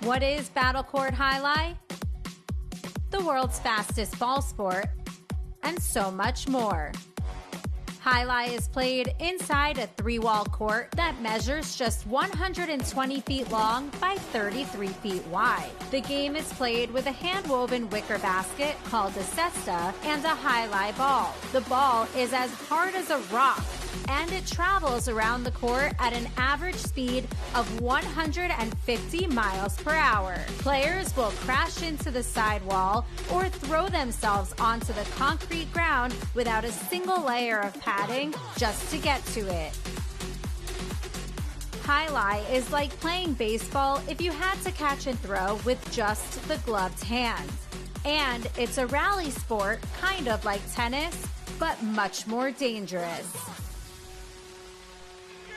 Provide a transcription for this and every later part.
What is Battle Court Jai Alai? The world's fastest ball sport, and so much more. Jai Alai is played inside a 3-wall court that measures just 120 feet long by 33 feet wide. The game is played with a hand-woven wicker basket called a cesta and a Jai Alai ball. The ball is as hard as a rock, and it travels around the court at an average speed of 150 miles per hour. Players will crash into the sidewall or throw themselves onto the concrete ground without a single layer of padding just to get to it. Jai Alai is like playing baseball if you had to catch and throw with just the gloved hand. And it's a rally sport, kind of like tennis, but much more dangerous.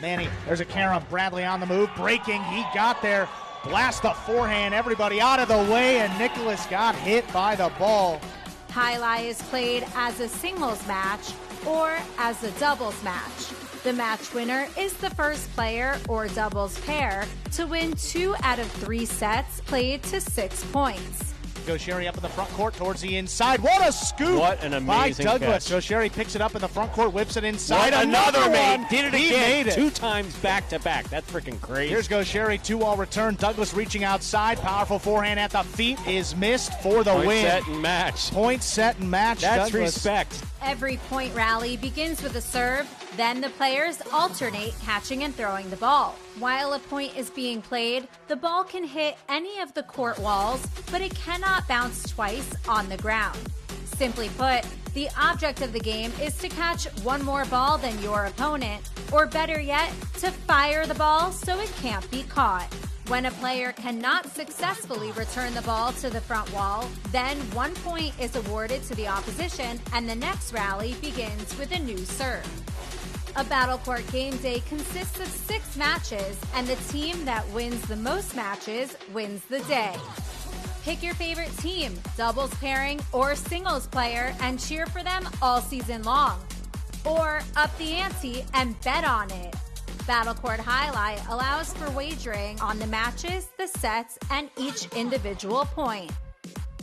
Manny, there's a carom. Bradley on the move, breaking. He got there. Blast the forehand. Everybody out of the way, and Nicholas got hit by the ball. Jai Alai is played as a singles match or as a doubles match. The match winner is the first player or doubles pair to win 2 out of 3 sets played to 6 points. Gaucheri up in the front court towards the inside. What a scoop! What an amazing by Douglas. catch. Gaucheri picks it up in the front court, whips it inside. What another one. made. Did it He again. made it. 2 times back to back. That's freaking crazy. Here's Gaucheri, 2-wall return. Douglas reaching outside. Powerful forehand at the feet is missed for the Point, win. set, and match. Point, set, and match. That's Douglas. respect. Every point rally begins with a serve, then the players alternate catching and throwing the ball. While a point is being played, the ball can hit any of the court walls, but it cannot bounce twice on the ground. Simply put, the object of the game is to catch one more ball than your opponent, or better yet, to fire the ball so it can't be caught. When a player cannot successfully return the ball to the front wall, then 1 point is awarded to the opposition and the next rally begins with a new serve. A Battle Court game day consists of 6 matches, and the team that wins the most matches wins the day. Pick your favorite team, doubles pairing, or singles player and cheer for them all season long. Or up the ante and bet on it. Battle Court Jai Alai allows for wagering on the matches, the sets, and each individual point.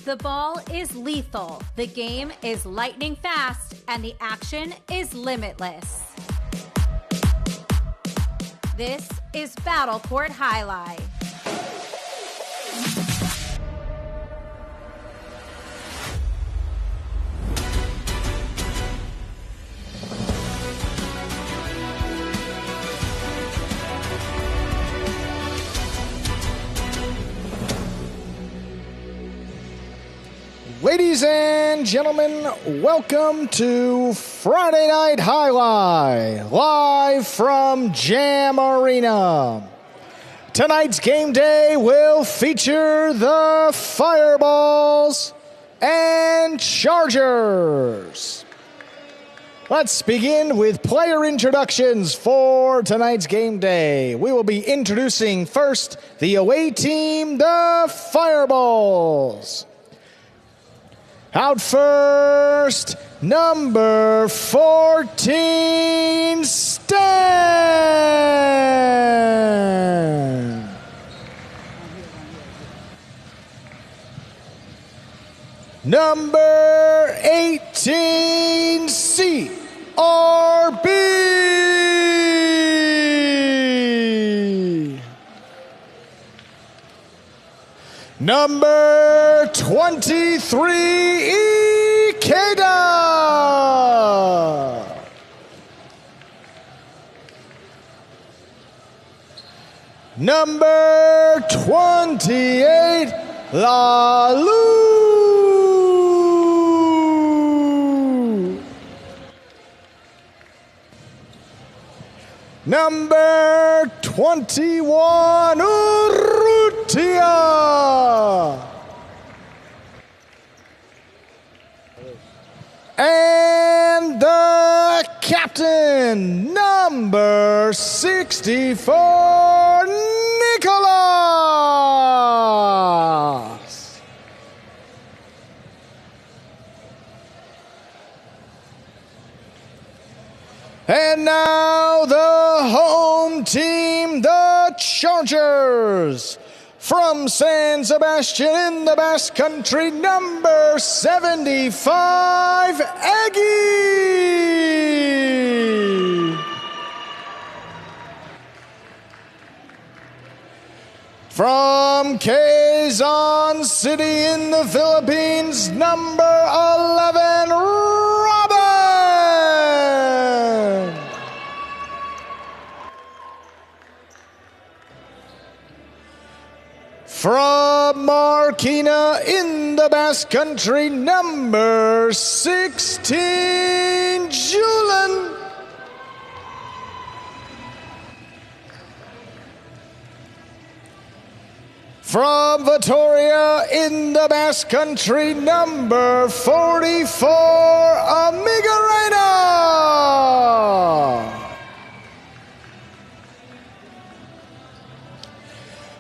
The ball is lethal, the game is lightning fast, and the action is limitless. This is Battle Court Jai Alai. Ladies and gentlemen, welcome to Friday Night Jai Alai, live from Jam Arena. Tonight's game day will feature the Fireballs and Chargers. Let's begin with player introductions for tonight's game day. We will be introducing first the away team, the Fireballs. Out first, number 14, Stan. Number 18, CRB. Number 23, Ikeda. Number 28, Lalu. Number 21, Urrutia. And the captain, number 64, Nicholas. And now the home team, the Chargers. from San Sebastian in the Basque Country, number 75, Aggie. From Quezon City in the Philippines, number 11, Robin. From Marquina in the Basque Country, number 16, Julian. From Vitoria in the Basque Country, number 44, Amigarena.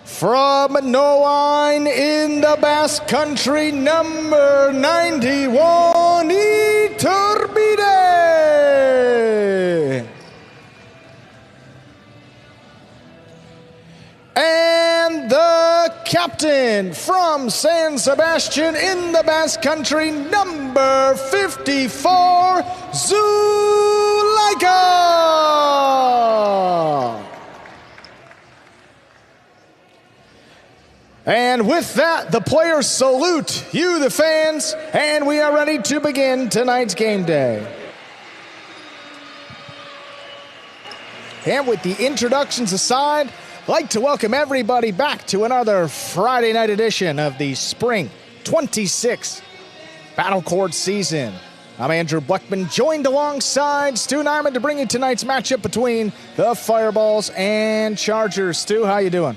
From Noine in the Basque Country, number 91, Iturbide. And the captain from San Sebastian in the Basque Country, number 54, Zuleika. And with that, the players salute you, the fans, and we are ready to begin tonight's game day. And with the introductions aside, I'd like to welcome everybody back to another Friday night edition of the Spring 26 Battle Chord season. I'm Andrew Bleckman, joined alongside Stu Nyman to bring you tonight's matchup between the Fireballs and Chargers. Stu, how you doing?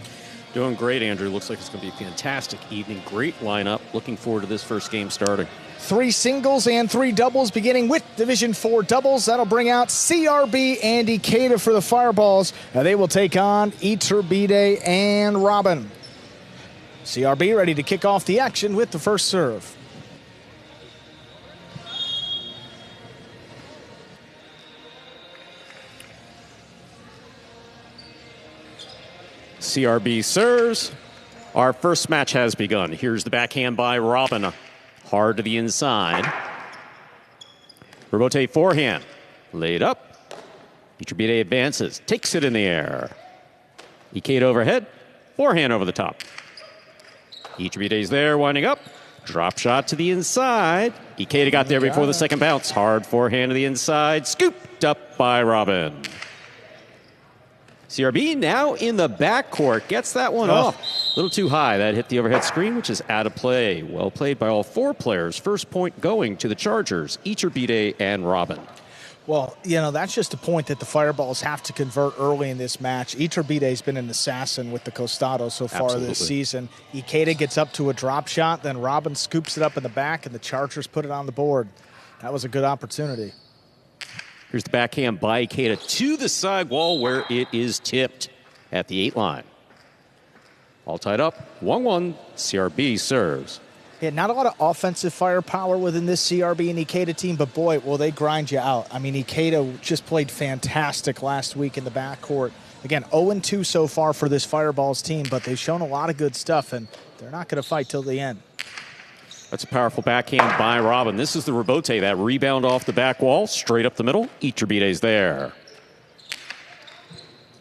Doing great, Andrew. Looks like it's going to be a fantastic evening. Great lineup. Looking forward to this first game starting. 3 singles and 3 doubles, beginning with Division 4 doubles. That'll bring out CRB and Ikeda for the Fireballs. They will take on Iturbide and Robin. CRB ready to kick off the action with the first serve. CRB serves. Our first match has begun. Here's the backhand by Robin. Hard to the inside. Rebote forehand. Laid up. Iturbide advances. Takes it in the air. Ikeda overhead. Forehand over the top. Iturbide's there, winding up. Drop shot to the inside. Ikeda got there before the second bounce. Hard forehand to the inside. Scooped up by Robin. CRB now in the backcourt. Gets that one off. A little too high. That hit the overhead screen, which is out of play. Well played by all 4 players. First point going to the Chargers, Iturbide and Robin. Well, you know, that's just a point that the Fireballs have to convert early in this match. Iturbide's been an assassin with the Costado so far this season. Ikeda gets up to a drop shot, then Robin scoops it up in the back, and the Chargers put it on the board. That was a good opportunity. Here's the backhand by Ikeda to the side wall where it is tipped at the 8 line. All tied up, 1-1, CRB serves. Yeah, not a lot of offensive firepower within this CRB and Ikeda team, but boy, will they grind you out. I mean, Ikeda just played fantastic last week in the backcourt. Again, 0-2 so far for this Fireballs team, but they've shown a lot of good stuff, and they're not going to fight till the end. That's a powerful backhand by Robin. This is the rebote, that rebound off the back wall, straight up the middle. Iturbide's there.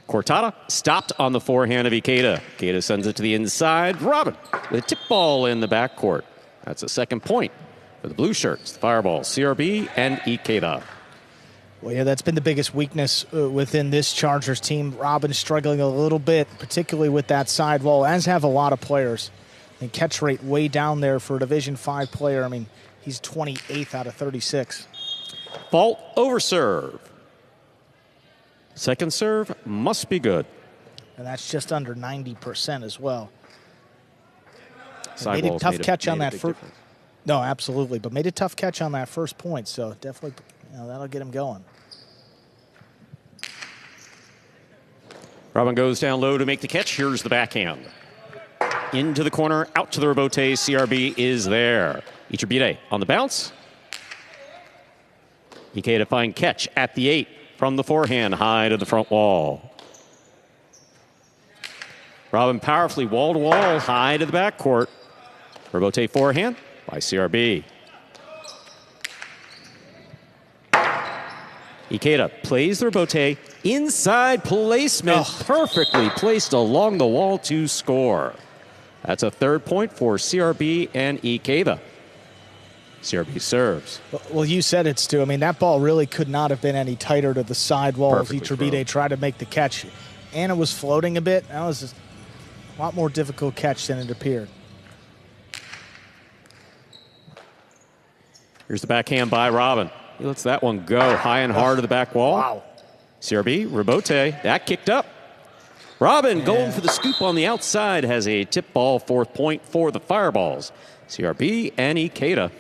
Cortada stopped on the forehand of Ikeda. Ikeda sends it to the inside. Robin with a tip ball in the backcourt. That's a second point for the blue shirts, the Fireballs, CRB and Ikeda. Well, yeah, that's been the biggest weakness within this Chargers team. Robin struggling a little bit, particularly with that sidewall, as have a lot of players. And catch rate way down there for a Division 5 player. I mean, he's 28th out of 36. Fault over serve. Second serve must be good. And that's just under 90% as well. Sidewalls made a tough catch on that first. No, absolutely, but made a tough catch on that first point, so definitely, you know, that'll get him going. Robin goes down low to make the catch. Here's the backhand. Into the corner, out to the rebote. CRB is there. Iturbide on the bounce. Ikeda to find catch at the 8 from the forehand, high to the front wall. Robin powerfully wall-to-wall, high to the backcourt. Rebote forehand by CRB. Ikeda plays the rebote. Inside placement, perfectly placed along the wall to score. That's a third point for CRB and Ikeda. CRB serves. Well, you said it, Stu. I mean, that ball really could not have been any tighter to the side wall as Iturbide tried to make the catch. And it was floating a bit. That was a lot more difficult catch than it appeared. Here's the backhand by Robin. He lets that one go high and hard to the back wall. Wow. CRB, rebote, that kicked up. Robin going for the scoop on the outside, has a tip ball, fourth point for the Fireballs. CRB and Ikeda.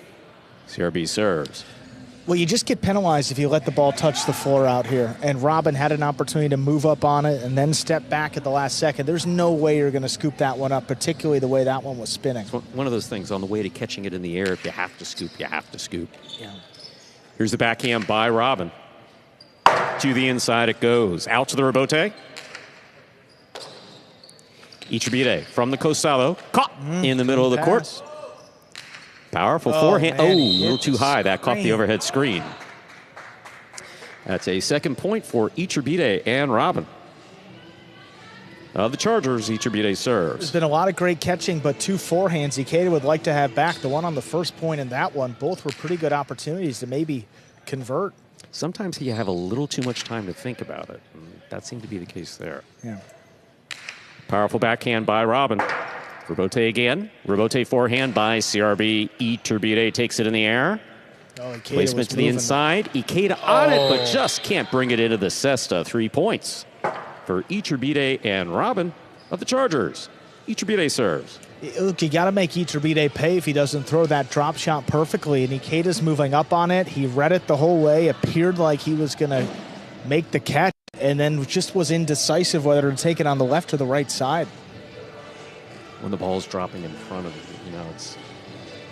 CRB serves. Well, you just get penalized if you let the ball touch the floor out here. And Robin had an opportunity to move up on it and then step back at the last second. There's no way you're going to scoop that one up, particularly the way that one was spinning. It's one of those things on the way to catching it in the air. If you have to scoop, you have to scoop. Yeah. Here's the backhand by Robin. To the inside it goes. Out to the rebote. Ichibide from the Cosalo. Caught in the middle of the court. Powerful forehand. Man, a little too high. That caught the overhead screen. That's a second point for Ichibide and Robin. The Chargers, Ichibide serves. There's been a lot of great catching, but two forehands Ikeda would like to have back. The one on the first point and that one, both were pretty good opportunities to maybe convert. Sometimes you have a little too much time to think about it. And that seemed to be the case there. Yeah. Powerful backhand by Robin. Rebote again. Rebote forehand by CRB. Iturbide takes it in the air. Placement to the inside. Ikeda on it, but just can't bring it into the cesta. 3 points for Iturbide and Robin of the Chargers. Iturbide serves. Look, you got to make Iturbide pay if he doesn't throw that drop shot perfectly. And Ikeda's moving up on it. He read it the whole way. Appeared like he was going to make the catch, and then just was indecisive whether to take it on the left or the right side. When the ball's dropping in front of you,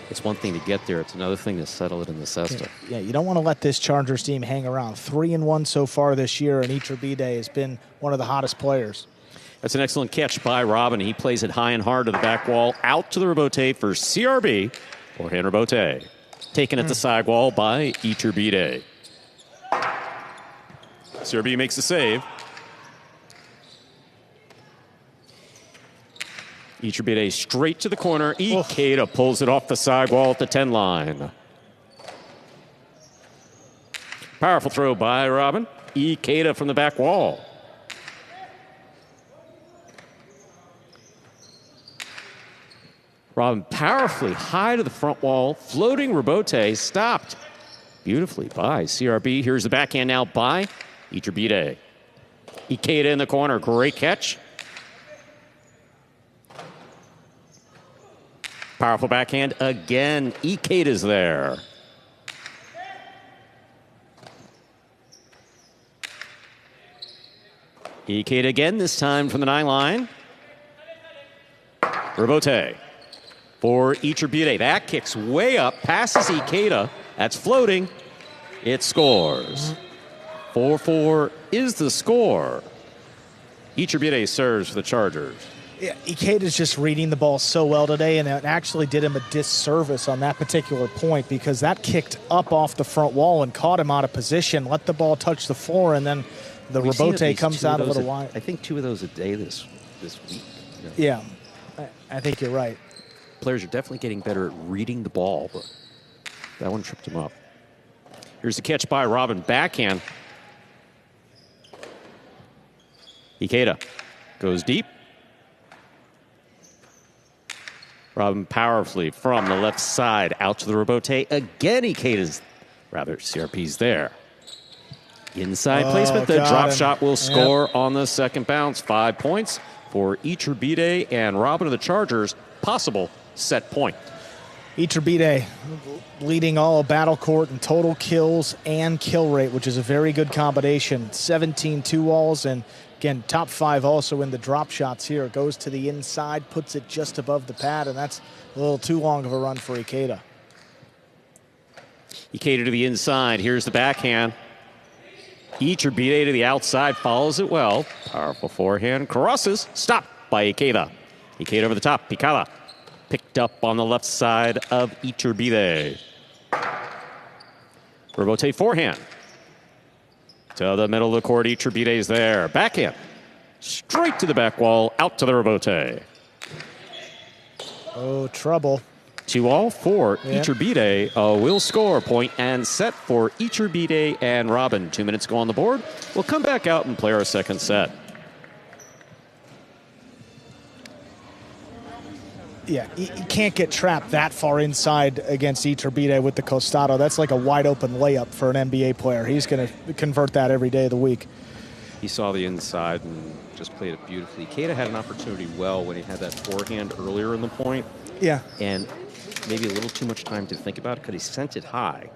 it's one thing to get there. It's another thing to settle it in the cesta. Yeah, you don't want to let this Chargers team hang around. 3-1 so far this year, and Iturbide has been one of the hottest players. That's an excellent catch by Robin. He plays it high and hard to the back wall. Out to the rebote for CRB. Forehand rebote. Taken at the side wall by Iturbide. CRB makes the save. Iturbide straight to the corner. Ikeda pulls it off the side wall at the 10 line. Powerful throw by Robin. Ikeda from the back wall. Robin powerfully high to the front wall. Floating rebote stopped beautifully by CRB. Here's the backhand now by Iturbide. Ikeda in the corner. Great catch. Powerful backhand again. Ikeda's there. Ikeda again, this time from the 9 line. Rebote for Iturbide. That kicks way up, passes Ikeda. That's floating. It scores. 4-4 is the score. Iturbide serves for the Chargers. Yeah, Ikeda's just reading the ball so well today, and it actually did him a disservice on that particular point because that kicked up off the front wall and caught him out of position, let the ball touch the floor, and then the rebote comes out a little wide. I think 2 of those a day this week. Yeah, I think you're right. Players are definitely getting better at reading the ball, but that one tripped him up. Here's the catch by Robin. Backhand. Ikeda goes deep. Robin powerfully from the left side out to the rebote. Again, Ikeda's, CRP's there. Inside placement. The drop shot will score on the second bounce. 5 points for Iturbide and Robin of the Chargers. Possible set point. Iturbide leading all of Battle Court in total kills and kill rate, which is a very good combination. 17 2-walls, and again, top 5 also in the drop shots here. Goes to the inside, puts it just above the pad, and that's a little too long of a run for Ikeda. Ikeda to the inside. Here's the backhand. Iturbide to the outside, follows it well. Powerful forehand, crosses, stop. by Ikeda. Ikeda over the top. Picada picked up on the left side of Iturbide. Rebote forehand. To the middle of the court. Iturbide's there. Backhand. Straight to the back wall. Out to the rebote. Oh, trouble. 2-all for Iturbide. Will score point and set for Iturbide and Robin. 2 minutes go on the board. We'll come back out and play our second set. Yeah, you can't get trapped that far inside against Iturbide with the costado. That's like a wide open layup for an NBA player. He's going to convert that every day of the week. He saw the inside and just played it beautifully. Ikeda had an opportunity when he had that forehand earlier in the point. Yeah. And maybe a little too much time to think about it because he sent it high.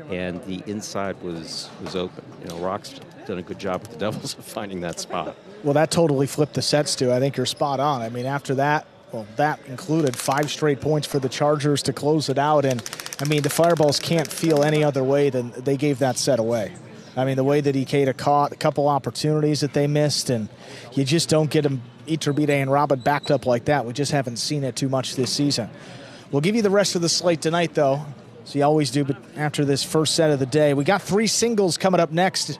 And the inside was open. Rock's done a good job with the Devils of finding that spot. Well, that totally flipped the sets, Stu. I think you're spot on. I mean, after that, that included 5 straight points for the Chargers to close it out. And, I mean, the Fireballs can't feel any other way than they gave that set away. I mean, the way that Ikeda caught a couple opportunities that they missed, and you just don't get them, Iturbide and Robin, backed up like that. We just haven't seen it too much this season. We'll give you the rest of the slate tonight, though, as you always do, but after this first set of the day. We got 3 singles coming up next.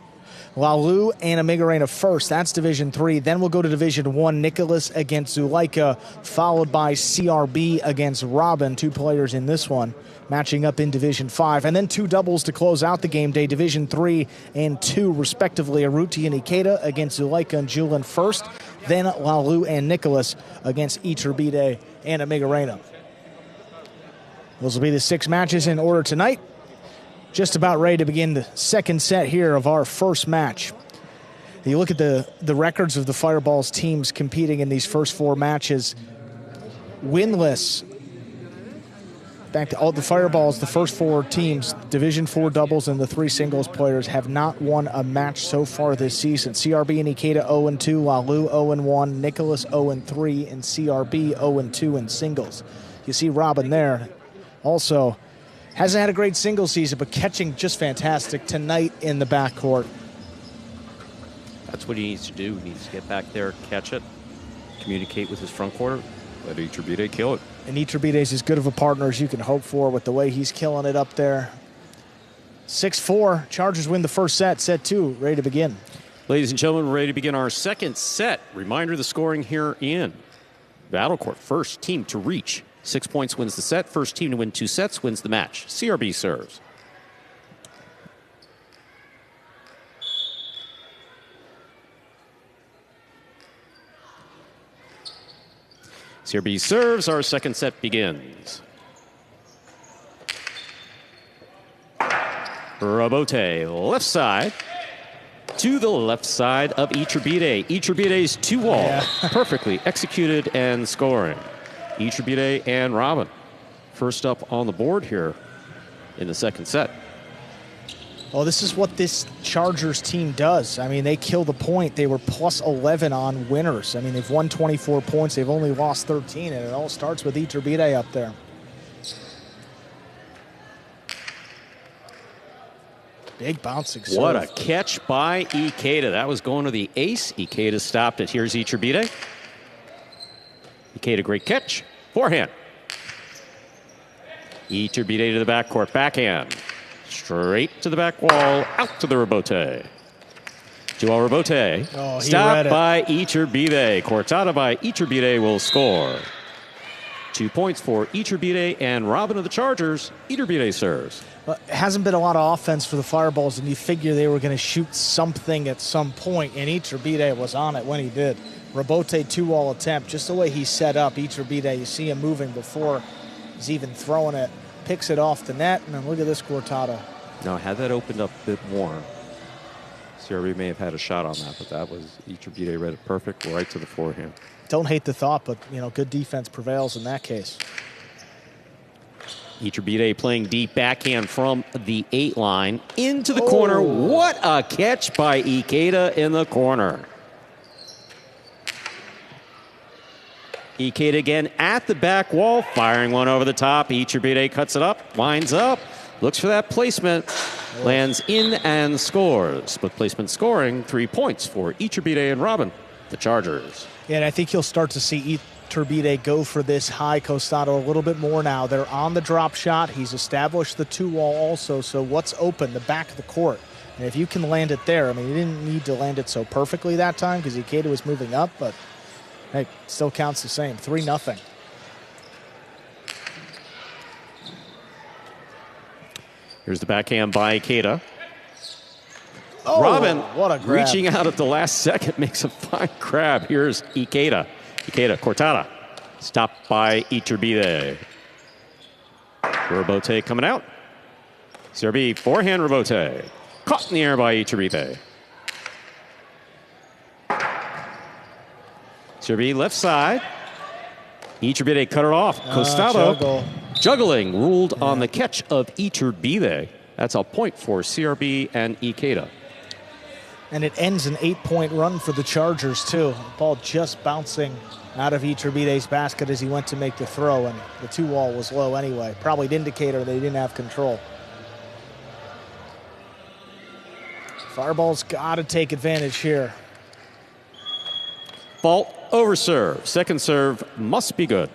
Lalu and Amigarena first. That's Division 3. Then we'll go to Division 1. Nicholas against Zuleika, followed by CRB against Robin. 2 players in this one, matching up in Division 5. And then 2 doubles to close out the game day. Division 3 and 2, respectively. Aruti and Ikeda against Zuleika and Julin first. Then Lalu and Nicholas against Iturbide and Amigarena. Those will be the 6 matches in order tonight. Just about ready to begin the second set here of our first match. You look at the records of the Fireballs teams competing in these first 4 matches. Winless. In fact, all the Fireballs, the first 4 teams, Division 4 doubles and the 3 singles players, have not won a match so far this season. CRB and Ikeda 0-2, Lalu 0-1, Nicholas 0-3, and CRB 0-2 in singles. You see Robin there. Also, hasn't had a great single season, but catching just fantastic tonight in the backcourt. That's what he needs to do. He needs to get back there, catch it, communicate with his front court, let Iturbide kill it. And Iturbide is as good of a partner as you can hope for with the way he's killing it up there. 6-4, Chargers win the first set. Set 2, ready to begin. Ladies and gentlemen, we're ready to begin our second set. Reminder of the scoring here in Battle Court. First team to reach 6 points wins the set. First team to win 2 sets wins the match. CRB serves. CRB serves. Our second set begins. Rebote, left side. To the left side of Iturbide. Iturbide's 2-all. Perfectly executed and scoring. Iturbide and Robin first up on the board here in the second set. Well, this is what this Chargers team does. I mean, they kill the point. They were plus 11 on winners. I mean, they've won 24 points. They've only lost 13, and it all starts with Iturbide up there. Big bouncing serve. What a catch by Ikeda. That was going to the ace. Ikeda stopped it. Here's Iturbide. Ikeda, great catch. Forehand. Iturbide to the backcourt. Backhand. Straight to the back wall. Out to the rebote. 2-all rebote. Oh, stopped by Iturbide. Cortada by Iturbide will score. 2 points for Iturbide and Robin of the Chargers. Iturbide serves. Well, it hasn't been a lot of offense for the Fireballs, and you figure they were going to shoot something at some point, and Iturbide was on it when he did. Rebote 2-all attempt, just the way he set up. Iturbide, you see him moving before he's even throwing it. Picks it off the net, and then look at this Cortada. Now, had that opened up a bit more, CRB may have had a shot on that, but that was Iturbide read it perfect, right to the forehand. Don't hate the thought, but, good defense prevails in that case. Iturbide playing deep backhand from the 8 line into the corner. What a catch by Ikeda in the corner. Ikeda again at the back wall, firing one over the top. Iturbide cuts it up, winds up, looks for that placement, lands in and scores. Split placement scoring, 3 points for Iturbide and Robin. the Chargers. Yeah, and I think you'll start to see Iturbide go for this high costado a little bit more now. They're on the drop shot. He's established the 2-wall also, so what's open? The back of the court. And if you can land it there, I mean, he didn't need to land it so perfectly that time because Ikeda was moving up, but hey, still counts the same. 3-0. Here's the backhand by Ikeda. Oh, Robin, what a grab. Reaching out at the last second, makes a fine grab. Here's Ikeda. Ikeda, Cortada. Stopped by Iturbide. Robote coming out. CRB, forehand Robote. Caught in the air by Iturbide. CRB, left side. Iturbide cut it off. Costado. Juggling ruled on the catch of Iturbide. That's a point for CRB and Ikeda. And it ends an 8-point run for the Chargers, too. Ball just bouncing out of Iturbide's basket as he went to make the throw, and the 2-wall was low anyway. Probably an indicator they didn't have control. Fireball's got to take advantage here. Fault over serve. Second serve must be good.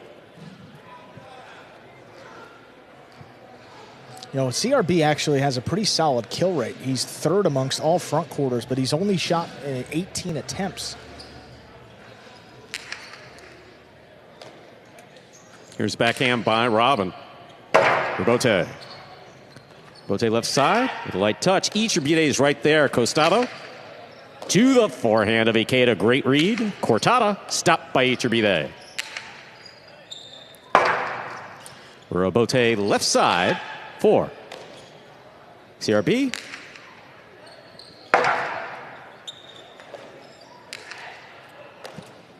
You know, CRB actually has a pretty solid kill rate. He's third amongst all front quarters, but he's only shot 18 attempts. Here's backhand by Robin. Robote. Robote left side with a light touch. Iturbide is right there. Costado to the forehand of Ikeda. Great read. Cortada stopped by Iturbide. Robote left side. 4. CRB.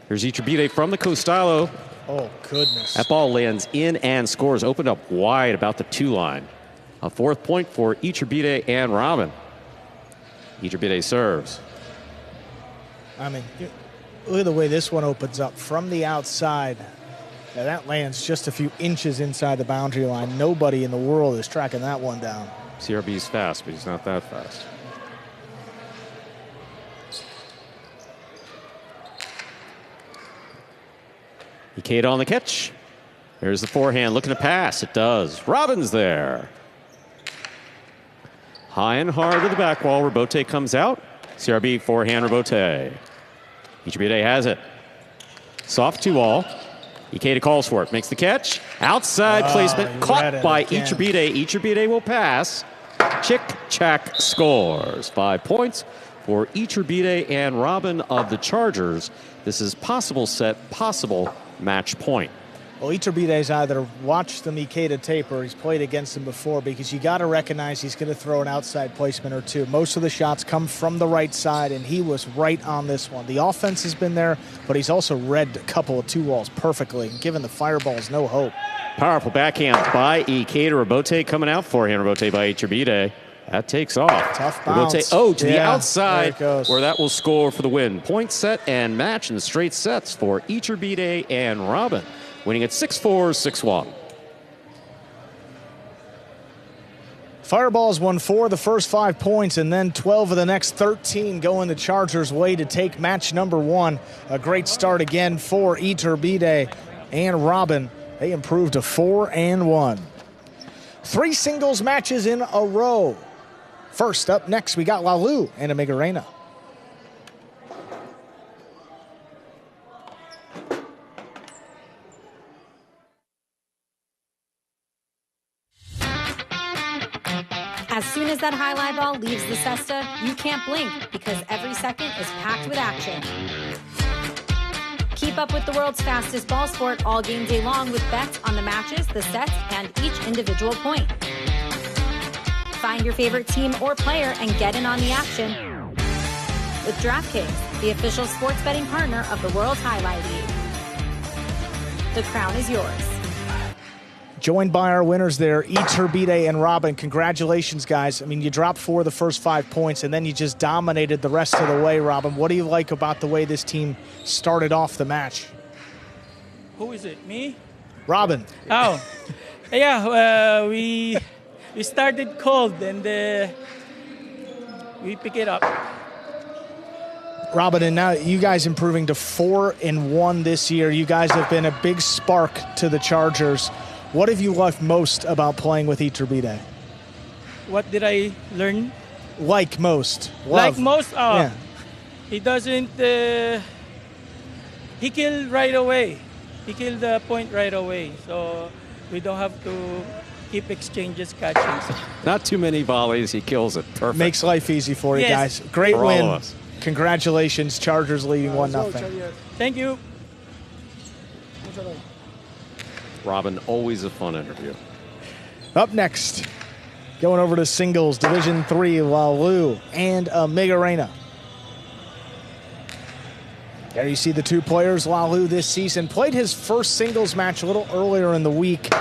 Here's Iturbide from the Costalo. Oh, goodness. That ball lands in and scores. Opened up wide about the 2 line. A 4th point for Iturbide and Robin. Iturbide serves. I mean, look at the way this one opens up from the outside. Now that lands just a few inches inside the boundary line. Nobody in the world is tracking that one down. CRB's fast, but he's not that fast. Ikeda on the catch. There's the forehand looking to pass. It does. Robin's there. High and hard to the back wall. Robote comes out. CRB forehand Robote. Iturbide has it. Soft 2-wall. Ikeda calls for it. Makes the catch. Outside placement. Caught by Iturbide. Iturbide will pass. Chick-chack scores. 5 points for Iturbide and Robin of the Chargers. This is possible set, possible match point. Well, Iturbide's either watched the Ikeda tape or he's played against him before, because you got to recognize he's going to throw an outside placement or two. Most of the shots come from the right side, and he was right on this one. The offense has been there, but he's also read a couple of 2-walls perfectly, giving the fireballs no hope. Powerful backhand by Ikeda. Robote coming out. Forehand Robote by Iturbide. That takes off. Tough bounce. Robote, to the outside, there it goes. where that will score for the win. Point set and match in straight sets for Iturbide and Robin. Winning at 6-4, 6-1. Fireballs won 4 of the first 5 points, and then 12 of the next 13 going the Chargers' way to take match number 1. A great start again for Iturbide and Robin. They improved to 4-1. 3 singles matches in a row. First up next, we got Lalu and Amigarena. As soon as that highlight ball leaves the cesta, you can't blink because every second is packed with action. Keep up with the world's fastest ball sport all game day long with bets on the matches, the sets, and each individual point. Find your favorite team or player and get in on the action with DraftKings, the official sports betting partner of the World Highlight League. The crown is yours. Joined by our winners there, Iturbide and Robin. Congratulations, guys. I mean, you dropped 4 of the first 5 points, and then you just dominated the rest of the way, Robin. What do you like about the way this team started off the match? Who is it? Me? Robin. Oh, yeah. We started cold, and we pick it up. Robin, and now you guys improving to 4-1 this year. You guys have been a big spark to the Chargers. What have you loved most about playing with Iturbide? What did I learn? Like most. Like most? Yeah. He doesn't... he killed right away. He killed the point right away. So we don't have to keep exchanges catching. Not too many volleys. He kills it. Perfect. Makes life easy for you Yes. guys. Great For all win. of us. Congratulations. Chargers leading 1-0. Thank you. Robin, always a fun interview. Up next, going over to singles, Division 3, Lalu and Migarena. There you see the two players. Lalu this season played his first singles match a little earlier in the week.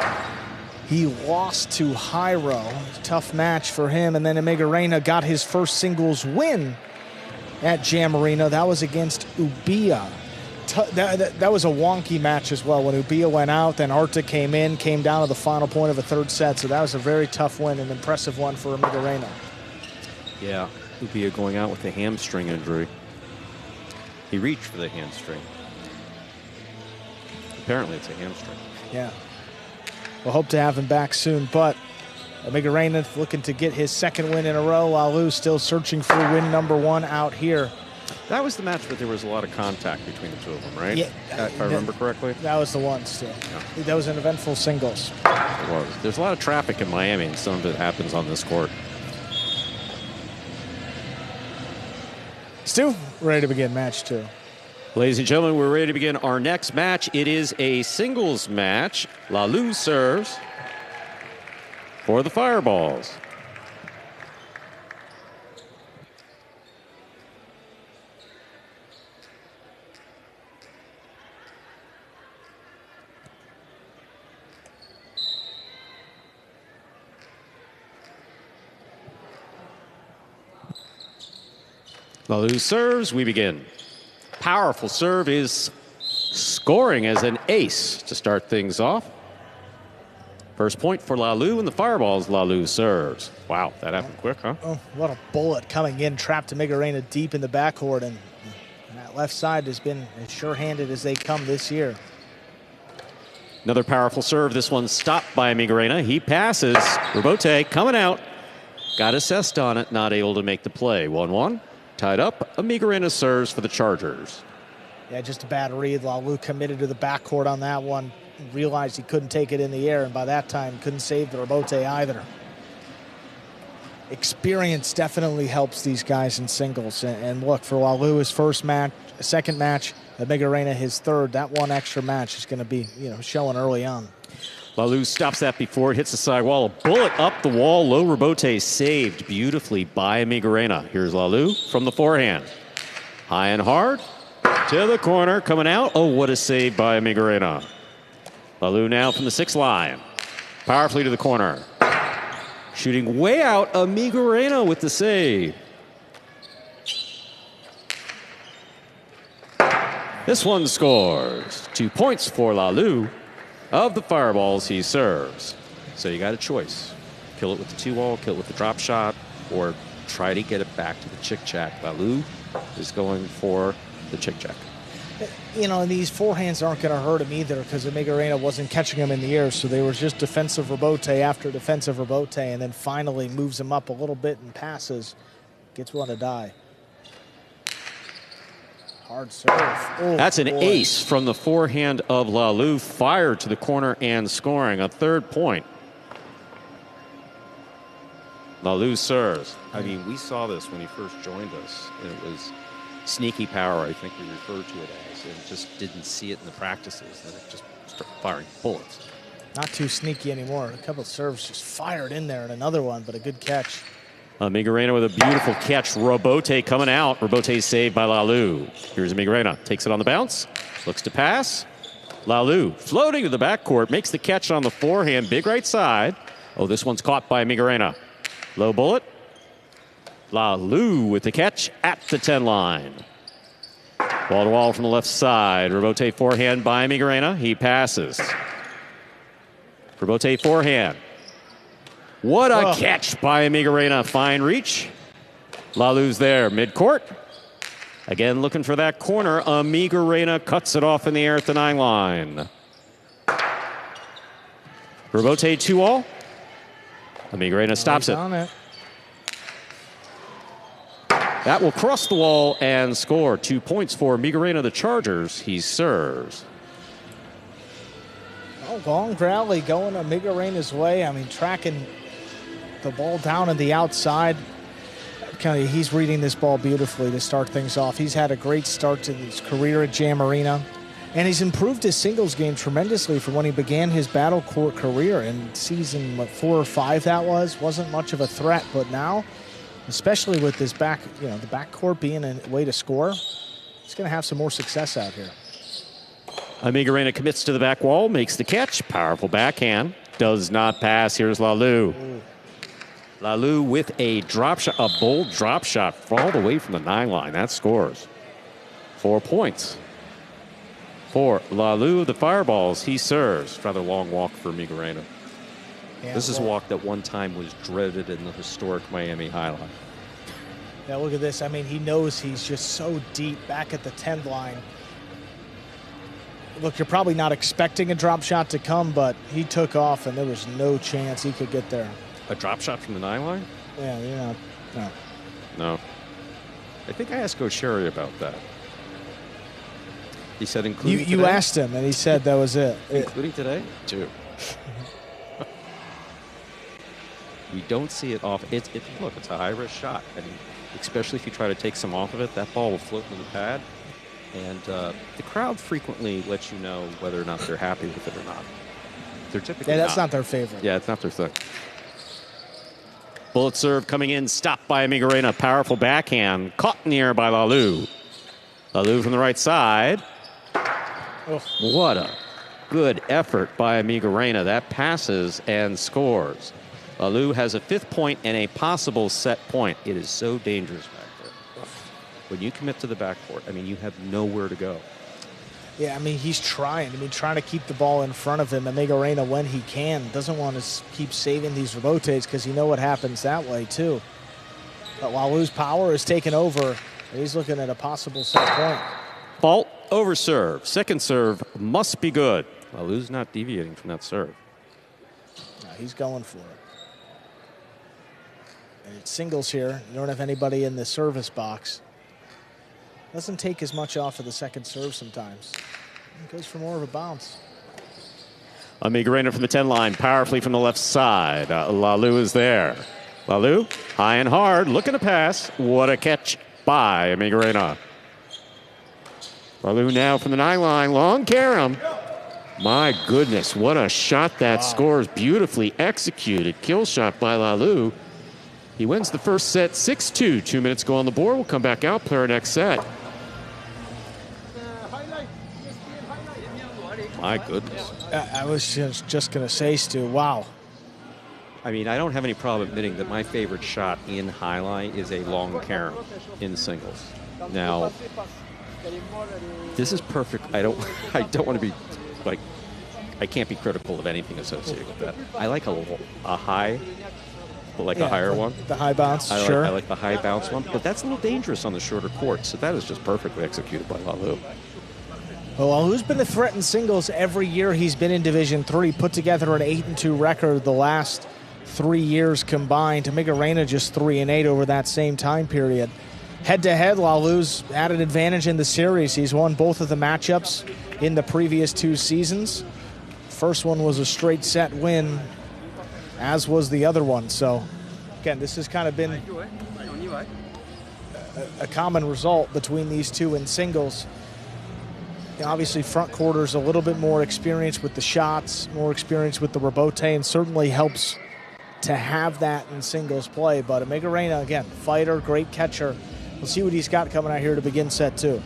He lost to Hyro. Tough match for him. And then Migarena got his first singles win at Jam Arena. That was against Ubia. That was a wonky match as well. When Ubia went out, then Arta came in, came down to the final point of a third set. So that was a very tough win, an impressive one for Migarena. Yeah, Ubia going out with a hamstring injury. He reached for the hamstring. Apparently it's a hamstring. Yeah. We'll hope to have him back soon, but Migarena looking to get his second win in a row. Lalu still searching for win number 1 out here. That was the match where there was a lot of contact between the two of them, right? Yeah. If I remember correctly. That was the one still. Yeah. That was an eventful singles. It was. There's a lot of traffic in Miami, and some of it happens on this court. Stu, ready to begin match 2. Ladies and gentlemen, we're ready to begin our next match. It is a singles match. Lalu serves for the Fireballs. Lalu serves, we begin. Powerful serve is scoring as an ace to start things off. First point for Lalu and the Fireballs. Lalu serves. Wow, that happened quick, huh? Oh, what a bullet coming in, trapped to Migarena deep in the backcourt, and that left side has been as sure-handed as they come this year. Another powerful serve. This one stopped by Migarena. He passes. Robote coming out. Got assessed on it, not able to make the play. 1-1. Tied up. Migarena serves for the Chargers. Yeah, just a bad read. Lalu committed to the backcourt on that one. Realized he couldn't take it in the air, and by that time couldn't save the Robote either. Experience definitely helps these guys in singles. And look, for Lalu, his first match, second match, Migarena his third. That one extra match is going to be, showing early on. Lalu stops that before it hits the side wall. A bullet up the wall. Low Robote saved beautifully by Migarena. Here's Lalu from the forehand. High and hard to the corner. Coming out. Oh, what a save by Migarena. Lalu now from the 6th line. Powerfully to the corner. Shooting way out. Migarena with the save. This one scores. 2 points for Lalu. Of the Fireballs, he serves. So you got a choice. Kill it with the 2-wall, kill it with the drop shot, or try to get it back to the chick-chack. Lalu is going for the chick-chack. These forehands aren't going to hurt him either because Migarena wasn't catching him in the air, so they were just defensive Robote after defensive Robote, and then finally moves him up a little bit and passes. Gets one to die. Hard serve. Oh, that's an boy. ace from the forehand of Lalu. Fired to the corner and scoring. A 3rd point. Lalu serves. I mean, we saw this when he first joined us, and it was sneaky power, I think we referred to it as, and just didn't see it in the practices. Then it just started firing bullets. Not too sneaky anymore. A couple of serves just fired in there, and another one, but a good catch. Migarena with a beautiful catch. Robote coming out. Robote saved by Lalu. Here's Migarena. Takes it on the bounce. Looks to pass. Lalu floating to the backcourt. Makes the catch on the forehand. Big right side. Oh, this one's caught by Migarena. Low bullet. Lalu with the catch at the 10 line. Wall to wall from the left side. Robote forehand by Migarena. He passes. Robote forehand. What a catch by Migarena. Fine reach. Lalu's there. Midcourt. Again, looking for that corner. Amigarena cuts it off in the air at the 9 line. Rebote 2-all. Amigarena stops it. On it. That will cross the wall and score. 2 points for Amigarena, the Chargers. He serves. Oh, long rally going Amigarena's way. I mean, tracking the ball down on the outside. He's reading this ball beautifully to start things off. He's had a great start to his career at Jam Arena. And he's improved his singles game tremendously from when he began his battle court career in season 4 or 5 that was. Wasn't much of a threat, but now, especially with this back, the backcourt being a way to score, he's going to have some more success out here. Amigarena commits to the back wall, makes the catch. Powerful backhand. Does not pass. Here's Lalou. Lalou with a drop shot, a bold drop shot all the way from the 9 line. That scores. 4 points for Lalou of the Fireballs. He serves. Rather long walk for Amigarena. Yeah, this is a walk that one time was dreaded in the historic Miami High Line. Yeah, look at this. I mean, he knows he's just so deep back at the 10 line. Look, you're probably not expecting a drop shot to come, but he took off, and there was no chance he could get there. A drop shot from the 9 line? Yeah, no. No. I think I asked O'Sherry about that. He said including You today? asked him, and he said that was it. Including today? 2. We don't see it off. Look, it's a high-risk shot. I mean, especially if you try to take some off of it, that ball will float into the pad. And the crowd frequently lets you know whether or not they're happy with it or not. They're typically that's not their favorite. Yeah, it's not their thing. Bullet serve coming in, stopped by Amigarena. Powerful backhand, caught in the air by Lalou. Lalou from the right side. Oh. What a good effort by Amigarena. That passes and scores. Lalou has a 5th point and a possible set point. It is so dangerous back there. When you commit to the backcourt, I mean, you have nowhere to go. Yeah, I mean, he's trying. Trying to keep the ball in front of him. Amigarena, when he can, doesn't want to keep saving these rebotes because you know what happens that way, too. But Lalou's power is taken over. He's looking at a possible set point. Fault over serve. Second serve must be good. Lalou's not deviating from that serve. No, he's going for it. And it's singles here. You don't have anybody in the service box. Doesn't take as much off of the second serve sometimes. It goes for more of a bounce. Amigarena from the 10 line, powerfully from the left side. Lalou is there. Lalou, high and hard, looking to pass. What a catch by Amigarena. Lalou now from the 9 line, long carom. My goodness, what a shot that scores. Beautifully executed. Kill shot by Lalou. He wins the first set 6-2. 2 minutes go on the board. We'll come back out, play our next set. My goodness. I was just going to say, Stu, wow. I mean, I don't have any problem admitting that my favorite shot in highlight is a long carom in singles. Now, this is perfect. I don't want to be like, I can't be critical of anything associated with that. I like a high, but like a higher one. The high bounce, I sure. like the high bounce one, but that's a little dangerous on the shorter court. So that is just perfectly executed by Lalou. Well, who's been a threat in singles every year he's been in Division III, put together an 8-2 record the last 3 years combined. Amigarena just 3-8 over that same time period. Head-to-head, Lalou's had an advantage in the series. He's won both of the matchups in the previous 2 seasons. First one was a straight set win, as was the other one. So, again, this has kind of been a common result between these two in singles. Obviously, front quarter's a little bit more experience with the shots, more experience with the rebote, and certainly helps to have that in singles play. But Amigarena, again, fighter, great catcher. We'll see what he's got coming out here to begin set 2.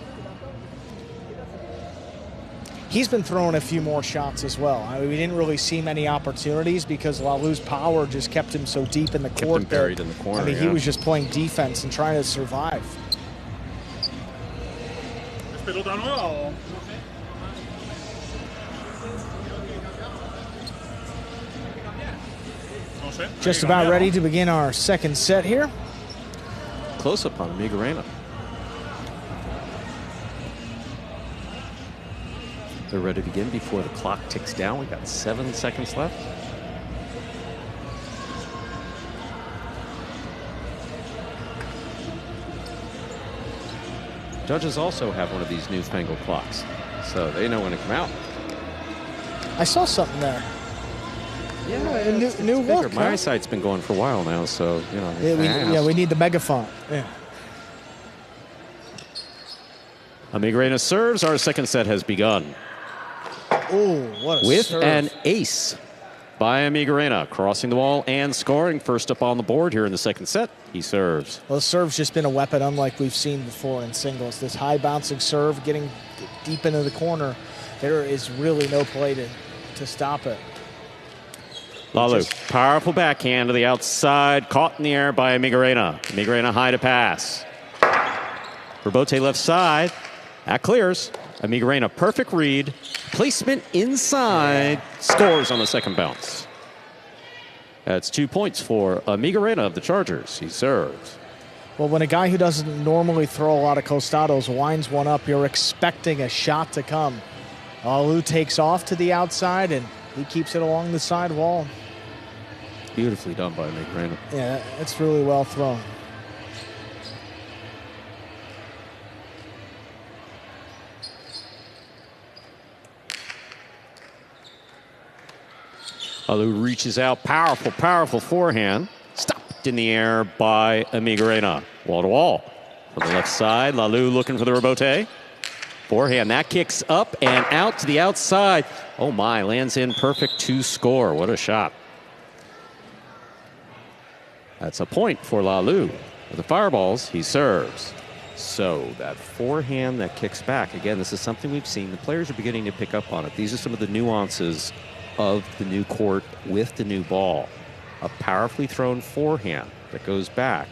He's been throwing a few more shots as well. I mean, we didn't really see many opportunities because Lalou's power just kept him so deep in the court. Kept him buried in the corner. I mean, he was just playing defense and trying to survive. Just about ready to begin our second set here. Close up on Amigarena. They're ready to begin before the clock ticks down. We've got 7 seconds left. Judges also have one of these newfangled clocks, so they know when to come out. I saw something there. Yeah, a new look. My eyesight's been going for a while now, so, you know. Yeah, we need the megaphone. Yeah. Amigrena serves. Our second set has begun. Oh, what a With serve. an ace by Amigrena, crossing the wall and scoring. First up on the board here in the second set, he serves. Well, the serve's just been a weapon unlike we've seen before in singles. This high bouncing serve, getting deep into the corner, there is really no play to stop it. Lalu, powerful backhand to the outside, caught in the air by Amigrena. Amigrena high to pass. Rebote left side, that clears. Amigrena, perfect read, placement inside, scores on the second bounce. That's 2 points for Amigrena of the Chargers. He serves. Well, when a guy who doesn't normally throw a lot of costados winds one up, you're expecting a shot to come. Lalu takes off to the outside, and he keeps it along the side wall. Beautifully done by Amigrena. Yeah, it's really well thrown. Lalu reaches out, powerful, powerful forehand. Stopped in the air by Amigrena. Wall to wall. From the left side, Lalu looking for the rebote. Forehand, that kicks up and out to the outside. Oh my, lands in perfect to score. What a shot. That's a point for Lalu. With the fireballs, he serves. So that forehand that kicks back. Again, this is something we've seen. The players are beginning to pick up on it. These are some of the nuances of the new court with the new ball. A powerfully thrown forehand that goes back,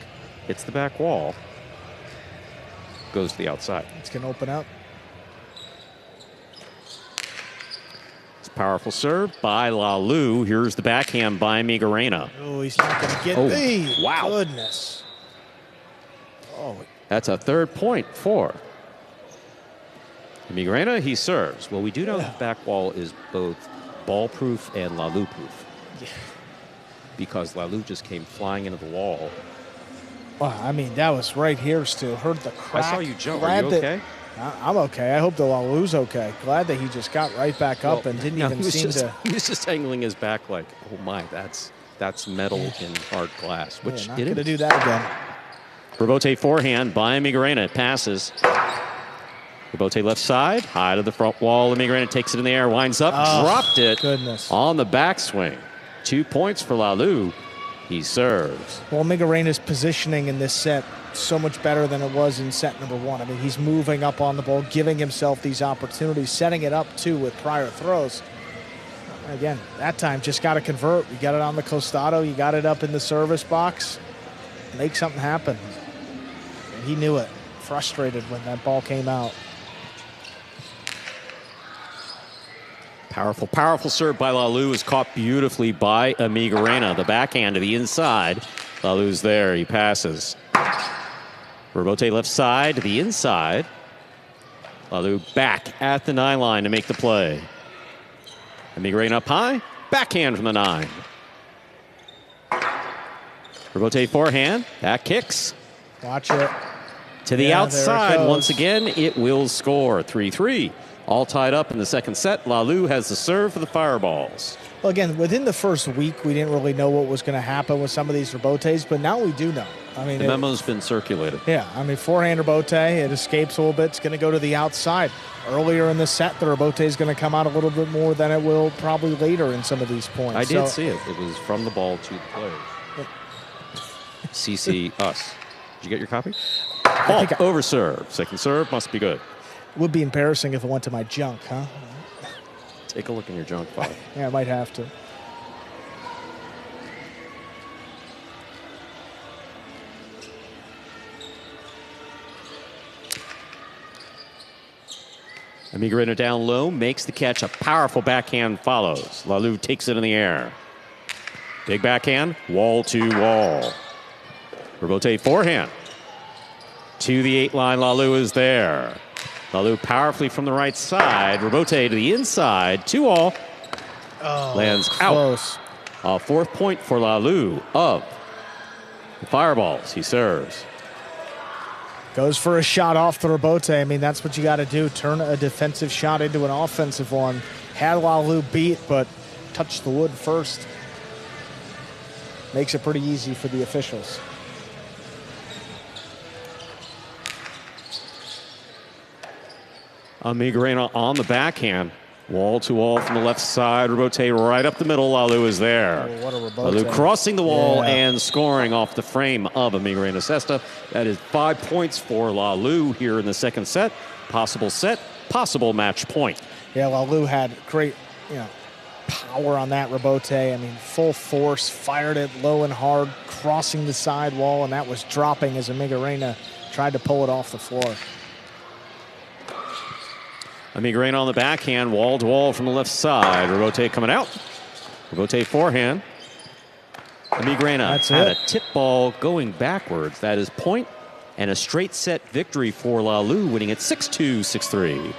hits the back wall, goes to the outside. It's going to open up. It's a powerful serve by Lalu. Here's the backhand by Amigrena. Oh, he's not going to get Oh, wow. Goodness. Oh, That's a third point for Amigrena. He serves. Well, we do know the back wall is both ball-proof and Lalu-proof. Yeah. Because Lalu just came flying into the wall. Well, I mean, that was right here, Stu. Heard the crack. I saw you jump. Glad Are you that- okay? I'm okay. I hope the Lalu's okay. Glad that he just got right back up and didn't even seem to. He was just angling his back like, oh my, that's metal in hard glass, which Not it going to is. do that again. Rebote forehand by Amigrena. It passes. Rebote left side, high to the front wall. Amigrena takes it in the air, winds up, dropped it Goodness. on the backswing. 2 points for Lalu. He serves. Well, Amigarena's positioning in this set so much better than it was in set number one. I mean, he's moving up on the ball, giving himself these opportunities, setting it up, too, with prior throws. Again, that time, just got to convert. You got it on the costado. You got it up in the service box. Make something happen. And he knew it. Frustrated when that ball came out. Powerful, powerful serve by Lalu is caught beautifully by Amigrena. The backhand to the inside. Lalu's there. He passes. Rebote left side to the inside. Lalu back at the 9 line to make the play. Amigrena up high. Backhand from the 9. Rebote forehand. That kicks. Watch it. To the Yeah, there it outside. goes. Once again, it will score. 3-3. All tied up in the second set. Lalu has the serve for the Fireballs. Well, again, within the first week, we didn't really know what was going to happen with some of these rebotes, but now we do know. I mean, The memo's been circulated. yeah, I mean, forehand rebote, it escapes a little bit. It's going to go to the outside. Earlier in the set, the rebote is going to come out a little bit more than it will probably later in some of these points. I did see it. It was from the ball to the player. CC us. Did you get your copy? Oh, think I- over serve. Second serve must be good. Would be embarrassing if it went to my junk, huh? Take a look in your junk file. Yeah, I might have to. Amigrena down low, makes the catch. A powerful backhand follows. Lalu takes it in the air. Big backhand, wall to wall. Rebote forehand. To the 8 line, Lalu is there. Lalu powerfully from the right side. Rebote to the inside. 2-all. Lands close. out. Fourth point for Lalu of the Fireballs. He serves. Goes for a shot off the rebote. I mean, that's what you got to do. Turn a defensive shot into an offensive one. Had Lalu beat, but touched the wood first. Makes it pretty easy for the officials. Amigarena on the backhand. Wall to wall from the left side. Rebote right up the middle. Lalu is there. Oh, what a rebote. Lalu crossing the wall and scoring off the frame of Amigarena Cesta. That is 5 points for Lalu here in the second set. Possible set, possible match point. Yeah, Lalu had great, power on that rebote. I mean, full force, fired it low and hard, crossing the side wall, and that was dropping as Amigarena tried to pull it off the floor. Amigarena on the backhand, wall to wall from the left side. Rebote coming out. Rebote forehand. Amigarena had a tip ball going backwards. That is point and a straight set victory for Lalu, winning at 6-2, 6-3.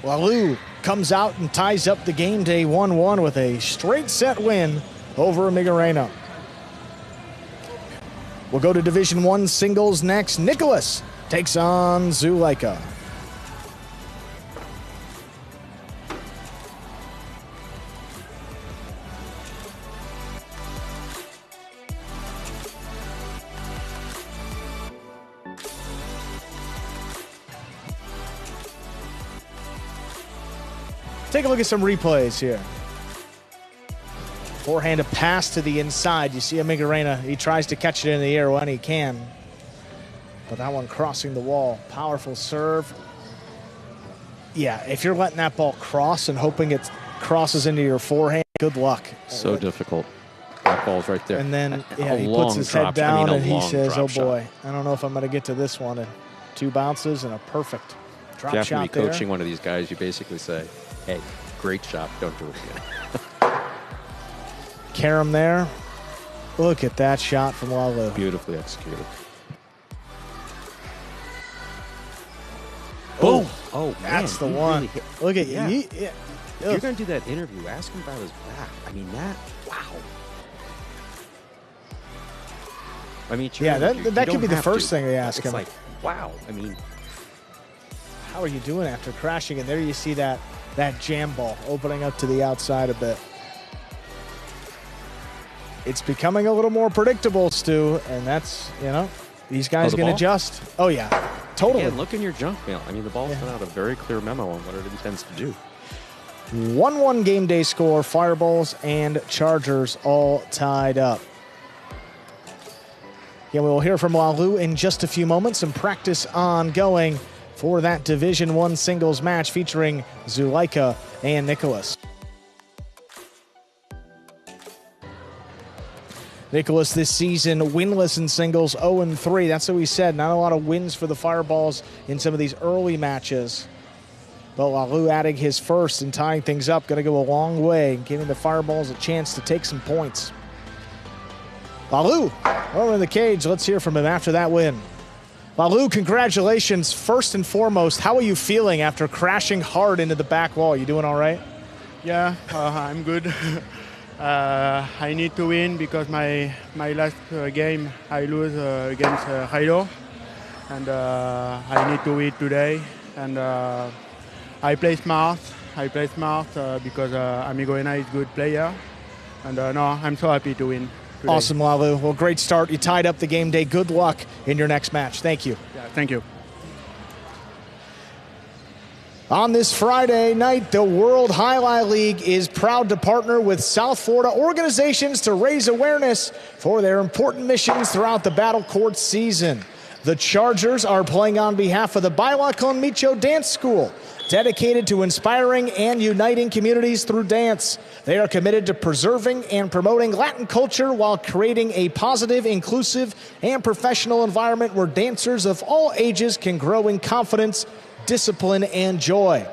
Lalu comes out and ties up the game day 1-1 with a straight set win over Amigarena. We'll go to Division I singles next. Nicholas takes on Zuleika. Take a look at some replays here. Forehand a pass to the inside. You see Amigarena, he tries to catch it in the air when he can. But that one crossing the wall. Powerful serve. Yeah, if you're letting that ball cross and hoping it crosses into your forehand, good luck. So difficult. That ball's right there. And then he puts his head down and he says, oh boy, I don't know if I'm going to get to this one. And 2 bounces and a perfect drop shot there. If you have to be coaching one of these guys, you basically say, hey, great shot, don't do it again. Karam there. Look at that shot from Lalu. Beautifully executed. Boom. Oh, man. That's the one. Really Look at yeah. you. If you're going to do that interview, ask him about his back. I mean, wow. I mean, yeah, that could be the first thing they ask him. It's like, wow. I mean, how are you doing after crashing? And there you see that jam ball opening up to the outside a bit. It's becoming a little more predictable, Stu, and that's, these guys can adjust. Oh, yeah, totally. Again, look in your junk mail. I mean, the ball sent out a very clear memo on what it intends to do. 1-1 game day score, Fireballs and Chargers all tied up. Yeah, we will hear from Lalu in just a few moments. Some practice ongoing for that Division I singles match featuring Zuleika and Nicholas. Nicholas this season winless in singles, 0-3. That's what we said. Not a lot of wins for the Fireballs in some of these early matches. But Lalu adding his first and tying things up, going to go a long way, giving the Fireballs a chance to take some points. Lalu over in the cage. Let's hear from him after that win. Lalu, congratulations. First and foremost, how are you feeling after crashing hard into the back wall? You doing all right? Yeah, I'm good. I need to win because my last game I lose against Jairo, and I need to win today. And I play smart. Because Amigarena is a good player, and no, I'm so happy to win today. Awesome, Lalu. Well, great start. You tied up the game day. Good luck in your next match. Thank you. Yeah, thank you. On this Friday night, the World Highlight League is proud to partner with South Florida organizations to raise awareness for their important missions throughout the Battle Court season. The Chargers are playing on behalf of the Baila con Micho Dance School, dedicated to inspiring and uniting communities through dance. They are committed to preserving and promoting Latin culture while creating a positive, inclusive, and professional environment where dancers of all ages can grow in confidence, discipline, and joy.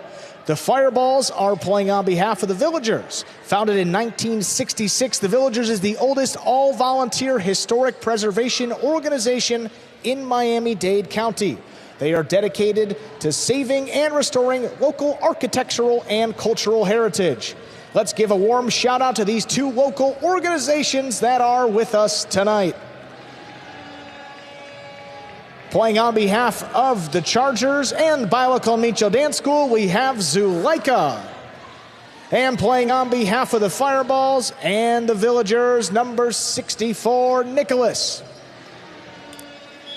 The Fireballs are playing on behalf of the Villagers. Founded in 1966, the Villagers is the oldest all-volunteer historic preservation organization in Miami-Dade County. They are dedicated to saving and restoring local architectural and cultural heritage. Let's give a warm shout out to these two local organizations that are with us tonight. Playing on behalf of the Chargers and Biological Micho Dance School, we have Zuleika. And playing on behalf of the Fireballs and the Villagers, number 64, Nicholas.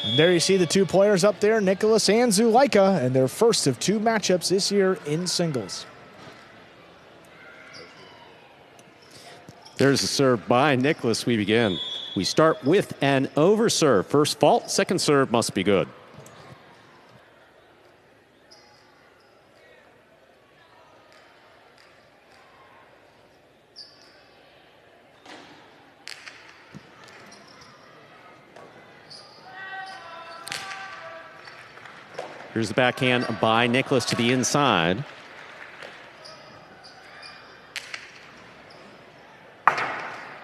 And there you see the two players up there, Nicholas and Zuleika, and their first of two matchups this year in singles. There's a serve by Nicholas. We begin. We start with an overserve. First fault, second serve must be good. Here's the backhand by Nicholas to the inside.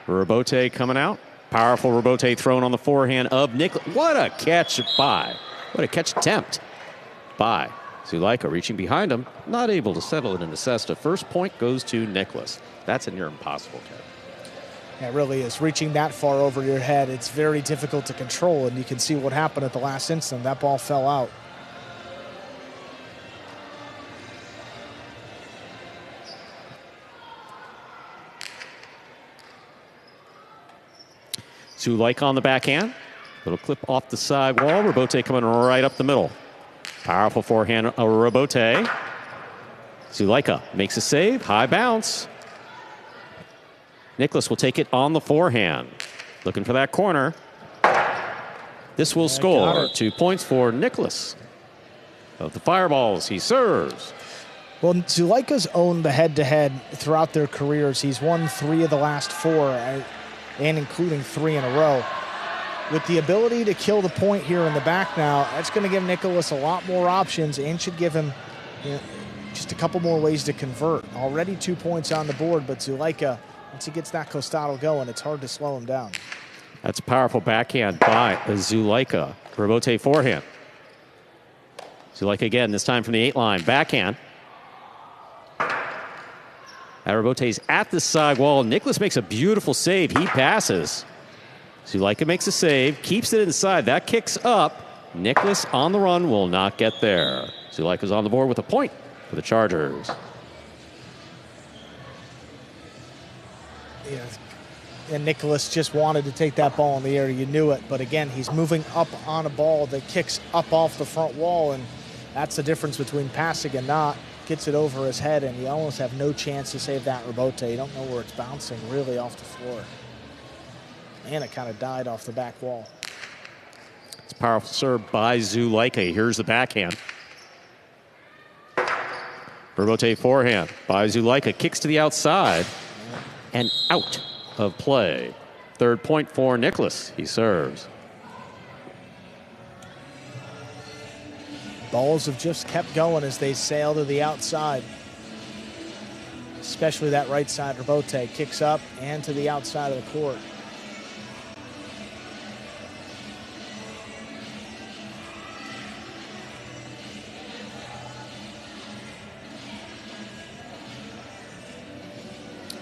Rebote coming out. Powerful rebote thrown on the forehand of Nicholas. What a catch by. What a catch attempt by Zuleika, reaching behind him. Not able to settle it in the cesta. First point goes to Nicholas. That's a near impossible catch. Yeah, it really is. Reaching that far over your head, it's very difficult to control, and you can see what happened at the last instant. That ball fell out. Zuleika on the backhand. Little clip off the side wall. Rebote coming right up the middle. Powerful forehand, a rebote. Zuleika makes a save. High bounce. Nicholas will take it on the forehand. Looking for that corner. This will score. 2 points for Nicholas. Of the Fireballs, he serves. Well, Zuleika's owned the head-to-head throughout their careers. He's won 3 of the last 4. And including 3 in a row. With the ability to kill the point here in the back now, that's going to give Nicholas a lot more options and should give him just a couple more ways to convert. Already 2 points on the board, but Zuleika, once he gets that costado going, it's hard to slow him down. That's a powerful backhand by Zuleika. Rebote forehand. Zuleika again, this time from the 8 line. Backhand. Rebote's at the side wall. Nicholas makes a beautiful save. He passes. Zuleika makes a save, keeps it inside. That kicks up. Nicholas on the run will not get there. Zuleika's on the board with a point for the Chargers. Yeah. And Nicholas just wanted to take that ball in the air. You knew it. But again, he's moving up on a ball that kicks up off the front wall. And that's the difference between passing and not. Gets it over his head, and you almost have no chance to save that rebote. You don't know where it's bouncing really off the floor. And it kind of died off the back wall. It's a powerful serve by Zuleika. Here's the backhand. Rebote forehand by Zuleika. Kicks to the outside and out of play. 3rd point for Nicholas. He serves. Balls have just kept going as they sail to the outside. Especially that right side rebote. Kicks up and to the outside of the court.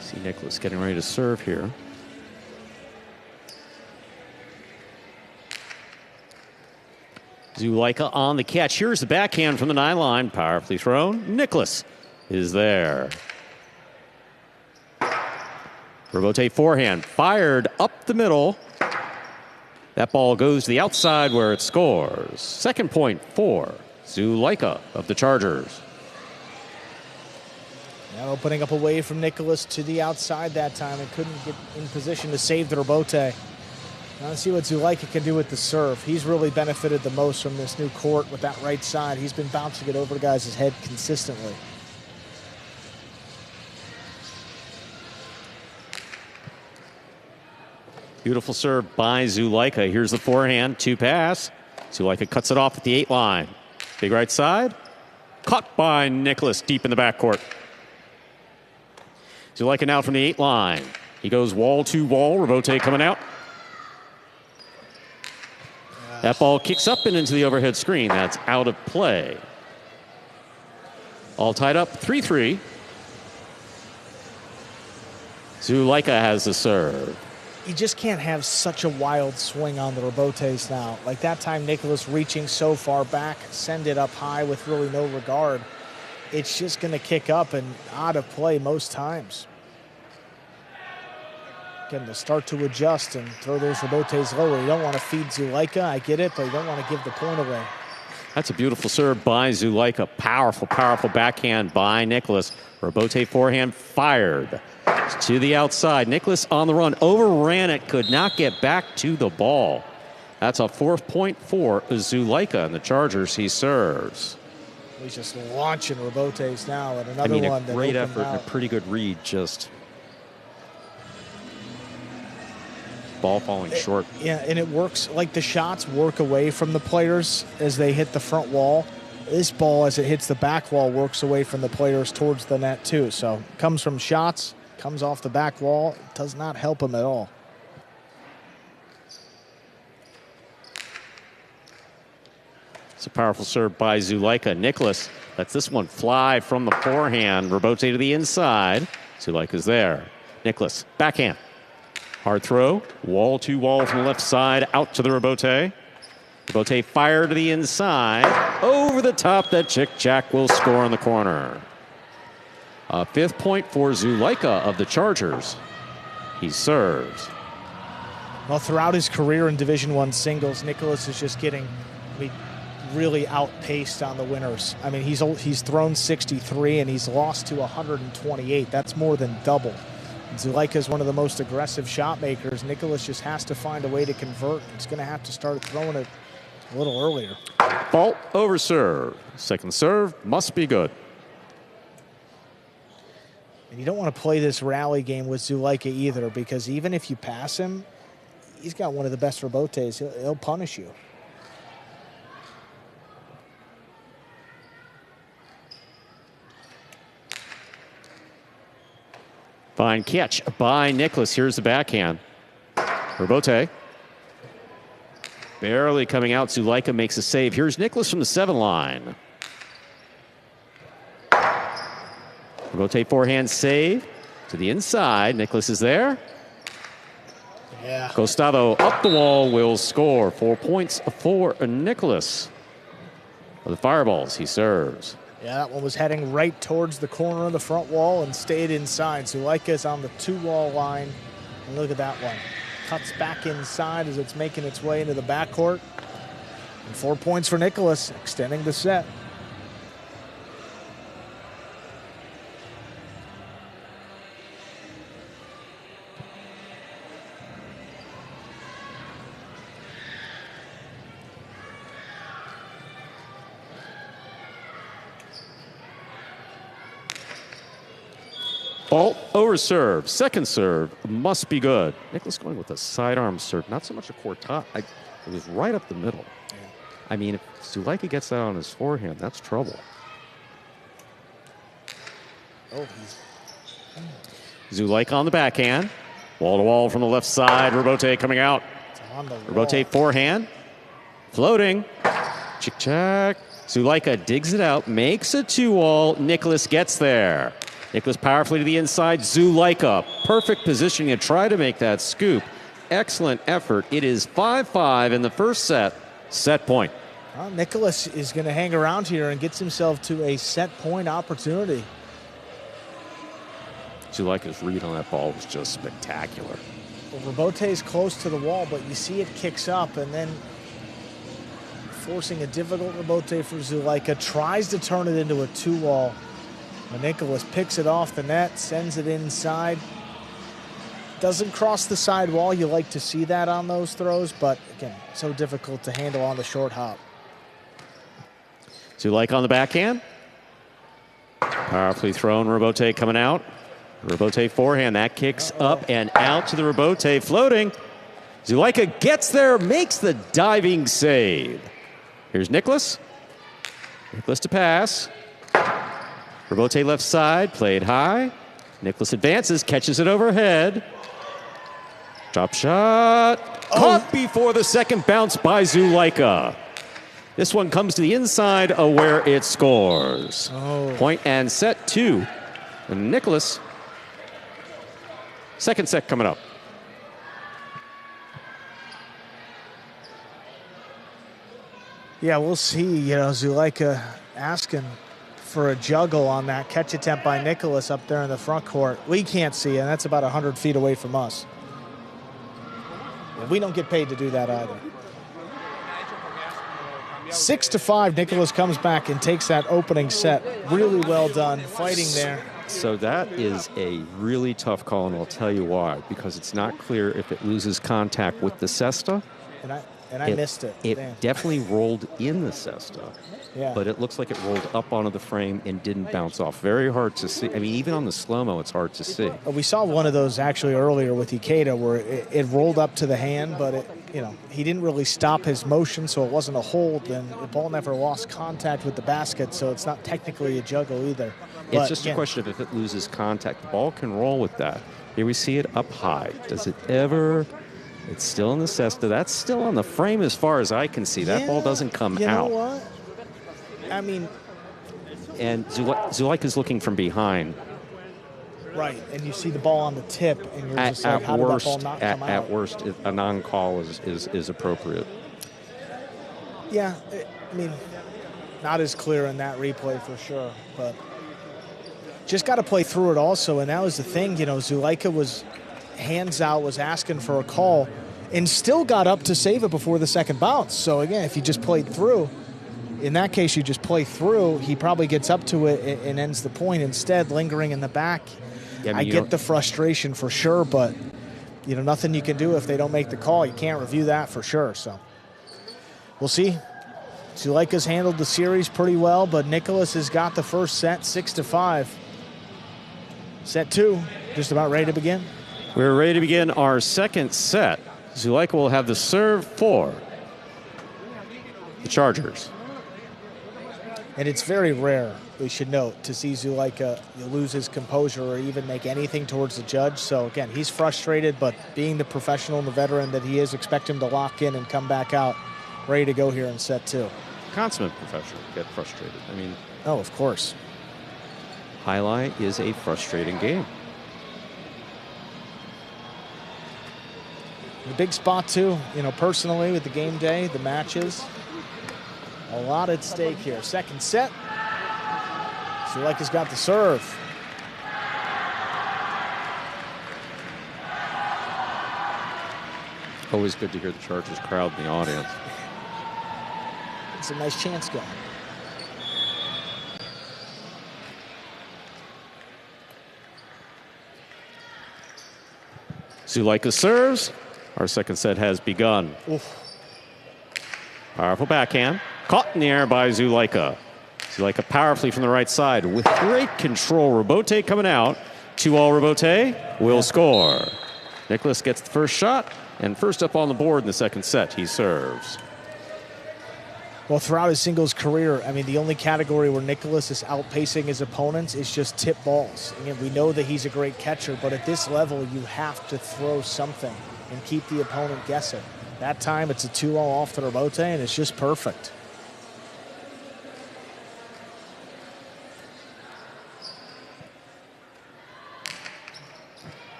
See Nicholas getting ready to serve here. Zuleika on the catch. Here's the backhand from the 9 line. Powerfully thrown. Nicholas is there. Rebote forehand. Fired up the middle. That ball goes to the outside where it scores. 2nd point for Zuleika of the Chargers. Now opening up away from Nicholas to the outside that time and couldn't get in position to save the rebote. Now let's see what Zuleika can do with the serve. He's really benefited the most from this new court with that right side. He's been bouncing it over the guys' head consistently. Beautiful serve by Zuleika. Here's the forehand, 2 pass. Zuleika cuts it off at the 8 line. Big right side. Caught by Nicholas deep in the backcourt. Zuleika now from the 8 line. He goes wall to wall. Rebote coming out. That ball kicks up and into the overhead screen. That's out of play. All tied up 3-3. Zulaika has the serve. You just can't have such a wild swing on the rebotes now. Like that time, Nicholas reaching so far back, send it up high with really no regard. It's just going to kick up and out of play most times. Again, to start to adjust and throw those rebotes lower. You don't want to feed Zulaika, I get it, but you don't want to give the point away. That's a beautiful serve by Zulaika. Powerful, powerful backhand by Nicholas. Rebote forehand fired to the outside. Nicholas on the run, overran it, could not get back to the ball. That's a 4th point for Zulaika and the Chargers. He serves. He's just launching rebotes now, and another one. A great effort and a pretty good read. Just ball falling short. Yeah, and it works. Like the shots work away from the players as they hit the front wall. This ball, as it hits the back wall, works away from the players towards the net too. So comes from shots, comes off the back wall. It does not help him at all. It's a powerful serve by Zulaika. Nicholas lets this one fly from the forehand. Rebote to the inside. Zulaika's there. Nicholas, backhand. Hard throw. Wall to wall from the left side. Out to the Rebote. Rebote fired to the inside. Over the top. That Chick-Jack will score on the corner. A 5th point for Zulaika of the Chargers. He serves. Well, throughout his career in Division I singles, Nicholas is just getting really outpaced on the winners. I mean, he's thrown 63 and he's lost to 128. That's more than double. Zulaika is one of the most aggressive shot makers. Nicholas just has to find a way to convert. He's going to have to start throwing it a little earlier. Fault over serve. Second serve must be good. And you don't want to play this rally game with Zulaika either, because even if you pass him, he's got one of the best rebotes. He'll punish you. Fine catch by Nicholas. Here's the backhand. Rebote. Barely coming out. Zulaika makes a save. Here's Nicholas from the 7 line. Rebote forehand save to the inside. Nicholas is there. Yeah. Costado up the wall will score. 4 points for Nicholas. For the Fireballs, he serves. Yeah, that one was heading right towards the corner of the front wall and stayed inside. Zulaika is on the 2-wall line. And look at that one. Cuts back inside as it's making its way into the backcourt. And 4 points for Nicholas, extending the set. Fault over serve. Second serve must be good. Nicholas going with a sidearm serve. Not so much a quartet. It was right up the middle. I mean, if Zulaika gets that on his forehand, that's trouble. Oh, Zulaika on the backhand. Wall to wall from the left side. Rebote coming out. on the Rebote forehand. Floating. Chick-chack. Zulaika digs it out. Makes a 2-wall. Nicholas gets there. Nicholas powerfully to the inside. Zulaika, perfect positioning to try to make that scoop. Excellent effort. It is 5-5 in the first set. Set point. Well, Nicholas is going to hang around here and gets himself to a set point opportunity. Zulaika's read on that ball was just spectacular. Well, Rebote is close to the wall, but you see it kicks up and then forcing a difficult Rebote for Zulaika. Tries to turn it into a 2-wall. Nicholas picks it off the net, sends it inside. Doesn't cross the side wall. You like to see that on those throws, but again, so difficult to handle on the short hop. Zulaika on the backhand. Powerfully thrown. Rebote coming out. Rebote forehand. That kicks up and out to the Rebote floating. Zulaika gets there, makes the diving save. Here's Nicholas. Nicholas to pass. Rebote left side, played high. Nicholas advances, catches it overhead. Drop shot. caught before the second bounce by Zulaika. This one comes to the inside of where it scores. Point and set 2. And Nicholas, second set coming up. Yeah, we'll see. You know, Zulaika asking for a juggle on that catch attempt by Nicholas up there in the front court. We can't see it, and that's about 100 feet away from us. And we don't get paid to do that either. 6-5, Nicholas comes back and takes that opening set. Really well done, fighting there. So that is a really tough call, and I'll tell you why. Because it's not clear if it loses contact with the cesta. And I missed it. It Damn. definitely rolled in the cesta. Yeah. But it looks like it rolled up onto the frame and didn't bounce off. Very hard to see. I mean, even on the slow-mo, it's hard to see. We saw one of those actually earlier with Ikeda where it rolled up to the hand, but he didn't really stop his motion, so it wasn't a hold, and the ball never lost contact with the basket, so it's not technically a juggle either. It's just a question of if it loses contact. The ball can roll with that. Here we see it up high. Does it ever... It's still in the cesta. That's still on the frame as far as I can see. That ball doesn't come out. You know what? I mean... And Zulaika's looking from behind. Right, and you see the ball on the tip, and you're just like, how did that ball not come out? At worst, a non-call is appropriate. Yeah, I mean, not as clear in that replay for sure, but just got to play through it also, and that was the thing. You know, Zulaika was hands out, was asking for a call, and still got up to save it before the second bounce. So again, if you just played through, in that case, you just play through, he probably gets up to it and ends the point. Instead, lingering in the back. Yeah, I get the frustration for sure, but nothing you can do if they don't make the call. You can't review that for sure. So we'll see. Zulaika's handled the series pretty well, but Nicholas has got the first set, 6-5. Set 2, just about ready to begin. We're ready to begin our second set. Zulaika will have the serve for the Chargers. And it's very rare, we should note, to see Zulaika lose his composure or even make anything towards the judge. So, again, he's frustrated, but being the professional and the veteran that he is, expect him to lock in and come back out ready to go here in set 2. Consummate professional get frustrated. I mean... Oh, of course. Jai Alai is a frustrating game. The big spot, too, personally with the game day, the matches. A lot at stake here. Second set. Zulaika's got the serve. Always good to hear the Chargers crowd in the audience. It's a nice chance going. Zulaika serves. Our second set has begun. Oof. Powerful backhand. Caught in the air by Zulaika. Zulaika powerfully from the right side with great control. Robote coming out. 2-all Robote will score. Nicholas gets the first shot, and first up on the board in the second set, he serves. Well, throughout his singles career, I mean, the only category where Nicholas is outpacing his opponents is just tip balls. Again, we know that he's a great catcher, but at this level, you have to throw something and keep the opponent guessing. That time, it's a 2-all off the Robote, and it's just perfect.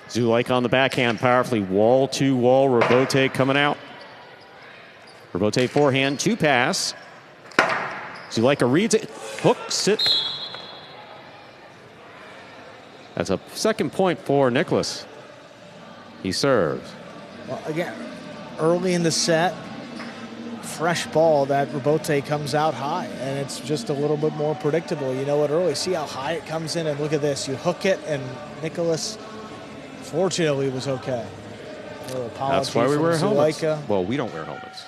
Zulaika on the backhand, powerfully wall-to-wall. Robote coming out. Robote forehand, 2-pass. Zulaika reads it, hooks it. That's a second point for Nicholas. He serves. Well, again, early in the set, fresh ball, that Robote comes out high, and it's just a little bit more predictable. You know it early. See how high it comes in, and look at this. You hook it, and Nicholas, fortunately, was okay. That's why we wear helmets. Well, we don't wear helmets.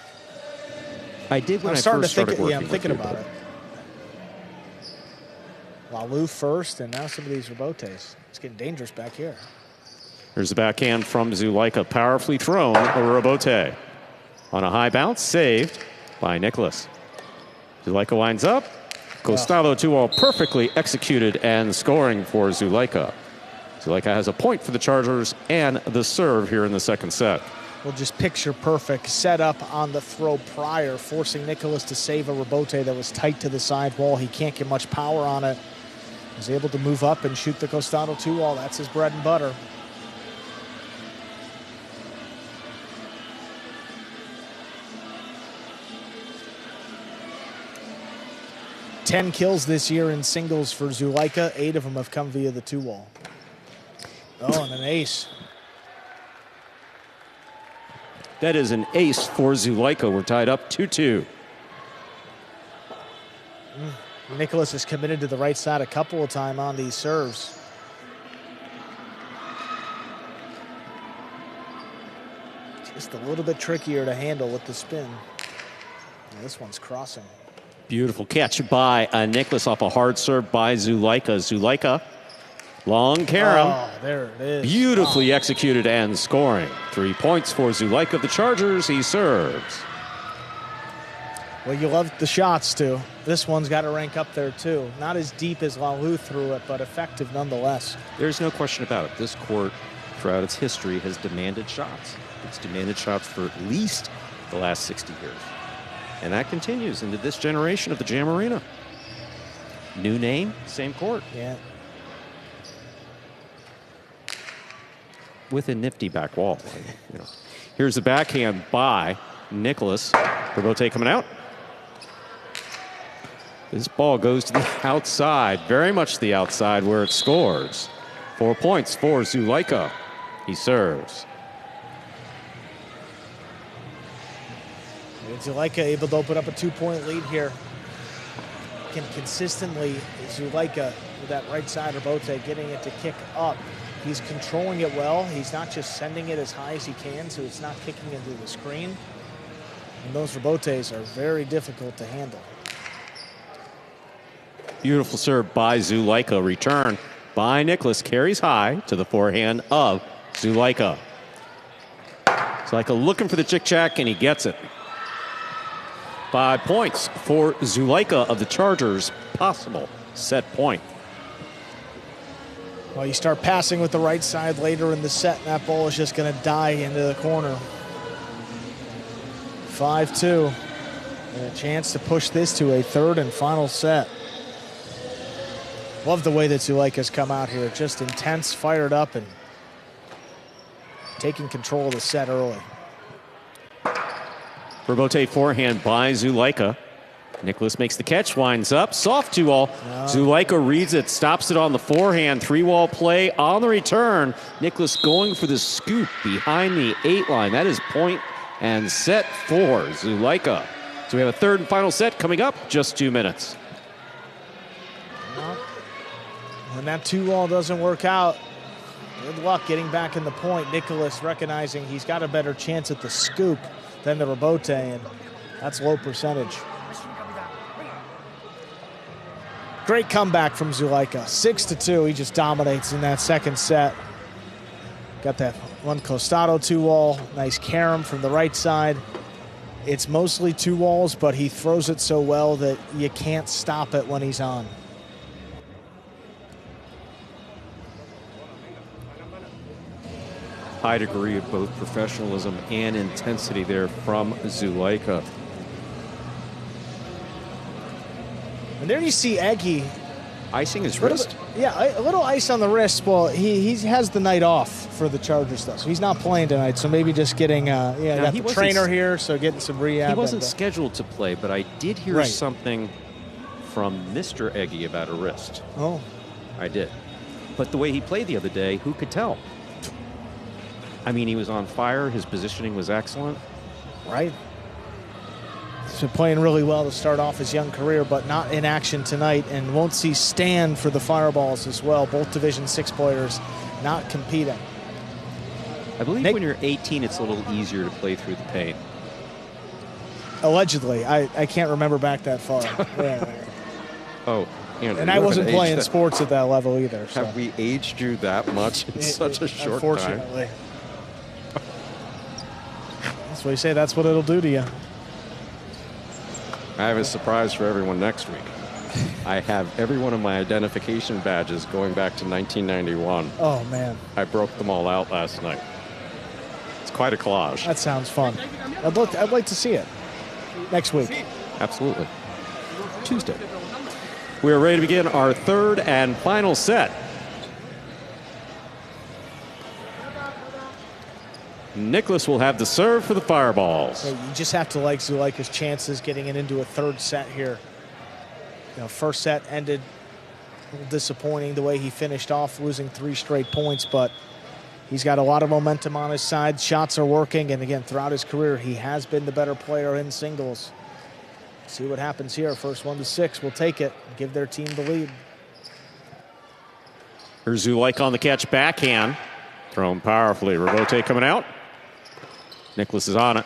I did when I first started working. Yeah, I'm thinking about it. Lalu first, and now some of these Robotes. It's getting dangerous back here. Here's the backhand from Zulaika, powerfully thrown over Robote. On a high bounce, saved by Nicholas. Zulaika winds up. Costado 2-all perfectly executed and scoring for Zulaika. Zuleika has a point for the Chargers and the serve here in the second set. Well, just picture perfect setup on the throw prior, forcing Nicholas to save a rebote that was tight to the side wall. He can't get much power on it. He's able to move up and shoot the Costado 2-wall. That's his bread and butter. Ten kills this year in singles for Zuleika. 8 of them have come via the 2-wall. Oh, and an ace. That is an ace for Zuleika. We're tied up 2-2. Nicholas is committed to the right side a couple of times on these serves. Just a little bit trickier to handle with the spin. Now this one's crossing. Beautiful catch by Nicholas off a hard serve by Zuleika. Zuleika, long carom. Oh, there it is. Beautifully executed and scoring. 3 points for Zuleika of the Chargers. He serves. Well, you love the shots, too. This one's got to rank up there, too. Not as deep as Lalu threw it, but effective nonetheless. There's no question about it. This court, throughout its history, has demanded shots. It's demanded shots for at least the last 60 years. And that continues into this generation of the Jam Arena. New name, same court. Yeah. With a nifty back wall. You know. Here's the backhand by Nicholas. Rebote coming out. This ball goes to the outside, very much the outside where it scores. 4 points for Zuleika. He serves. Zuleika able to open up a 2-point lead here. Can consistently, Zuleika with that right side rebote, getting it to kick up. He's controlling it well. He's not just sending it as high as he can, so it's not kicking into the screen. And those rebotes are very difficult to handle. Beautiful serve by Zuleika. Return by Nicholas. Carries high to the forehand of Zuleika. Zuleika looking for the chick-chack, and he gets it. 5 points for Zuleika of the Chargers. Possible set point. Well, you start passing with the right side later in the set, and that ball is just going to die into the corner. 5-2. And a chance to push this to a third and final set. Love the way that Zuleika's come out here. Just intense, fired up, and taking control of the set early. Rebote forehand by Zuleika. Nicholas makes the catch, winds up. Soft 2-wall. No. Zuleika reads it, stops it on the forehand. 3-wall play on the return. Nicholas going for the scoop behind the 8 line. That is point and set for Zuleika. So we have a third and final set coming up, just 2 minutes. Well, when that 2-wall doesn't work out, good luck getting back in the point. Nicholas recognizing he's got a better chance at the scoop than the rebote, and that's low percentage. Great comeback from Zuleika. 6-2. He just dominates in that second set. Got that one Costado 2-wall. Nice carom from the right side. It's mostly 2-walls, but he throws it so well that you can't stop it when he's on. High degree of both professionalism and intensity there from Zuleika. And there you see Eggy icing his wrist. Yeah, a little ice on the wrist. Well, he has the night off for the Chargers stuff, so he's not playing tonight. So maybe just getting got the trainer here, so getting some rehab. He wasn't scheduled to play, but I did hear something from Mr. Eggy about a wrist. Oh, I did. But the way he played the other day, who could tell? I mean, he was on fire. His positioning was excellent. Right. He's been playing really well to start off his young career, but not in action tonight, and won't see Stan for the Fireballs as well. Both Division VI players not competing. I believe when you're 18, it's a little easier to play through the pain. Allegedly. I can't remember back that far. Yeah. Oh, Andrew, and I wasn't playing sports at that level either. So. Have we aged you that much in such a short time? Unfortunately. That's what you say. That's what it'll do to you. I have a surprise for everyone next week. I have every one of my identification badges going back to 1991. Oh, man. I broke them all out last night. It's quite a collage. That sounds fun. I'd like to see it next week. Absolutely. Tuesday. We are ready to begin our third and final set. Nicholas will have the serve for the Fireballs. You just have to like Zulaika's chances getting it into a third set here. First set ended a little disappointing the way he finished off, losing 3 straight points, but he's got a lot of momentum on his side. Shots are working, and again, throughout his career, he has been the better player in singles. See what happens here. First 1-6 will take it and give their team the lead. Here's Zulaika on the catch, backhand. Thrown powerfully. Rabote coming out. Nicholas is on it.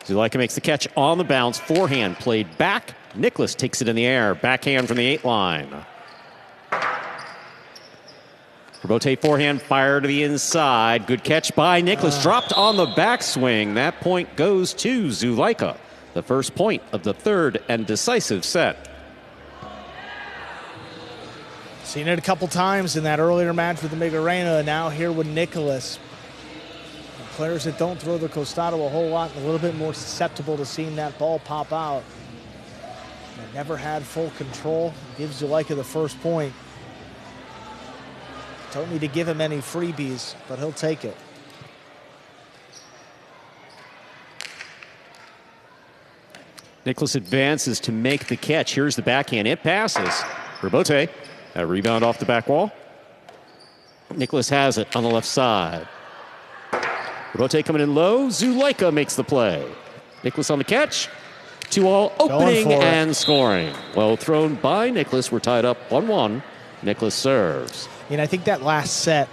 Zulaika makes the catch on the bounce. Forehand played back. Nicholas takes it in the air. Backhand from the 8 line. Rabote forehand fire to the inside. Good catch by Nicholas. Dropped on the backswing. That point goes to Zulaika. The first point of the third and decisive set. Seen it a couple times in that earlier match with the Migarena, and now here with Nicholas. Players that don't throw the costado a whole lot and a little bit more susceptible to seeing that ball pop out. They never had full control. Gives Zulaika the first point. Don't need to give him any freebies, but he'll take it. Nicholas advances to make the catch. Here's the backhand. It passes. Rabote, a rebound off the back wall. Nicholas has it on the left side. Rabote coming in low. Zulaika makes the play. Nicholas on the catch. 2-all, opening and scoring. Well thrown by Nicholas. We're tied up 1-1. Nicholas serves. And I think that last set,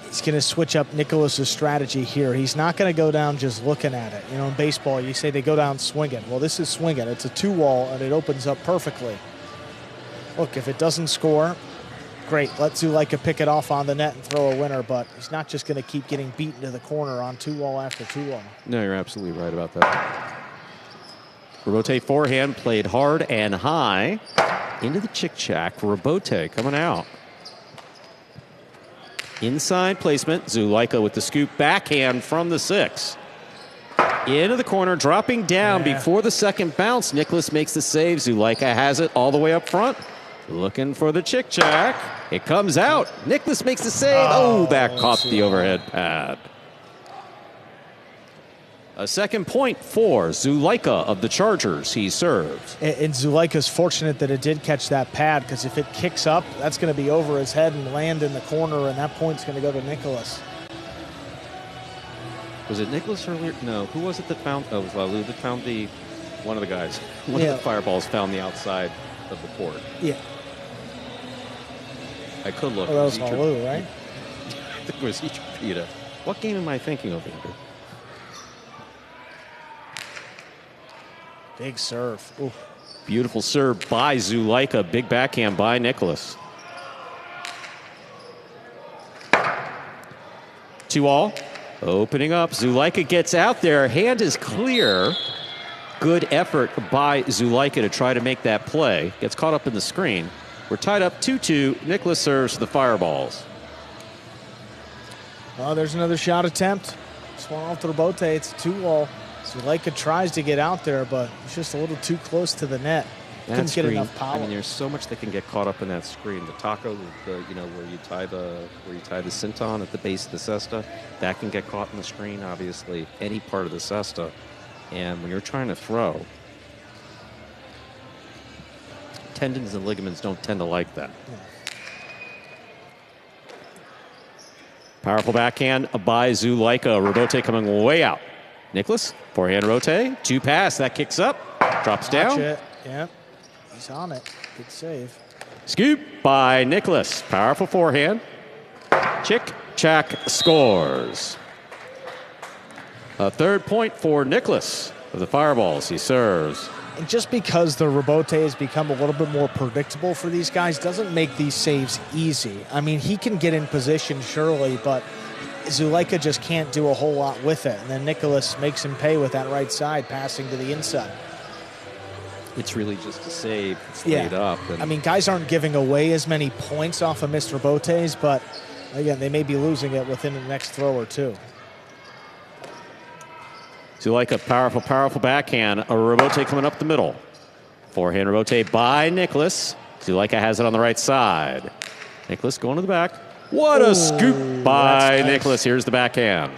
he's going to switch up Nicholas's strategy here. He's not going to go down just looking at it. In baseball, you say they go down swinging. Well, this is swinging. It's a 2-wall, and it opens up perfectly. Look, if it doesn't score, great. Let Zulaika pick it off on the net and throw a winner, but he's not just going to keep getting beaten to the corner on 2-wall after 2-wall. No, you're absolutely right about that. Rabote forehand played hard and high. Into the chick-chack. Rabote coming out. Inside placement. Zulaika with the scoop backhand from the 6. Into the corner, dropping down before the second bounce. Nicholas makes the save. Zulaika has it all the way up front. Looking for the chick-chack. It comes out. Nicholas makes the save. Oh, that caught the overhead pad. A second point for Zulaika of the Chargers. He serves. And Zulaika's fortunate that it did catch that pad, because if it kicks up, that's going to be over his head and land in the corner, and that point's going to go to Nicholas. Was it Nicholas earlier? No. Who was it that found? Oh, it was Lalu that found the... One of the guys. One of the Fireballs found the outside of the court. Yeah. I could look. Oh, that was Lalu, right? I think it was Ichipita. What game am I thinking of, Andrew? Big serve. Ooh. Beautiful serve by Zulaika. Big backhand by Nicholas. 2-all. Opening up. Zulaika gets out there. Hand is clear. Good effort by Zulaika to try to make that play. Gets caught up in the screen. We're tied up 2-2. Nicholas serves the Fireballs. Oh, there's another shot attempt. Swung off the Rabote. It's a 2-wall. Zulaika tries to get out there, but it's just a little too close to the net. Couldn't get enough power. I mean, there's so much that can get caught up in that screen. The taco, where you tie the senton at the base of the cesta, that can get caught in the screen. Obviously, any part of the cesta, and when you're trying to throw, tendons and ligaments don't tend to like that. Yeah. Powerful backhand by Zulaika. Rabote coming way out. Nicholas, forehand rotate, 2 pass, that kicks up, drops down. It. Yep, he's on it. Good save. Scoop by Nicholas. Powerful forehand. Chick-chack scores. A third point for Nicholas of the Fireballs. He serves. And just because the Rabote has become a little bit more predictable for these guys doesn't make these saves easy. I mean, he can get in position, surely, but Zulaika just can't do a whole lot with it. And then Nicholas makes him pay with that right side, passing to the inside. It's really just a save. It's laid up. And I mean, guys aren't giving away as many points off of Mr. Bote's, but again, they may be losing it within the next throw or two. Zulaika, powerful, powerful backhand. A Robote coming up the middle. Forehand Robote by Nicholas. Zulaika has it on the right side. Nicholas going to the back. What a scoop by nice. Nicholas. Here's the backhand.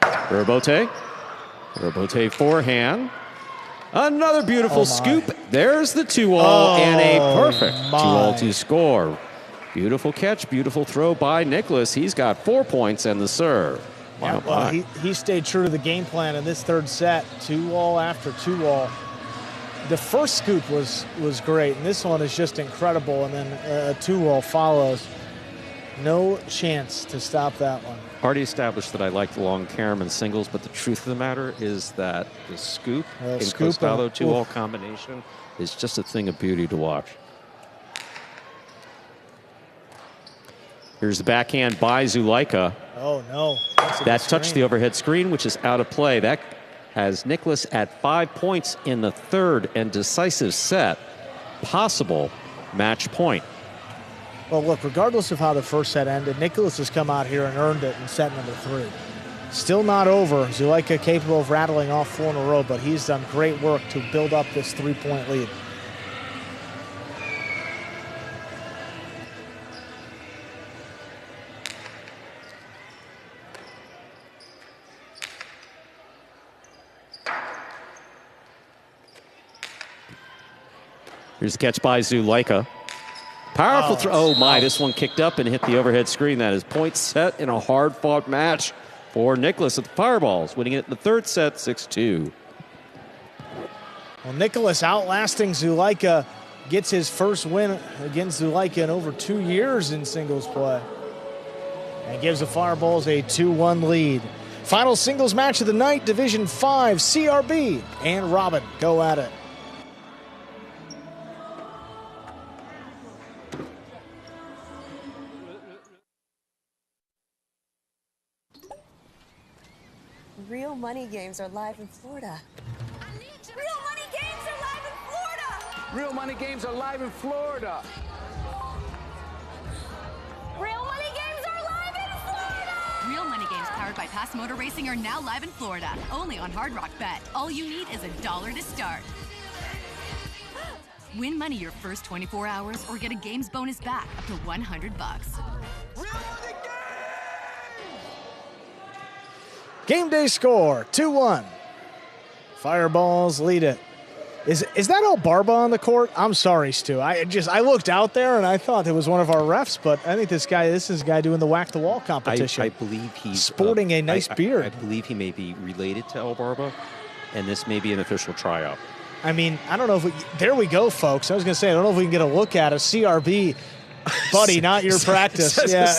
Robote. Robote forehand. Another beautiful scoop. There's the 2-all and a perfect 2-all to score. Beautiful catch, beautiful throw by Nicholas. He's got 4 points and the serve. Yeah, well, he stayed true to the game plan in this third set. 2-all after 2-all. The first scoop was great, and this one is just incredible, and then a 2-all follows. No chance to stop that one. Already established that I like the long Karaman singles, but the truth of the matter is that the scoop in Costado 2-all combination is just a thing of beauty to watch. Here's the backhand by Zulaika. Oh, no. That touched the overhead screen, which is out of play. That has Nicholas at 5 points in the third and decisive set. Possible match point. Well, look, regardless of how the first set ended, Nicholas has come out here and earned it in set number 3. Still not over. Zulaika capable of rattling off 4 in a row, but he's done great work to build up this 3-point lead. Here's the catch by Zulaika. Powerful throw. Oh, my. This one kicked up and hit the overhead screen. That is point set in a hard-fought match for Nicholas at the Fireballs, winning it in the third set, 6-2. Well, Nicholas outlasting Zulaika gets his first win against Zulaika in over 2 years in singles play. And gives the Fireballs a 2-1 lead. Final singles match of the night, Division 5, CRB and Robin go at it. Real money games are live in Florida. Real money games are live in Florida. Real money games are live in Florida. Real money games are live in Florida. Real money games powered by Pass Motor Racing are now live in Florida. Only on Hard Rock Bet. All you need is $1 to start. Win money your first 24 hours or get a games bonus back up to $100. Game day score, 2-1. Fireballs lead it. Is that El Barba on the court? I'm sorry, Stu. I looked out there and I thought it was one of our refs, but I think this is a guy doing the whack the wall competition. I believe he's sporting a nice beard. I believe he may be related to El Barba, and this may be an official tryout. I mean, I don't know if there we go, folks. I was going to say, I don't know if we can get a look at a CRB. Buddy, not your practice. Yeah,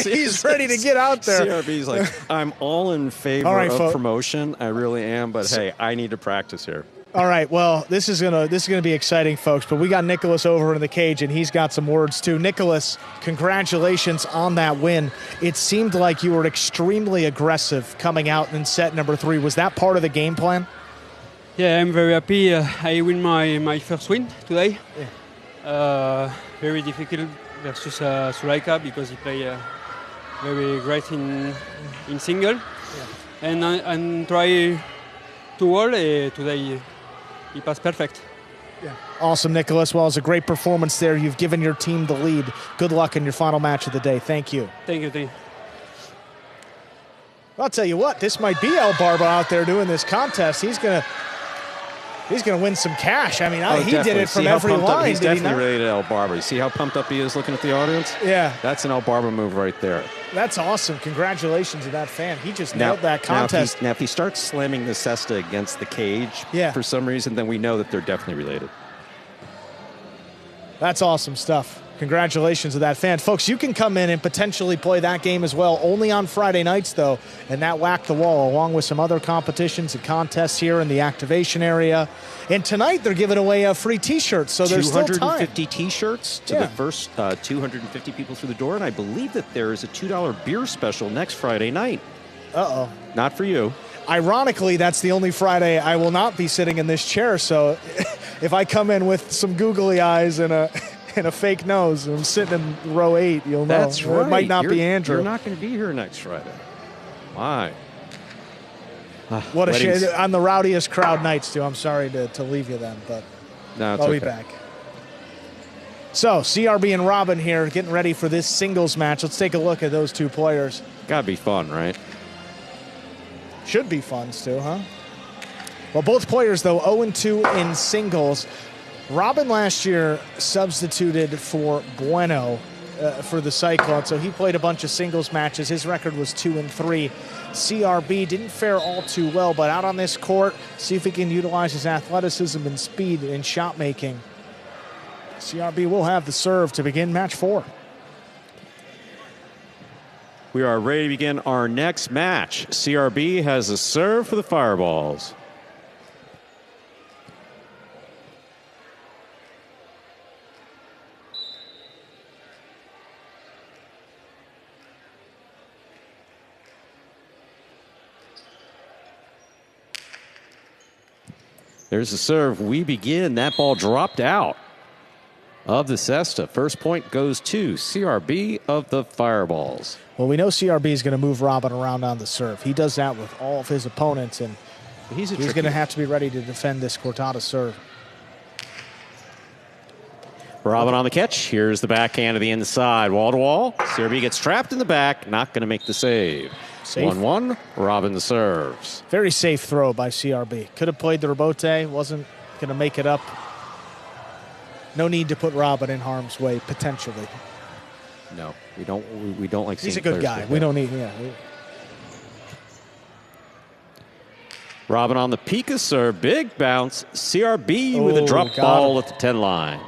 he's ready to get out there. CRB's like, I'm all in favor of promotion. I really am, but hey, I need to practice here. All right, well, this is gonna be exciting, folks. But we got Nicholas over in the cage, and he's got some words too. Nicholas, congratulations on that win. It seemed like you were extremely aggressive coming out in set number 3. Was that part of the game plan? Yeah, I'm very happy. I win my first win today. Yeah. Very difficult versus Zulaika because he played very great in single. Yeah. And try 2-all. Today he passed perfect. Yeah. Awesome, Nicholas. Well, it's a great performance there. You've given your team the lead. Good luck in your final match of the day. Thank you. Thank you. Well, I'll tell you what, this might be El Barba out there doing this contest. He's gonna win some cash. I mean, he did it from every line. He's definitely related to El Barba. You see how pumped up he is looking at the audience? Yeah. That's an El Barba move right there. That's awesome. Congratulations to that fan. He just nailed that contest. Now, if he starts slamming the cesta against the cage for some reason, then we know that they're definitely related. That's awesome stuff. Congratulations to that fan. Folks, you can come in and potentially play that game as well, only on Friday nights, though, and that Whack the Wall, along with some other competitions and contests here in the activation area. And tonight, they're giving away free T-shirts, so there's still time. 250 T-shirts to the first 250 people through the door, and I believe that there is a $2 beer special next Friday night. Uh-oh. Not for you. Ironically, that's the only Friday I will not be sitting in this chair, so if I come in with some googly eyes and a and a fake nose and I'm sitting in row 8, you'll know. That's right. It might not be Andrew. You're not going to be here next Friday. Why? What a shame. On the rowdiest crowd nights, too. I'm sorry to leave you then, but I'll be back. So, CRB and Robin here getting ready for this singles match. Let's take a look at those two players. Got to be fun, right? Should be fun, Stu, huh? Well, both players, though, 0-2 in singles. Robin last year substituted for Bueno for the Cyclones, so he played a bunch of singles matches. His record was 2-3. CRB didn't fare all too well, but out on this court, see if he can utilize his athleticism and speed in shot making. CRB will have the serve to begin match 4. We are ready to begin our next match. CRB has a serve for the Fireballs. There's the serve. We begin. That ball dropped out of the cesta. First point goes to CRB of the Fireballs. Well, we know CRB is going to move Robin around on the serve. He does that with all of his opponents, and he's going to have to be ready to defend this Cortada serve. Robin on the catch. Here's the backhand to the inside. Wall to wall. CRB gets trapped in the back. Not going to make the save. 1-1. Robin serves. Very safe throw by CRB. Could have played the rebote. Wasn't going to make it up. No need to put Robin in harm's way, potentially. No, we don't like. He's a good guy. We don't need. Yeah. Robin on the Pika serve. Big bounce. CRB with a drop ball at the 10 line.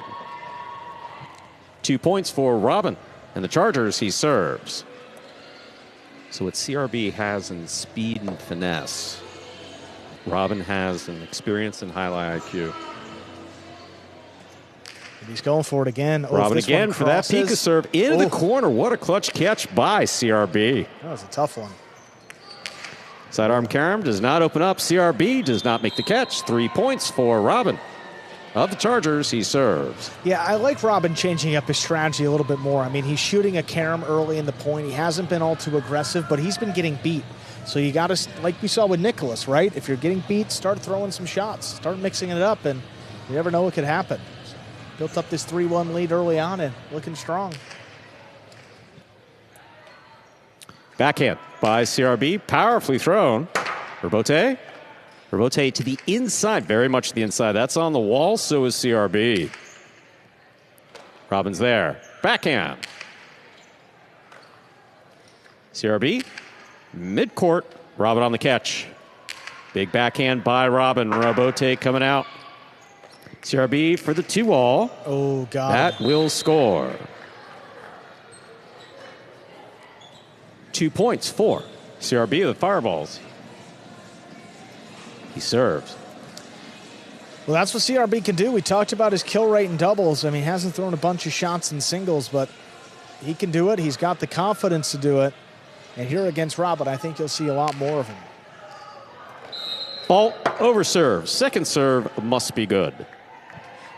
2 points for Robin. And the Chargers, he serves. So what CRB has in speed and finesse, Robin has in experience and highlight IQ. And he's going for it again. Robin again for that Pika serve into the corner. What a clutch catch by CRB. That was a tough one. Sidearm carom does not open up. CRB does not make the catch. 3 points for Robin. Of the Chargers, he serves. Yeah, I like Robin changing up his strategy a little bit more. I mean, he's shooting a carom early in the point. He hasn't been all too aggressive, but he's been getting beat. So you got to, like we saw with Nicholas, right? If you're getting beat, start throwing some shots. Start mixing it up, and you never know what could happen. So built up this 3-1 lead early on and looking strong. Backhand by CRB, powerfully thrown. Rebote. Rebote to the inside, very much the inside. That's on the wall, so is CRB. Robin's there. Backhand. CRB, midcourt. Robin on the catch. Big backhand by Robin. Rebote coming out. CRB for the 2-all. Oh, God. That will score. 2 points for CRB of the Fireballs. He serves. Well, that's what CRB can do. We talked about his kill rate in doubles. I mean, he hasn't thrown a bunch of shots in singles, but he can do it. He's got the confidence to do it. And here against Robin, I think you'll see a lot more of him. Ball over serve. Second serve must be good.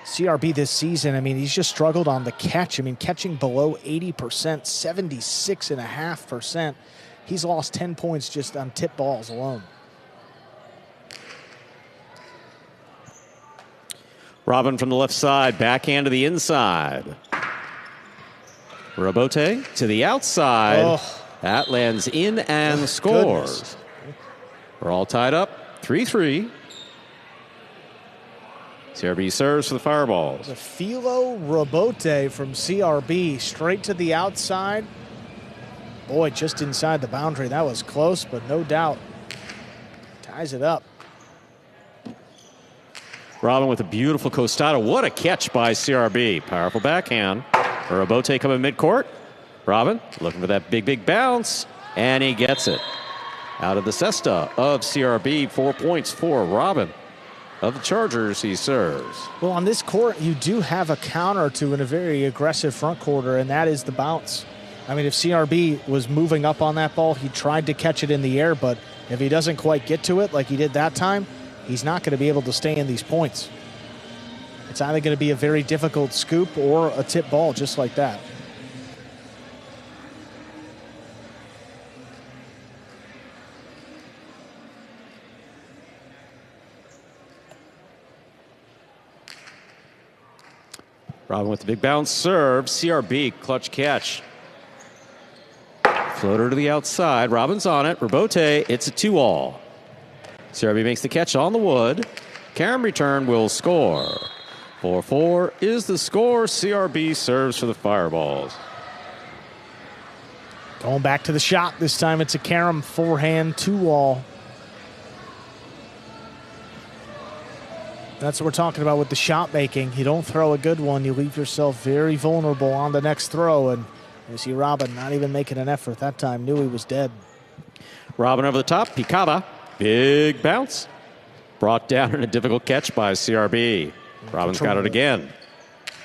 CRB this season, I mean, he's just struggled on the catch. I mean, catching below 80%, 76.5%. He's lost 10 points just on tip balls alone. Robin from the left side, backhand to the inside. Rebote to the outside. Oh. That lands in and scores. Goodness. We're all tied up, 3-3. CRB serves for the Fireballs. The Philo Rebote from CRB straight to the outside. Boy, just inside the boundary. That was close, but no doubt ties it up. Robin with a beautiful costado. What a catch by CRB. Powerful backhand. Rebote coming midcourt. Robin looking for that big bounce, and he gets it. Out of the cesta of CRB, 4 points for Robin. Of the Chargers, he serves. Well, on this court, you do have a counter to a very aggressive front quarter, and that is the bounce. I mean, if CRB was moving up on that ball, he tried to catch it in the air, but if he doesn't quite get to it like he did that time, he's not going to be able to stay in these points. It's either going to be a very difficult scoop or a tip ball just like that. Robin with the big bounce serve. CRB, clutch catch. Floater to the outside. Robin's on it. Rebote, it's a 2-all. CRB makes the catch on the wood. Karam return will score. 4-4 is the score. CRB serves for the Fireballs. Going back to the shot. This time it's a Karam forehand 2-all. That's what we're talking about with the shot making. You don't throw a good one, you leave yourself very vulnerable on the next throw. And you see Robin not even making an effort that time. Knew he was dead. Robin over the top. Picada. Big bounce. Brought down in a difficult catch by CRB. Robin's got it again.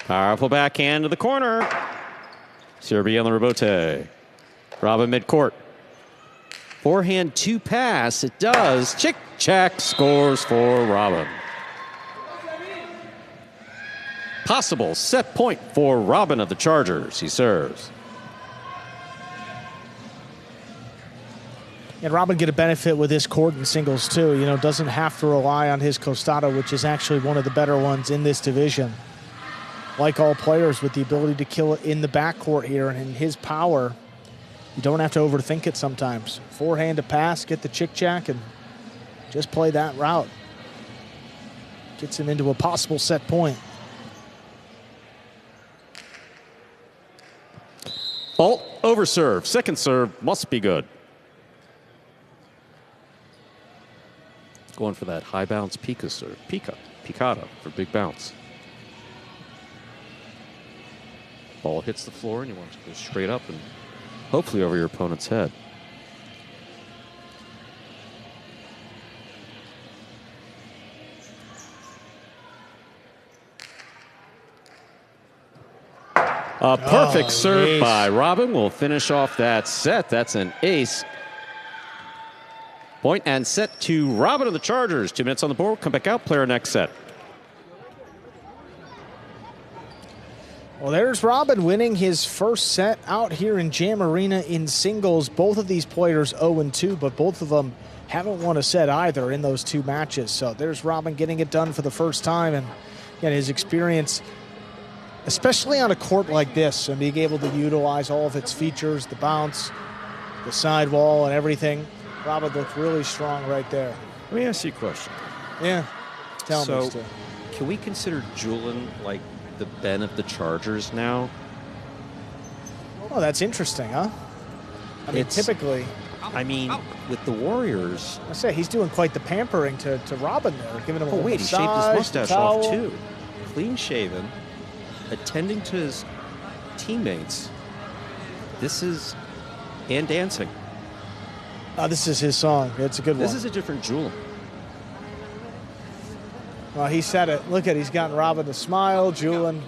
Powerful backhand to the corner. CRB on the rebote. Robin midcourt. Forehand 2 pass. It does. Chick-chack scores for Robin. Possible set point for Robin of the Chargers. He serves. And Robin get a benefit with this court in singles too. You know, doesn't have to rely on his costado, which is actually one of the better ones in this division. Like all players, with the ability to kill it in the backcourt here and in his power, you don't have to overthink it sometimes. Forehand to pass, get the chick-chack, and just play that route. Gets him into a possible set point. Fault over serve. Second serve must be good. Going for that high bounce Pika serve. Picada for big bounce. Ball hits the floor and you want to go straight up and hopefully over your opponent's head. A perfect serve ace by Robin will finish off that set. That's an ace. Point and set to Robin of the Chargers. 2 minutes on the board. Come back out. Player next set. Well, there's Robin winning his first set out here in Jam Arena in singles. Both of these players 0-2, but both of them haven't won a set either in those 2 matches. So there's Robin getting it done for the first time. And again, his experience, especially on a court like this, and being able to utilize all of its features, the bounce, the sidewall, and everything. Robin looked really strong right there. Let me ask you a question. Yeah. Tell me, Stu. Can we consider Julian like the Ben of the Chargers now? Oh, that's interesting, huh? I mean, typically... I mean, with the Warriors... I say, he's doing quite the pampering to Robin there, giving him a wait, he shaved his mustache off, too. Clean shaven, attending to his teammates. This is... and dancing. This is his song. It's a good one. This is a different Julian. Well, he said it. Look at, he's gotten Robin to smile. Julian,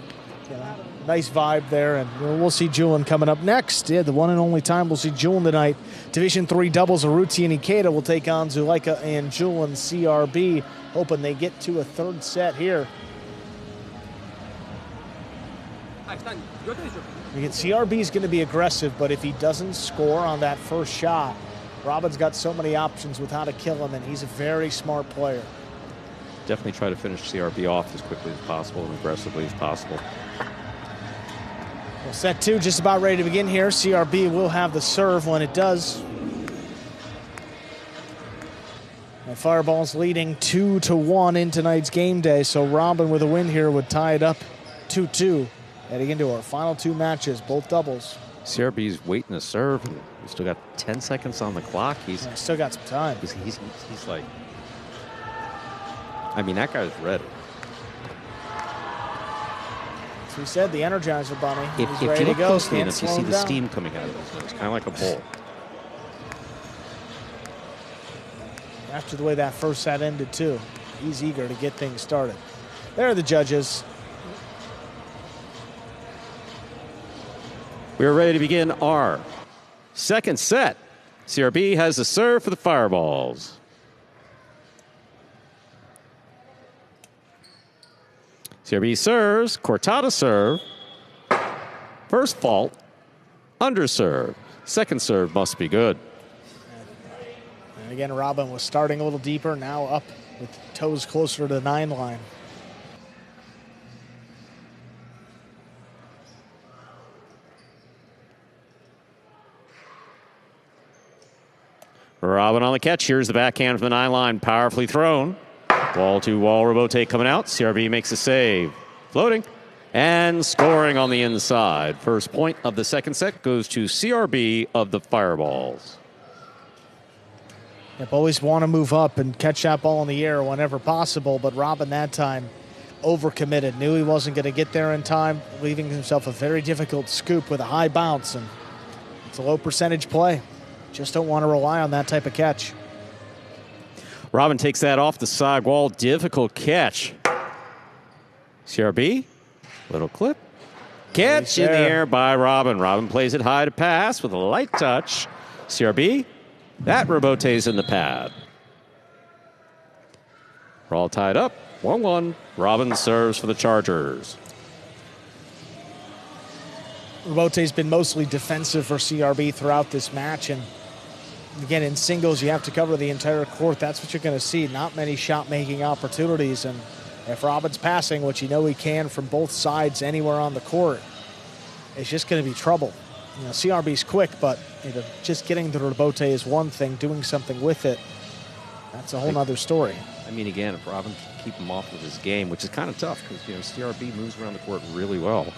nice vibe there. And we'll see Julian coming up next. Yeah, the one and only time we'll see Julian tonight. Division 3 doubles, Arutzi and Ikeda will take on Zuleika and Julian CRB. Hoping they get to a third set here. CRB is going to be aggressive, but if he doesn't score on that first shot, Robin's got so many options with how to kill him, and he's a very smart player. Definitely try to finish CRB off as quickly as possible and aggressively as possible. Well, set 2 just about ready to begin here. CRB will have the serve when it does. And Fireballs leading 2-1 in tonight's game day, so Robin with a win here would tie it up 2-2. Heading into our final 2 matches, both doubles. CRB's waiting to serve. He's still got 10 seconds on the clock. He's still got some time. He's like, I mean, that guy's ready. As we said, the Energizer Bunny. If He's ready you to look go. closely Can't enough, you slow see him the down. steam coming out of his nose, kind of like a bowl. After the way that first set ended, too. He's eager to get things started. There are the judges. We are ready to begin our second set. CRB has the serve for the Fireballs. CRB serves, Cortada serve. First fault, underserve. Second serve must be good. And again, Robin was starting a little deeper, now up with toes closer to the 9 line. Robin on the catch. Here's the backhand from the 9 line. Powerfully thrown. Wall to wall. Robote coming out. CRB makes a save. Floating. And scoring on the inside. First point of the second set goes to CRB of the Fireballs. Yep, always want to move up and catch that ball in the air whenever possible, but Robin that time overcommitted. Knew he wasn't going to get there in time, leaving himself a very difficult scoop with a high bounce, and it's a low percentage play. Just don't want to rely on that type of catch. Robin takes that off the side wall. Difficult catch. CRB, little clip. Catch in the air by Robin. Robin plays it high to pass with a light touch. CRB, that Robote's in the pad. We're all tied up. 1-1. Robin serves for the Chargers. Robote's been mostly defensive for CRB throughout this match, and again, in singles, you have to cover the entire court. That's what you're going to see. Not many shot-making opportunities. And if Robin's passing, which you know he can from both sides anywhere on the court, it's just going to be trouble. You know, CRB's quick, but just getting the Robote is one thing. Doing something with it, that's a whole other story. I mean, again, if Robin can keep him off of his game, which is kind of tough because, CRB moves around the court really well.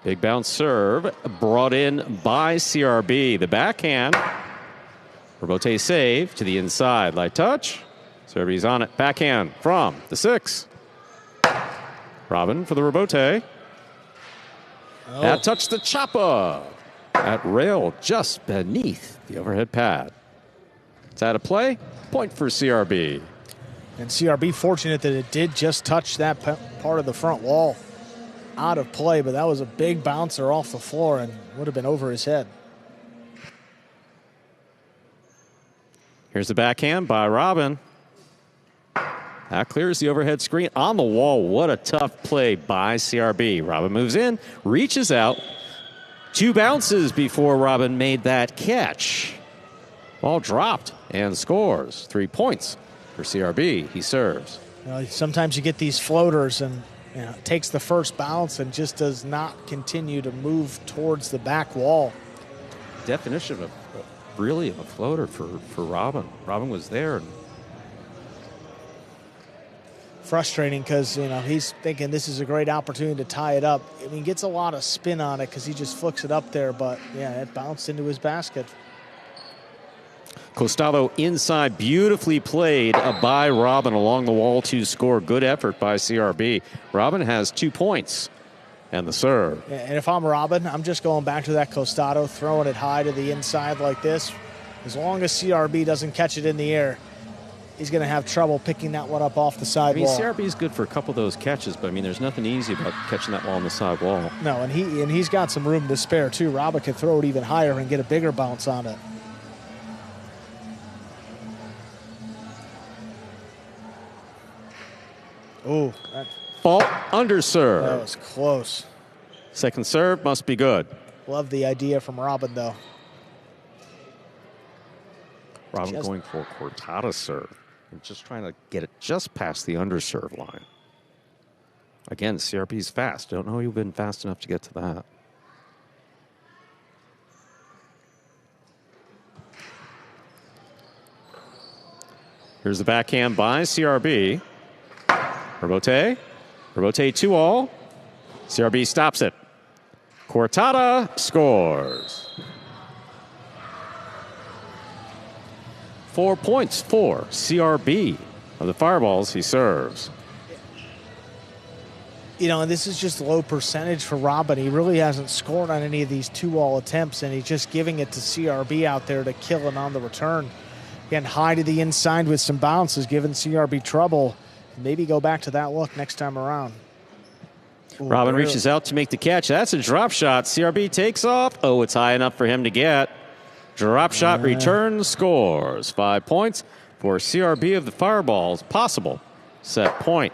Big bounce serve brought in by CRB. The backhand. Robote save to the inside. Light touch. CRB's on it. Backhand from the 6. Robin for the Robote. Oh. That touched the chopper. That rail just beneath the overhead pad. It's out of play. Point for CRB. And CRB fortunate that it did just touch that part of the front wall. Out of play, but that was a big bouncer off the floor and would have been over his head. Here's the backhand by Robin. That clears the overhead screen on the wall. What a tough play by CRB. Robin moves in, reaches out. 2 bounces before Robin made that catch. Ball dropped and scores. 3 points for CRB. He serves. Sometimes you get these floaters and takes the first bounce and just does not continue to move towards the back wall. Definition of really of a floater for Robin. Robin was there. And frustrating because, he's thinking this is a great opportunity to tie it up. I mean, gets a lot of spin on it because he just flicks it up there, but, it bounced into his basket. Costado inside, beautifully played by Robin along the wall to score. Good effort by CRB. Robin has 2 points and the serve. And if I'm Robin, I'm just going back to that Costado, throwing it high to the inside like this. As long as CRB doesn't catch it in the air, he's going to have trouble picking that one up off the side wall. CRB is good for a couple of those catches, but, there's nothing easy about catching that ball on the side wall. No, and he's got some room to spare, too. Robin can throw it even higher and get a bigger bounce on it. Oh, fault underserve. That was close. Second serve must be good. Love the idea from Robin, though. Robin going for Cortada serve and just trying to get it just past the underserve line. Again, CRB's fast. Don't know you've been fast enough to get to that. Here's the backhand by CRB. Robote 2-all. CRB stops it. Cortada scores. 4 points for CRB of the Fireballs. He serves. And this is just low percentage for Robin. He really hasn't scored on any of these 2-all attempts, and he's just giving it to CRB out there to kill it on the return. Again, high to the inside with some bounces, giving CRB trouble. Maybe go back to that look next time around. Ooh, Robin reaches out to make the catch. That's a drop shot. CRB takes off. Oh, it's high enough for him to get. Drop shot return scores 5 points for CRB of the Fireballs. Possible set point.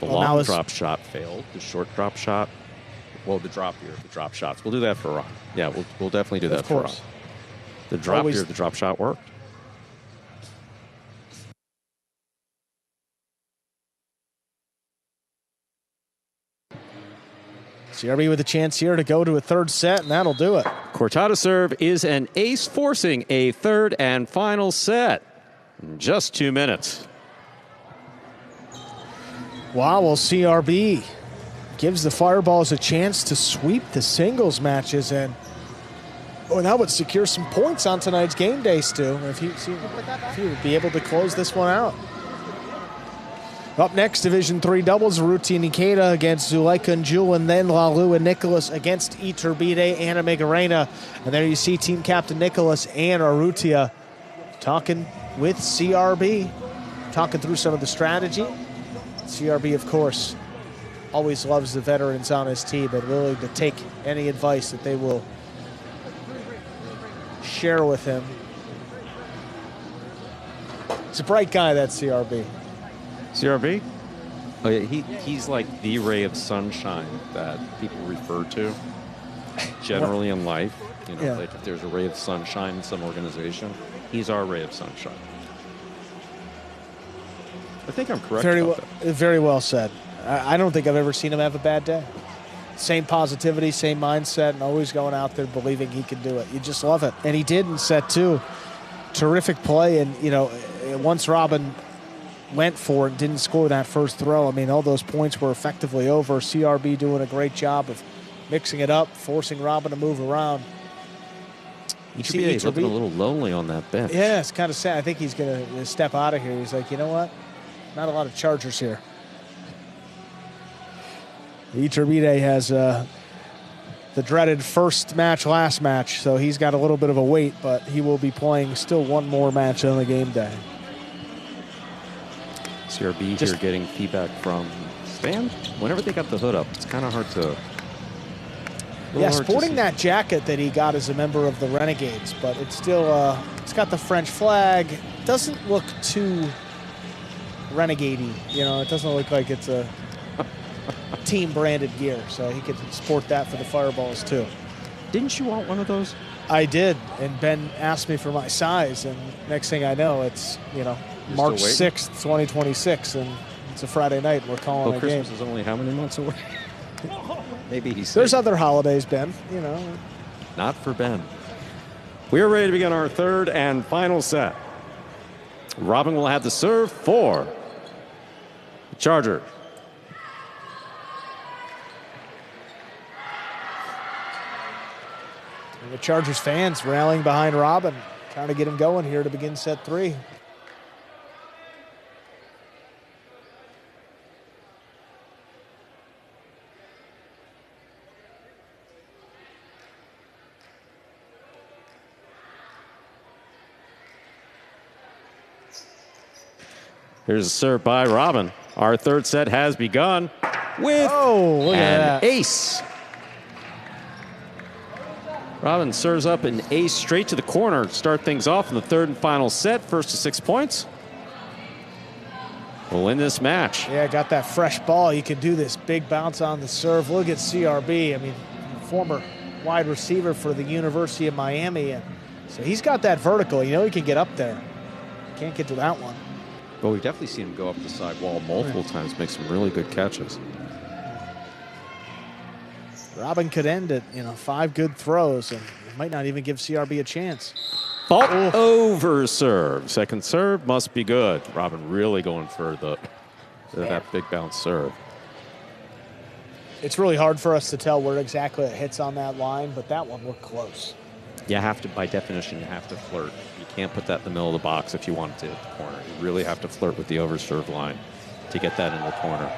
The long drop shot failed. The short drop shot. Well, the drop here, the drop shots. We'll do that for Ron. Yeah, we'll definitely do that for Ron. The drop here, the drop shot worked. CRB with a chance here to go to a third set, and that'll do it. Cortada serve is an ace, forcing a third and final set in just 2 minutes. Wow, well, CRB gives the Fireballs a chance to sweep the singles matches, and that would secure some points on tonight's game day, Stu, if he would be able to close this one out. Up next, Division III doubles, Ruti and Nikita against Zuleika and Jewel, and then Lalu and Nicholas against Iturbide and Amigarena. And there you see team captain Nicholas and Arrutia talking with CRB, talking through some of the strategy. CRB, of course, always loves the veterans on his team and willing to take any advice that they will share with him. He's a bright guy, that CRB. CRB? Oh, yeah, he's like the ray of sunshine that people refer to generally in life. You know, like if there's a ray of sunshine in some organization, he's our ray of sunshine. I think I'm correct about that. Very well said. I don't think I've ever seen him have a bad day. Same positivity, same mindset, and always going out there believing he can do it. You just love it. And he did in set two. Terrific play. And, you know, once Robin went for it and didn't score that first throw, I mean, all those points were effectively over. CRB doing a great job of mixing it up, forcing Robin to move around. He's looking a little lonely on that bench. Yeah, it's kind of sad. I think he's going to step out of here. He's like, you know what? Not a lot of Chargers here. Iturbide has the dreaded first match, last match, so he's got a little bit of a wait, but he will be playing still one more match on the game day. CRB here getting feedback from fans. Whenever they got the hood up, it's kind of hard to... Yeah, sporting that jacket that he got as a member of the Renegades, but it's still, it's got the French flag. Doesn't look too renegade-y, you know, it doesn't look like it's a team-branded gear, so he could sport that for the Fireballs, too. Didn't you want one of those? I did, and Ben asked me for my size, and next thing I know, it's, you know, March 6th, 2026, and it's a Friday night. We're calling a game. Christmas is only how many months away? Maybe he's... There's other holidays, Ben, you know. Not for Ben. We are ready to begin our third and final set. Robin will have the serve for the Chargers. And the Chargers fans rallying behind Robin, trying to get him going here to begin set three. Here's a serve by Robin. Our third set has begun with an ace. Robin serves up an ace straight to the corner to start things off in the third and final set. First to 6 points. We'll win this match. Yeah, got that fresh ball. You can do this big bounce on the serve. Look at CRB. I mean, former wide receiver for the University of Miami. And so he's got that vertical. You know he can get up there. Can't get to that one. But we've definitely seen him go up the side wall multiple times, make some really good catches. Robin could end it, you know, 5 good throws, and might not even give CRB a chance. Fault over serve. Second serve must be good. Robin really going for that big bounce serve. It's really hard for us to tell where exactly it hits on that line, but that one looked close. You have to, by definition, you have to flirt. You can't put that in the middle of the box if you want it to hit the corner. You really have to flirt with the overserve line to get that in the corner.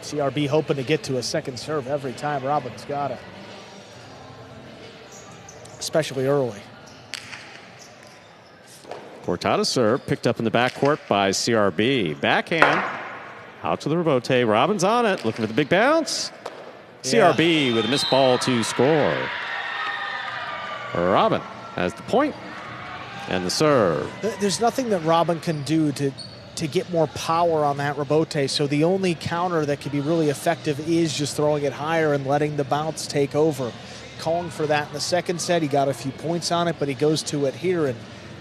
CRB hoping to get to a second serve every time Robin's got it. Especially early. Cortada serve picked up in the backcourt by CRB. Backhand out to the rebote. Robin's on it, looking for the big bounce. CRB with a missed ball to score. Robin has the point and the serve. There's nothing that Robin can do to get more power on that rebote, so the only counter that can be really effective is just throwing it higher and letting the bounce take over. Calling for that in the second set. He got a few points on it, but he goes to it here, and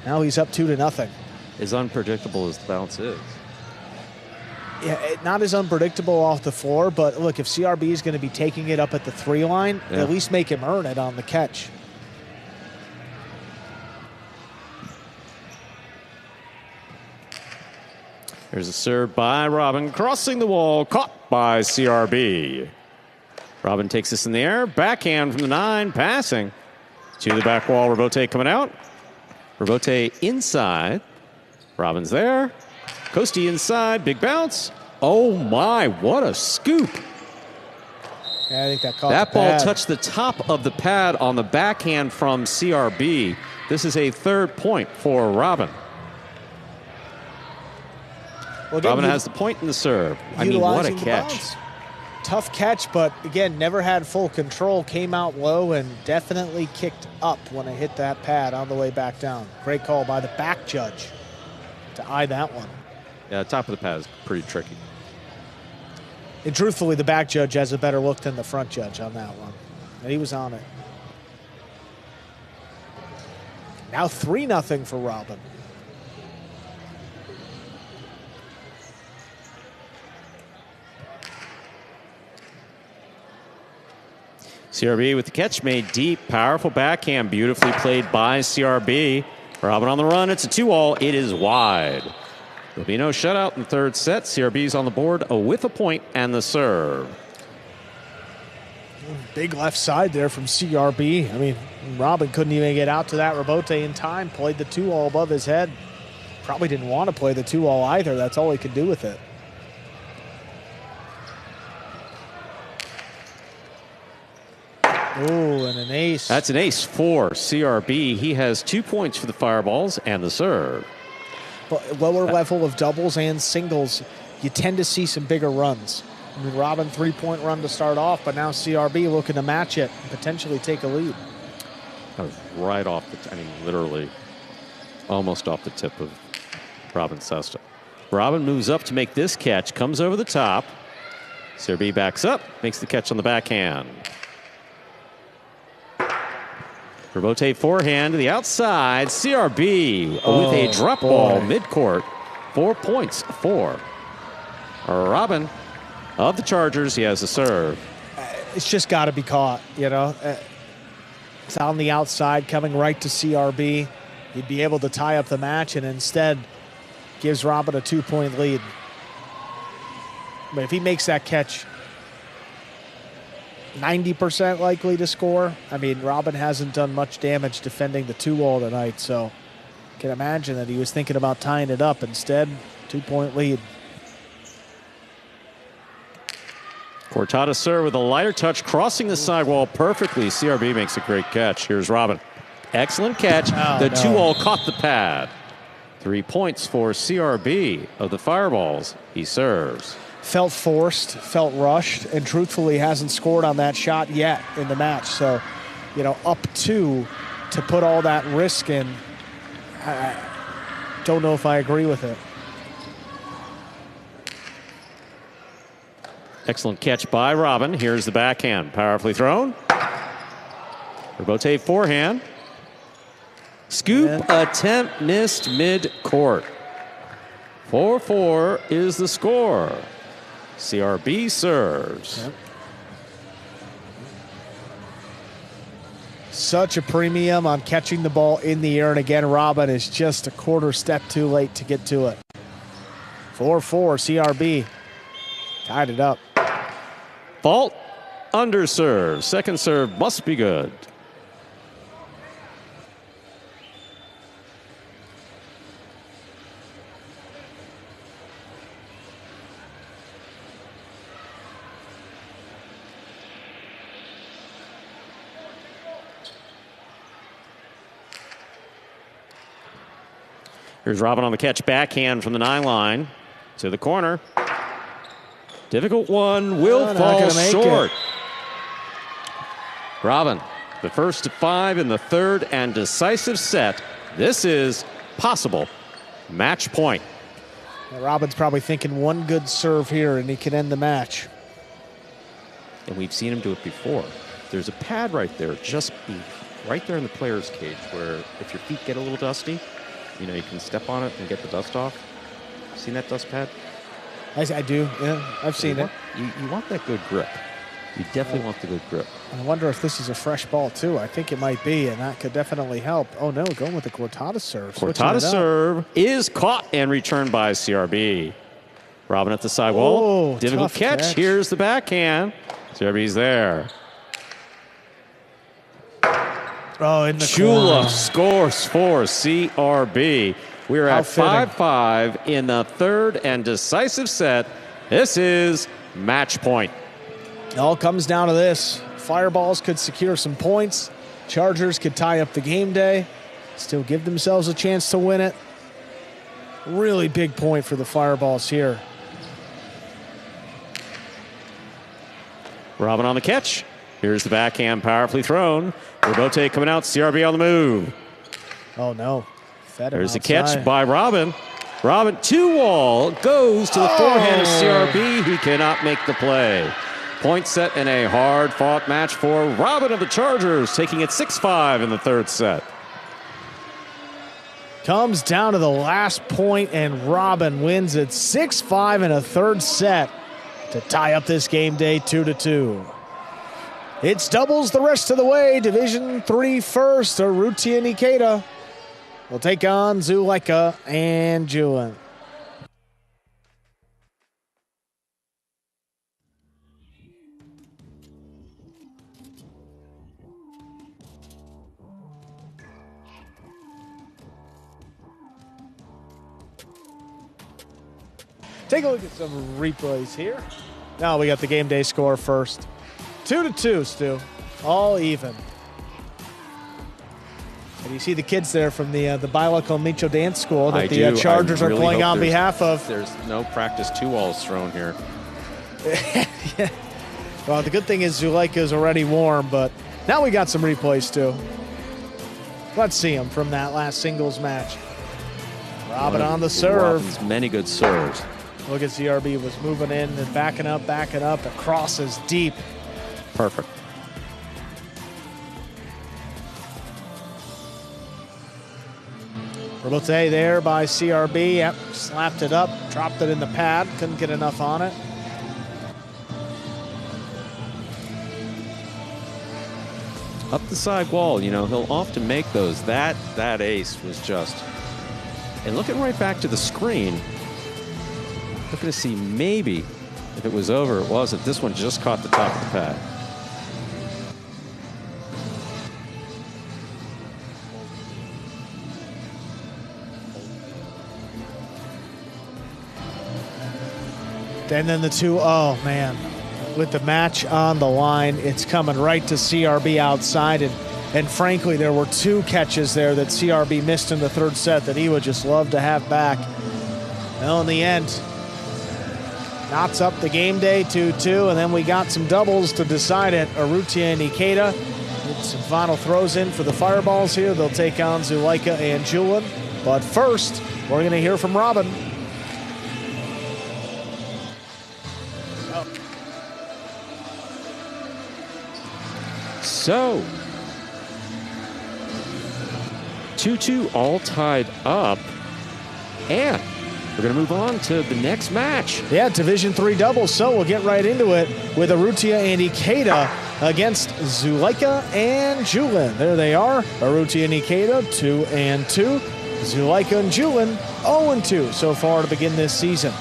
now he's up 2-0. As unpredictable as the bounce is. Yeah, not as unpredictable off the floor, but look, if CRB is going to be taking it up at the 3 line, at least make him earn it on the catch. There's a serve by Robin, crossing the wall, caught by CRB. Robin takes this in the air, backhand from the 9, passing to the back wall. Rebote coming out. Rebote inside. Robin's there. Costi inside, big bounce. Oh my, what a scoop. Yeah, I think that caught that the pad. Ball touched the top of the pad on the backhand from CRB. This is a 3rd point for Robin. Well, again, Robin has the point in the serve. I mean, what a catch. Tough catch, but again, never had full control. Came out low and definitely kicked up when it hit that pad on the way back down. Great call by the back judge to eye that one. Yeah, top of the pad is pretty tricky. And truthfully, the back judge has a better look than the front judge on that one. And he was on it. Now 3-0 for Robin. CRB with the catch made deep, powerful backhand, beautifully played by CRB. Robin on the run, it's a 2-all, it is wide. There'll be no shutout in the 3rd set. CRB's on the board with a point and the serve. Big left side there from CRB. I mean, Robin couldn't even get out to that rebote in time, played the 2-all above his head. Probably didn't want to play the 2-all either, that's all he could do with it. Oh, and an ace. That's an ace for CRB. He has 2 points for the fireballs and the serve. But lower level of doubles and singles, you tend to see some bigger runs. I mean, Robin 3-point run to start off, but now CRB looking to match it and potentially take a lead. That was right off the, literally almost off the tip of Robin Sesta. Robin moves up to make this catch, comes over the top. CRB backs up, makes the catch on the backhand. Rebote forehand to the outside. CRB with a drop ball midcourt. 4 points for Robin of the Chargers. He has a serve. It's just got to be caught, you know. It's on the outside, coming right to CRB. He'd be able to tie up the match, and instead gives Robin a 2-point lead. But if he makes that catch, 90% likely to score. I mean, Robin hasn't done much damage defending the 2-all tonight, so I can imagine that he was thinking about tying it up. Instead, 2-point lead. Cortada serve with a lighter touch, crossing the sidewall perfectly. CRB makes a great catch. Here's Robin. Excellent catch. The 2-all caught the pad. 3 points for CRB of the Fireballs. He serves. Felt forced, felt rushed, and truthfully hasn't scored on that shot yet in the match. So, you know, up 2 to put all that risk in, I don't know if I agree with it. Excellent catch by Robin. Here's the backhand. Powerfully thrown. Rebote forehand. Scoop attempt missed mid-court. 4-4 is the score. CRB serves. Yep. Such a premium on catching the ball in the air. And again, Robin is just a quarter step too late to get to it. 4-4, CRB tied it up. Fault, under serve. Second serve must be good. Here's Robin on the catch, backhand from the 9 line to the corner. Difficult one, will fall short. Robin, the first to 5 in the third and decisive set. This is possible. Match point. Now, Robin's probably thinking one good serve here and he can end the match. And we've seen him do it before. There's a pad right there, just right there in the player's cage, where if your feet get a little dusty, you know, you can step on it and get the dust off. Seen that dust pad? I do, yeah. I've seen it. You want that good grip. You definitely want the good grip. I wonder if this is a fresh ball, too. I think it might be, and that could definitely help. Oh, no, going with the Cortada serve. Cortada serve is caught and returned by CRB. Robin at the sidewall. Oh, difficult catch. Here's the backhand. CRB's there. Oh, in the Chula corner. scores for CRB. We're at 5-5 in the third and decisive set. This is match point. It all comes down to this. Fireballs could secure some points. Chargers could tie up the game day. Still give themselves a chance to win it. Really big point for the Fireballs here. Robin on the catch. Here's the backhand powerfully thrown. Robote coming out. CRB on the move. Oh, no. There's a catch by Robin. Robin, 2-wall, goes to the forehand of CRB. He cannot make the play. Point set in a hard-fought match for Robin of the Chargers, taking it 6-5 in the third set. Comes down to the last point, and Robin wins it 6-5 in a third set to tie up this game day 2-2. It's doubles the rest of the way. Division 3 first, Urrutia and Ikeda will take on Zuleika and Julian. Take a look at some replays here. Now we got the game day score first. 2-2, Stu. All even. And you see the kids there from the Baila con Micho dance school that the Chargers are playing on behalf of. There's no practice 2-walls thrown here. Yeah. Well, the good thing is Zuleika is already warm, but now we got some replays too. Let's see them from that last singles match. Robin on the serve. Robin's many good serves. Look at CRB was moving in and backing up. The cross is deep. Perfect. Robote there by CRB. Yep, slapped it up, dropped it in the pad. Couldn't get enough on it. Up the side wall, you know, he'll often make those. That ace was just... And looking right back to the screen, looking to see maybe if it was over, it wasn't. This one just caught the top of the pad. And then the two, oh man, with the match on the line, it's coming right to CRB outside. And frankly, there were two catches there that CRB missed in the third set that he would just love to have back. Well, in the end, knots up the game day 2-2, and then we got some doubles to decide it. Urrutia and Ikeda with some final throws in for the Fireballs here. They'll take on Zuleika and Julian. But first, we're going to hear from Robin. So, 2-2 all tied up, and we're going to move on to the next match. Yeah, Division 3 doubles, so we'll get right into it with Urrutia and Ikeda against Zuleika and Julian. There they are, Urrutia and Ikeda, 2-2. Zuleika and Julian, 0-2 so far to begin this season.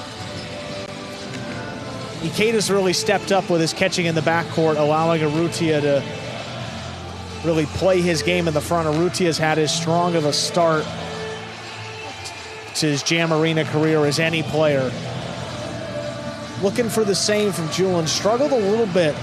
Ikeda's really stepped up with his catching in the backcourt, allowing Urrutia to really play his game in the front. Urrutia's had as strong of a start to his Jam Arena career as any player. Looking for the same from Julian. Struggled a little bit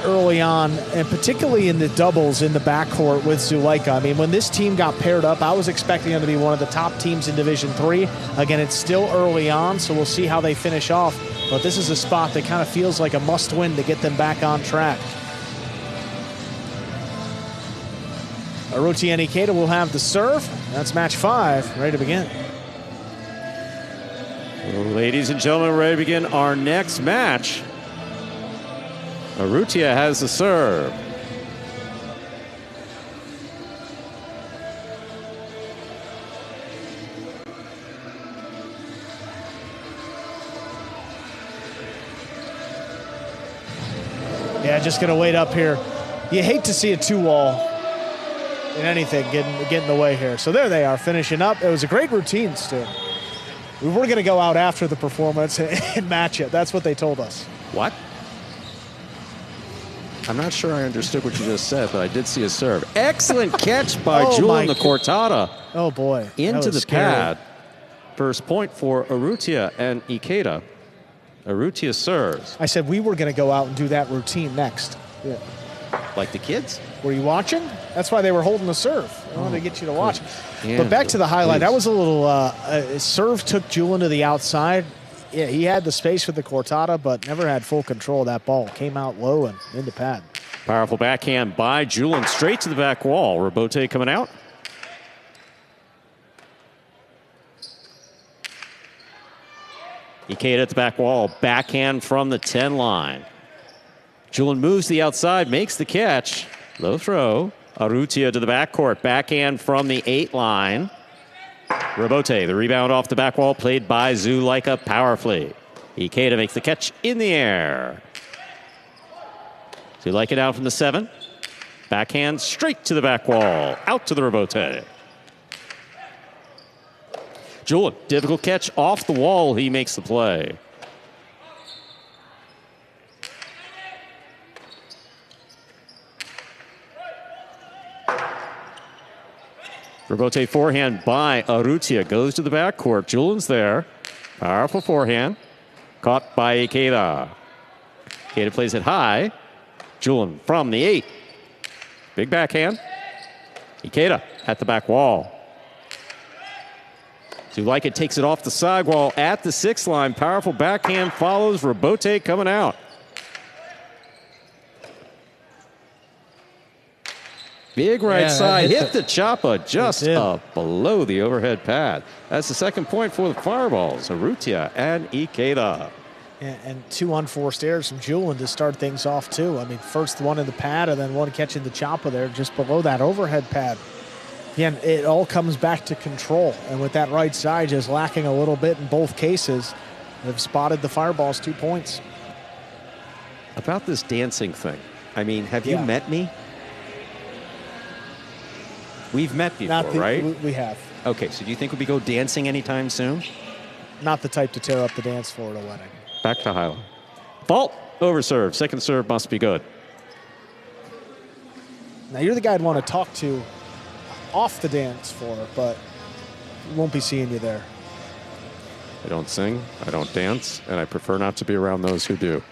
early on, and particularly in the doubles in the backcourt with Zuleika. I mean, when this team got paired up, I was expecting them to be one of the top teams in Division 3. Again, it's still early on, so we'll see how they finish off. But this is a spot that kind of feels like a must-win to get them back on track. Urrutia and Ikeda will have the serve. That's match 5, ready to begin. Well, ladies and gentlemen, we're ready to begin our next match. Urrutia has the serve. Yeah, just going to wait up here. You hate to see a 2-wall in anything get in the way here. So there they are, finishing up. It was a great routine, Stu. We were going to go out after the performance and match it. That's what they told us. What? I'm not sure I understood what you just said, but I did see a serve. Excellent catch by Julian the Cortada. Oh, boy. Into the scary. pad. First point for Urrutia and Ikeda. Urrutia serves. I said we were going to go out and do that routine next. Yeah. Like the kids? Were you watching? That's why they were holding the serve. I wanted to get you to watch. Yeah, but back to the highlight. please. That was a little serve took Julian to the outside. Yeah, he had the space with the Cortada, but never had full control of that ball. Came out low and into pad. Powerful backhand by Julian straight to the back wall. Robote coming out. Ikeda at the back wall. Backhand from the 10 line. Julian moves to the outside, makes the catch. Low throw. Urrutia to the backcourt. Backhand from the 8 line. Robote, the rebound off the back wall, played by Zulaika powerfully. Ikeda makes the catch in the air. Zulaika down from the 7. Backhand straight to the back wall. Out to the Robote. Julian, difficult catch off the wall. He makes the play. Robote forehand by Urrutia. Goes to the backcourt. Julian's there. Powerful forehand. Caught by Ikeda. Ikeda plays it high. Julian from the 8. Big backhand. Ikeda at the back wall. Zulaika takes it off the sidewall at the 6 line. Powerful backhand follows. Robote coming out. Big right side. Hit the choppa just up below the overhead pad. That's the second point for the Fireballs. Urrutia and Ikeda. And 2 unforced errors from Julian to start things off, too. I mean, first one in the pad and then one catching the choppa there just below that overhead pad. Again, it all comes back to control. And with that right side just lacking a little bit in both cases, they've spotted the Fireballs 2 points. About this dancing thing, I mean, have you met me? We've met before, right? We have. Okay, so do you think we'll go dancing anytime soon? Not the type to tear up the dance floor at a wedding. Back to highlight. Fault, over serve. Second serve must be good. Now, you're the guy I'd want to talk to off the dance floor, but won't be seeing you there. I don't sing, I don't dance, and I prefer not to be around those who do.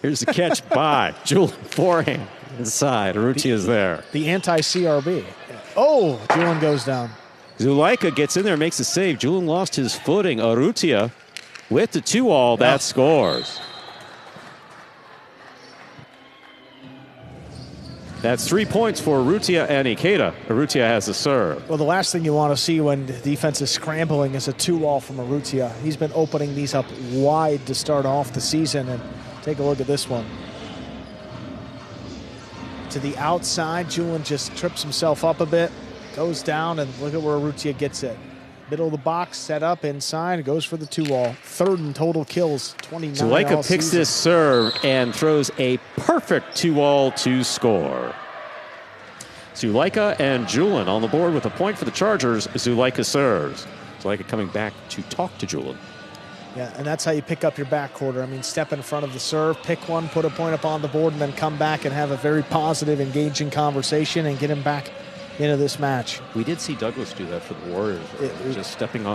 Here's the catch by Julian forehand inside. Urrutia is there. The anti-CRB. Oh, Julian goes down. Zulaika gets in there, makes a save. Julian lost his footing. Urrutia with the 2-all, that scores. That's 3 points for Urrutia and Ikeda. Urrutia has the serve. Well, the last thing you want to see when the defense is scrambling is a 2-all from Urrutia. He's been opening these up wide to start off the season, and take a look at this one. To the outside, Julian just trips himself up a bit, goes down, and look at where Urrutia gets it. Middle of the box, set up inside, goes for the 2-all. 3rd in total kills, 29 Zulaika all picks season. this serve and throws a perfect 2-all to score. Zulaika and Julian on the board with a point for the Chargers. Zulaika serves. Zulaika coming back to talk to Julian. Yeah, and that's how you pick up your backcourter. I mean, step in front of the serve, pick one, put a point up on the board, and then come back and have a very positive, engaging conversation and get him back into this match. We did see Douglas do that for the Warriors. Just standing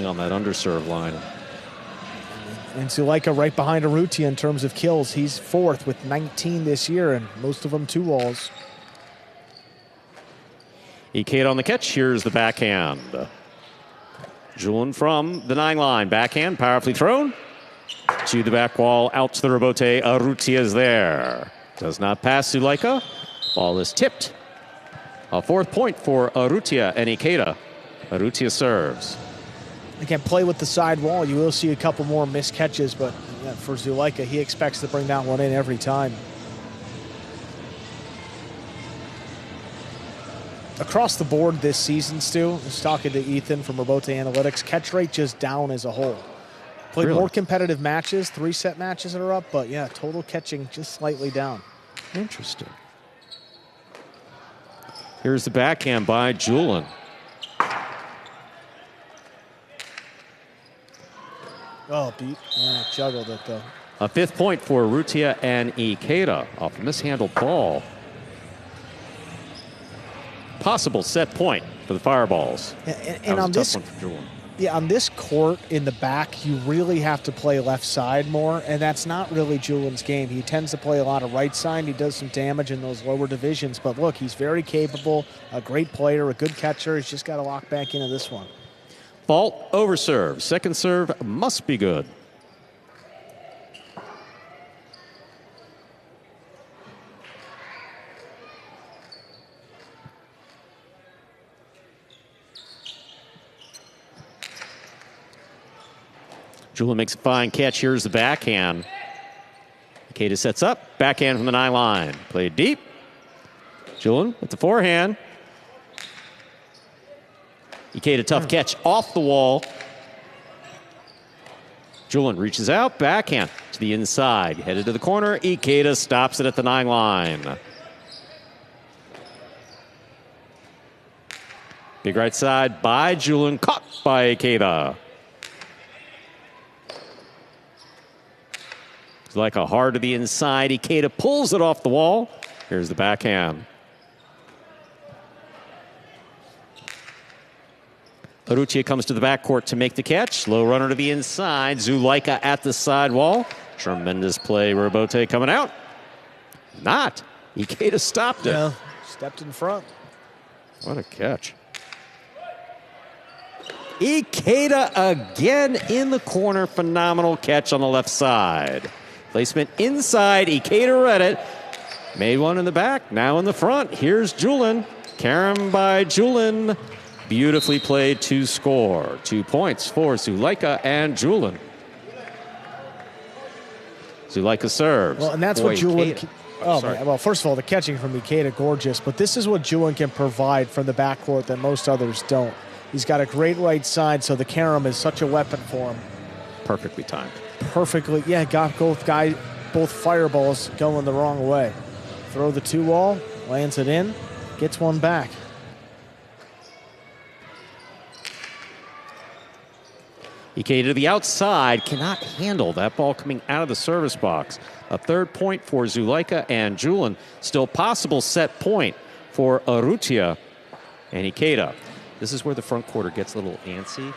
on that underserve line. And Zulaika right behind Urrutia in terms of kills. He's 4th with 19 this year, and most of them 2-alls. Ikeda on the catch. Here's the backhand. Julian from the 9 line. Backhand, powerfully thrown. To the back wall, out to the Robote. Urrutia is there. Does not pass Zulaika. Ball is tipped. A 4th point for Urrutia and Ikeda. Urrutia serves. Again, play with the side wall. You will see a couple more missed catches, but yeah, for Zulaika, he expects to bring that one in every time. Across the board this season, Stu, I was talking to Ethan from Robote Analytics, catch rate just down as a whole. Played more competitive matches, 3-set matches that are up, but yeah, total catching just slightly down. Interesting. Here's the backhand by Julin. Oh, juggled it though. A 5th point for Urrutia and Ikeda off a mishandled ball. Possible set point for the Fireballs. And on this, on this court in the back, you really have to play left side more, and that's not really Julin's game. He tends to play a lot of right side. He does some damage in those lower divisions, but look, he's very capable, a great player, a good catcher. He's just got to lock back into this one. Fault over serve. Second serve must be good. Julin makes a fine catch. Here's the backhand. Ikeda sets up. Backhand from the 9 line. Played deep. Julin with the forehand. Ikeda tough catch off the wall. Julin reaches out. Backhand to the inside. Headed to the corner. Ikeda stops it at the 9 line. Big right side by Julin. Caught by Ikeda. Like a hard to the inside. Ikeda pulls it off the wall. Here's the backhand. Urrutia comes to the backcourt to make the catch. Low runner to the inside. Zulaika at the side wall. Tremendous play. Robote coming out. Not. Ikeda stopped it. Yeah, stepped in front. What a catch. Ikeda again in the corner. Phenomenal catch on the left side. Placement inside. Ikeda read it. Made one in the back. Now in the front. Here's Julin. Carom by Julin. Beautifully played to score. 2 points for Zulaika and Julin. Zulaika serves. Well, and that's what Julin... well, first of all, the catching from Ikeda, gorgeous. But this is what Julin can provide from the backcourt that most others don't. He's got a great right side, so the carom is such a weapon for him. Perfectly timed. Perfectly, yeah, got both fireballs going the wrong way. Throw the 2 wall, lands it in, gets one back. Ikeda to the outside, cannot handle that ball coming out of the service box. A 3rd point for Zulaika and Julin. Still possible set point for Urrutia and Ikeda. This is where the front quarter gets a little antsy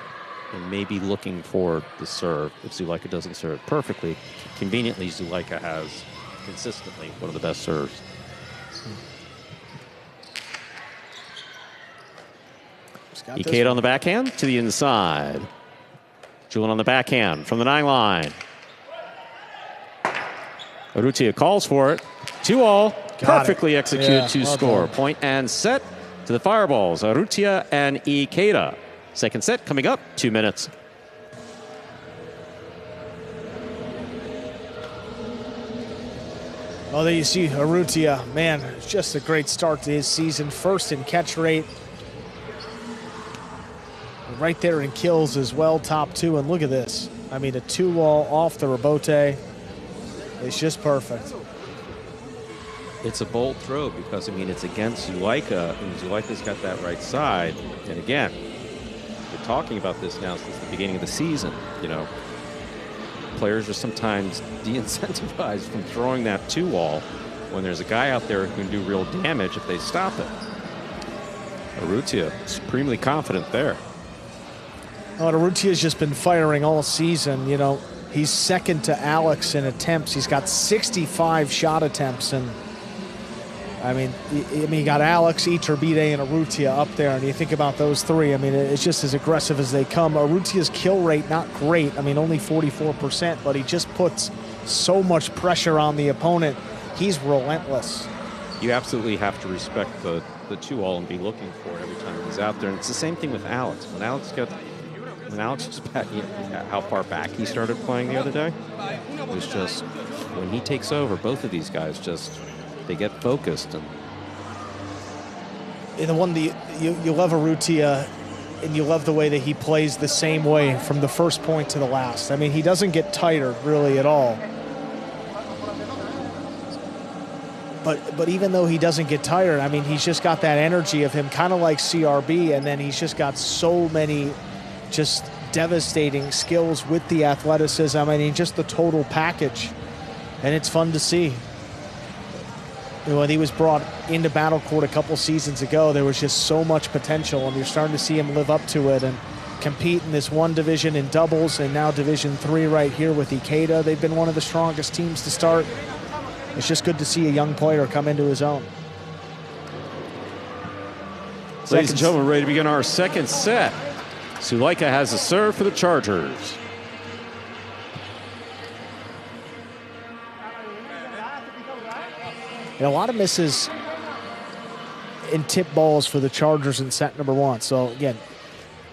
and maybe looking for the serve if Zulaika doesn't serve perfectly. Conveniently, Zulaika has consistently one of the best serves. Ikeda on the backhand to the inside. Julin on the backhand from the 9 line. Urrutia calls for it. 2-all. Perfectly executed to score. Point and set to the Fireballs. Urrutia and Ikeda. Second set coming up. 2 minutes. Oh, there you see Urrutia. Man, it's just a great start to his season. First in catch rate. Right there in kills as well, top 2. And look at this. I mean, a 2-wall off the Robote. It's just perfect. It's a bold throw because, I mean, it's against Zulaika, and Zulaika's got that right side. And again, we're talking about this now since the beginning of the season. You know, players are sometimes de-incentivized from throwing that 2-wall when there's a guy out there who can do real damage if they stop it. Urrutia, supremely confident there. Oh, Urrutia's just been firing all season. You know, he's second to Alex in attempts. He's got 65 shot attempts, and I mean, you got Alex, Iturbide, and Urrutia up there, and you think about those 3. I mean, it's just as aggressive as they come. Urrutia's kill rate, not great. I mean, only 44%, but he just puts so much pressure on the opponent. He's relentless. you absolutely have to respect the 2-all and be looking for it every time he's out there. And it's the same thing with Alex. When Alex was back, how far back he started playing the other day, it was just, when he takes over, both of these guys they get focused. And the one that you love Urrutia, and you love the way that he plays the same way from the first point to the last. I mean, he doesn't get tighter really at all. But even though he doesn't get tired, I mean, he's just got that energy of him, kind of like CRB, and then he's just got so many just devastating skills with the athleticism. I mean, just the total package, and it's fun to see. When he was brought into Battle Court a couple seasons ago, there was just so much potential, and you're starting to see him live up to it and compete in this one division in doubles, and now Division 3 right here with Ikeda. They've been one of the strongest teams to start. It's just good to see a young player come into his own. Ladies and gentlemen, ready to begin our second set. Suleika has a serve for the Chargers. A lot of misses in tip balls for the Chargers in set number 1. So again,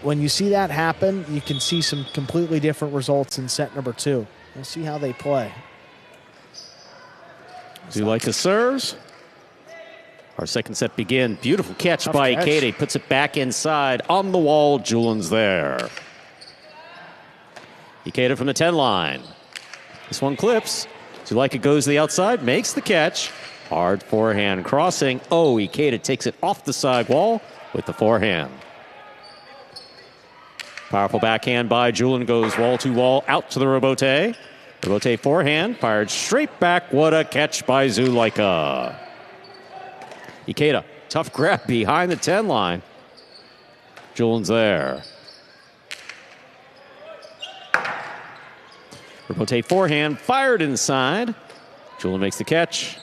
when you see that happen, you can see some completely different results in set number 2. We'll see how they play. Suleika serves. Our second set begin. Beautiful catch by Ikeda. Puts it back inside. On the wall, Julian's there. Ikeda from the 10 line. This one clips. Suleika goes to the outside, makes the catch. Hard forehand crossing. Oh, Ikeda takes it off the side wall with the forehand. Powerful backhand by Julian. Goes wall to wall, out to the Robote. Robote forehand, fired straight back. What a catch by Suleika. Ikeda, tough grab behind the 10 line. Julian's there. Robote forehand, fired inside. Julian makes the catch.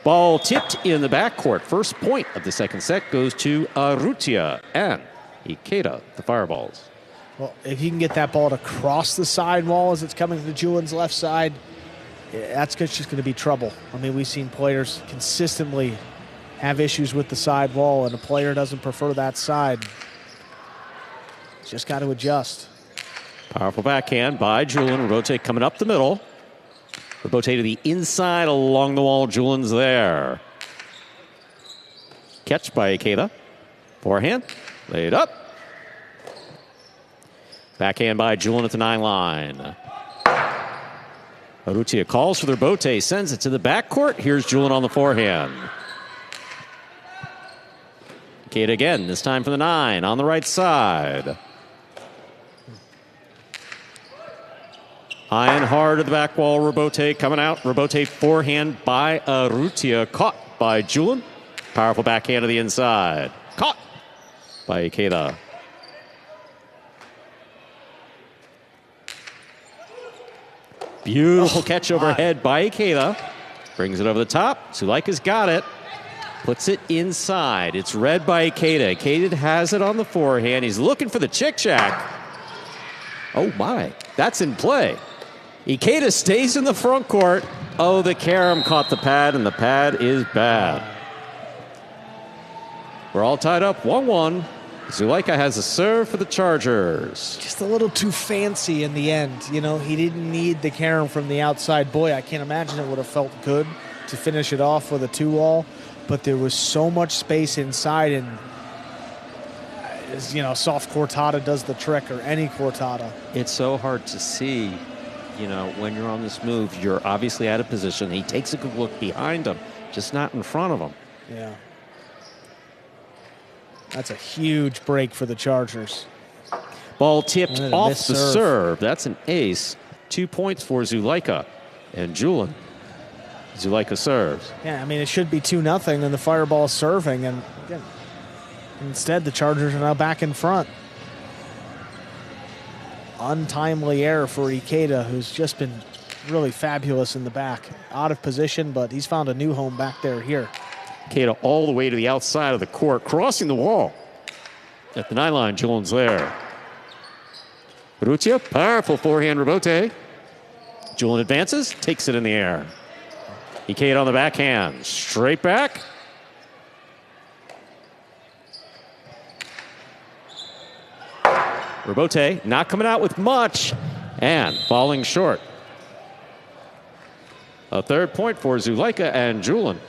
Ball tipped in the backcourt. First point of the second set goes to Urrutia and Ikeda, the fireballs. Well, if you can get that ball to cross the sidewall as it's coming to Julian's left side, that's just going to be trouble. I mean, we've seen players consistently have issues with the sidewall, and a player doesn't prefer that side. Just got to adjust. Powerful backhand by Julian. Robote coming up the middle. Robote to the inside along the wall. Julian's there. Catch by Ikeda. Forehand. Laid up. Backhand by Julian at the 9 line. Urrutia calls for the Robote. Sends it to the backcourt. Here's Julian on the forehand. Ikeda again. This time from the 9 on the right side. High and hard at the back wall. Robote coming out. Robote forehand by Urrutia. Caught by Julian. Powerful backhand to the inside. Caught by Ikeda. Beautiful catch overhead by Ikeda. Brings it over the top. Suleika's got it. Puts it inside. It's read by Ikeda. Ikeda has it on the forehand. He's looking for the chick-chack. Oh, my. That's in play. Ikeda stays in the front court. Oh, the carom caught the pad, and the pad is bad. We're all tied up 1-1. Suleika has a serve for the Chargers. Just a little too fancy in the end. You know, he didn't need the carom from the outside. Boy, I can't imagine it would have felt good to finish it off with a 2-all. But there was so much space inside, and you know, soft cortada does the trick, or any cortada. It's so hard to see, you know, when you're on this move. You're obviously out of position. He takes a good look behind him, just not in front of him. Yeah. That's a huge break for the Chargers. Ball tipped off the serve. That's an ace. 2 points for Suleika and Julian. Suleika serves. Yeah, I mean, it should be 2-0, and the fireball serving, and again, instead, the Chargers are now back in front. Untimely error for Ikeda, who's just been really fabulous in the back. Out of position, but he's found a new home back there here. Ikeda all the way to the outside of the court, crossing the wall. At the 9 line, Julian's there. Rutia, powerful forehand rebote. Julian advances, takes it in the air. Ikeda on the backhand, straight back. Rebote not coming out with much and falling short. A third point for Zulaika and Julian.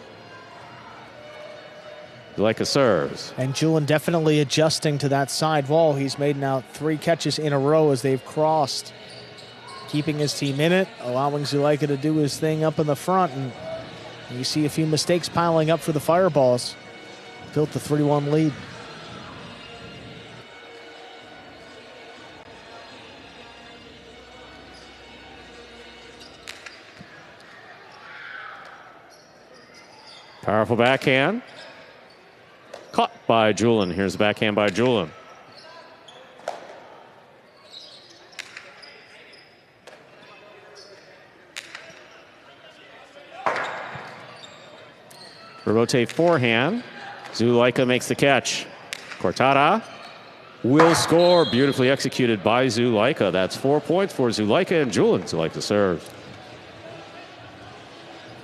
Zulaika serves. And Julian definitely adjusting to that side wall. He's made now 3 catches in a row as they've crossed, keeping his team in it, allowing Zulaika to do his thing up in the front. And you see a few mistakes piling up for the Fireballs. Built the 3-1 lead. Powerful backhand. Caught by Julian. Here's the backhand by Julian. Rebote forehand. Zulaika makes the catch. Cortada will score. Beautifully executed by Zulaika. That's 4 points for Zulaika and Julian. Zulaika serves.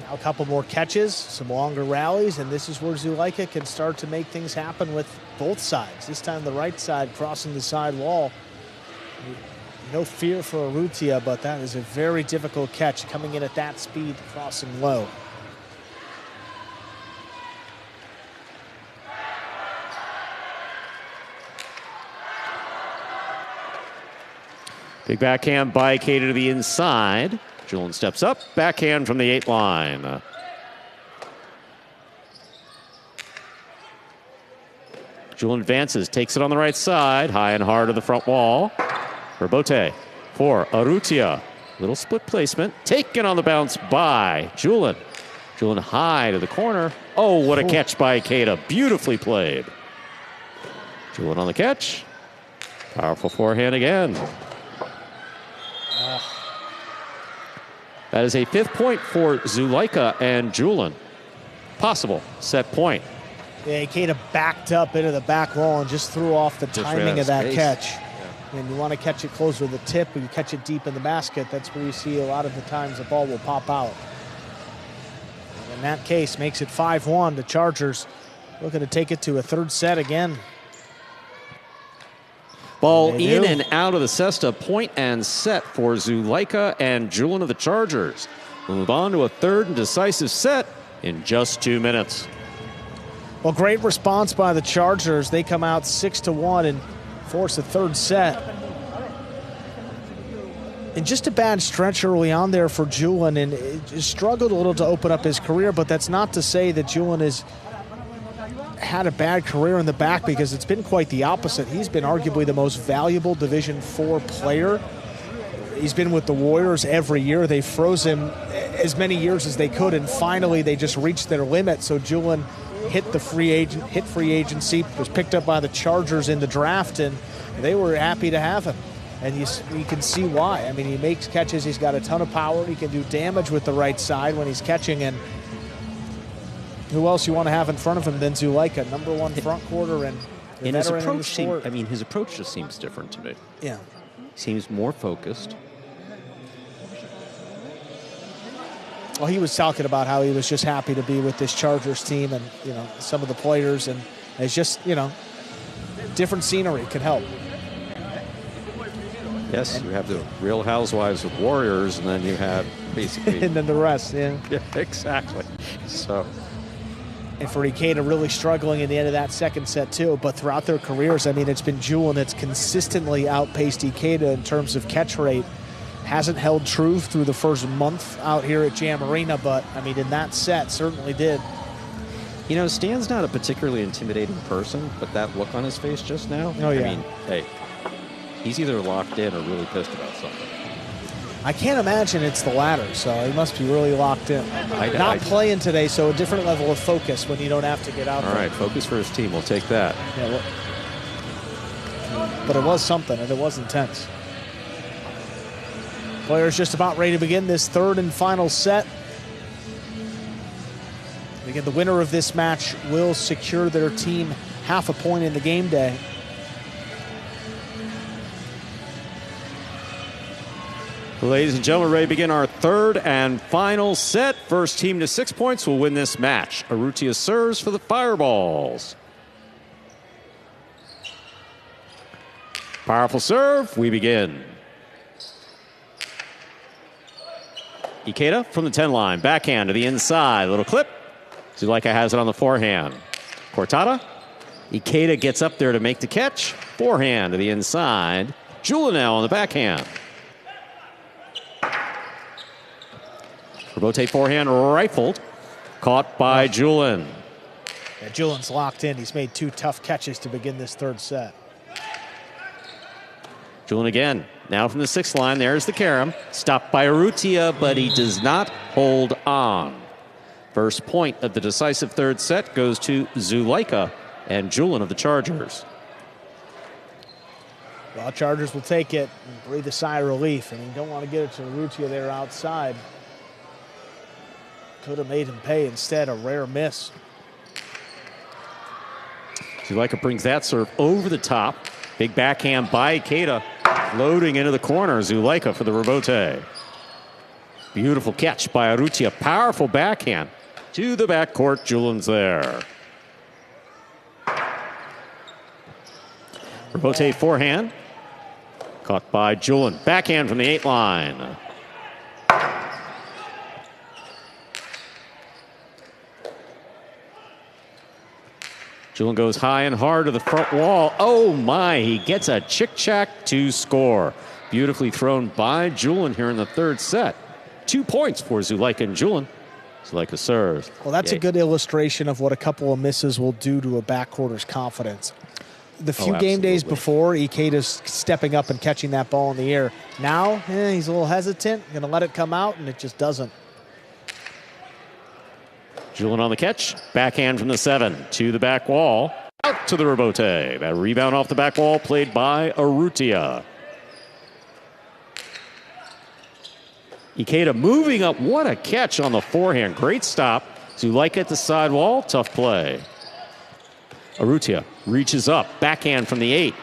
Now a couple more catches, some longer rallies, and this is where Zulaika can start to make things happen with both sides. This time the right side crossing the side wall. No fear for Urrutia, but that is a very difficult catch coming in at that speed, crossing low. Big backhand by Ikeda to the inside. Julian steps up, backhand from the 8 line. Julian advances, takes it on the right side, high and hard to the front wall. Rebote for Urrutia. Little split placement, taken on the bounce by Julian. Julian high to the corner. Oh, what a catch by Ikeda. Beautifully played. Julian on the catch. Powerful forehand again. That is a 5th point for Zulaika and Julian. Possible set point. Yeah, Ikeda backed up into the back wall and just threw off the timing of that catch. Yeah. And you want to catch it closer to the tip, or you catch it deep in the basket. That's where you see a lot of the times the ball will pop out. And in that case, makes it 5-1. The Chargers looking to take it to a 3rd set again. Ball in and out of the cesta, point and set for Zulaika and Julian of the Chargers. We'll move on to a 3rd and decisive set in just 2 minutes. Well, great response by the Chargers. They come out 6-1 and force a 3rd set. And just a bad stretch early on there for Julian, and it struggled a little to open up his career, but that's not to say that Julian has had a bad career in the back, because it's been quite the opposite. He's been arguably the most valuable Division IV player. He's been with the Warriors every year. They froze him as many years as they could, and finally they just reached their limit. So Julian hit free agency, was picked up by the Chargers in the draft, and they were happy to have him. And you can see why. I mean, he makes catches. He's got a ton of power. He can do damage with the right side when he's catching, and who else you want to have in front of him than Zulaika, #1 front quarter and his approach his approach just seems different to me. Yeah, seems more focused. Well, he was talking about how he was just happy to be with this Chargers team, and some of the players, and it's just different scenery can help. Yes, you have the Real Housewives of Warriors, and then you have basically and then the rest. Yeah, exactly. So. And for Ikeda really struggling in the end of that 2nd set too. But throughout their careers, I mean, it's been Julian that's consistently outpaced Ikeda in terms of catch rate. Hasn't held true through the first month out here at Jam Arena, but I mean, in that set certainly did. Stan's not a particularly intimidating person, but that look on his face just now, oh, yeah. I mean, hey, he's either locked in or really pissed about something. I can't imagine it's the latter, so he must be really locked in. Not playing today, so a different level of focus when you don't have to get out there. All right, focus for his team. We'll take that. Yeah, well, but it was something, and it was intense. Players just about ready to begin this 3rd and final set. And again, the winner of this match will secure their team half a point in the game day. Ladies and gentlemen, ready to begin our third and final set. First team to 6 points will win this match. Urrutia serves for the Fireballs. Powerful serve. We begin. Ikeda from the 10 line. Backhand to the inside. Little clip. Zulaika has it on the forehand. Cortada. Ikeda gets up there to make the catch. Forehand to the inside. Julin now on the backhand. Rebote forehand rifled. Caught by Julin. Yeah, Julin's locked in. He's made 2 tough catches to begin this third set. Julin again. Now from the 6th line, there's the carom. Stopped by Urrutia, but he does not hold on. First point of the decisive third set goes to Zulaika and Julin of the Chargers. Well, Chargers will take it and breathe a sigh of relief. I mean, don't want to get it to Urrutia there outside. Could have made him pay instead. A rare miss. Zulaika brings that serve over the top. Big backhand by Ikeda. Loading into the corner. Zulaika for the rebote. Beautiful catch by Urrutia. Powerful backhand to the backcourt. Julin's there. Rebote forehand. Caught by Julin. Backhand from the 8 line. Julin goes high and hard to the front wall. Oh my, he gets a chick-chack to score. Beautifully thrown by Julin here in the third set. 2 points for Zulaika and Julin. Zulaika serves. Well, that's a good illustration of what a couple of misses will do to a backcourter's confidence. The few game days before, Ikeda's stepping up and catching that ball in the air. Now, he's a little hesitant, going to let it come out, and it just doesn't. Julin on the catch. Backhand from the 7 to the back wall. Out to the rebote. That rebound off the back wall played by Urrutia. Ikeda moving up. What a catch on the forehand. Great stop. Zulaika at the side wall. Tough play. Urrutia reaches up. Backhand from the 8.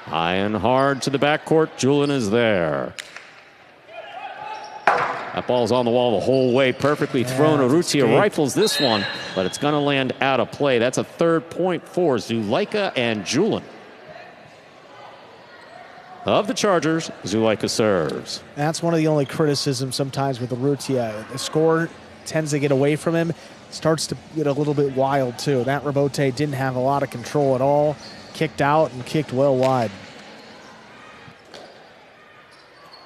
High and hard to the backcourt. Julin is there. That ball's on the wall the whole way. Perfectly thrown. Urrutia rifles this one, but it's going to land out of play. That's a 3rd point for Zulaika and Julin. Of the Chargers, Zulaika serves. That's one of the only criticisms sometimes with Urrutia. The score tends to get away from him. Starts to get a little bit wild, too. That rebote didn't have a lot of control at all. Kicked out and kicked well wide.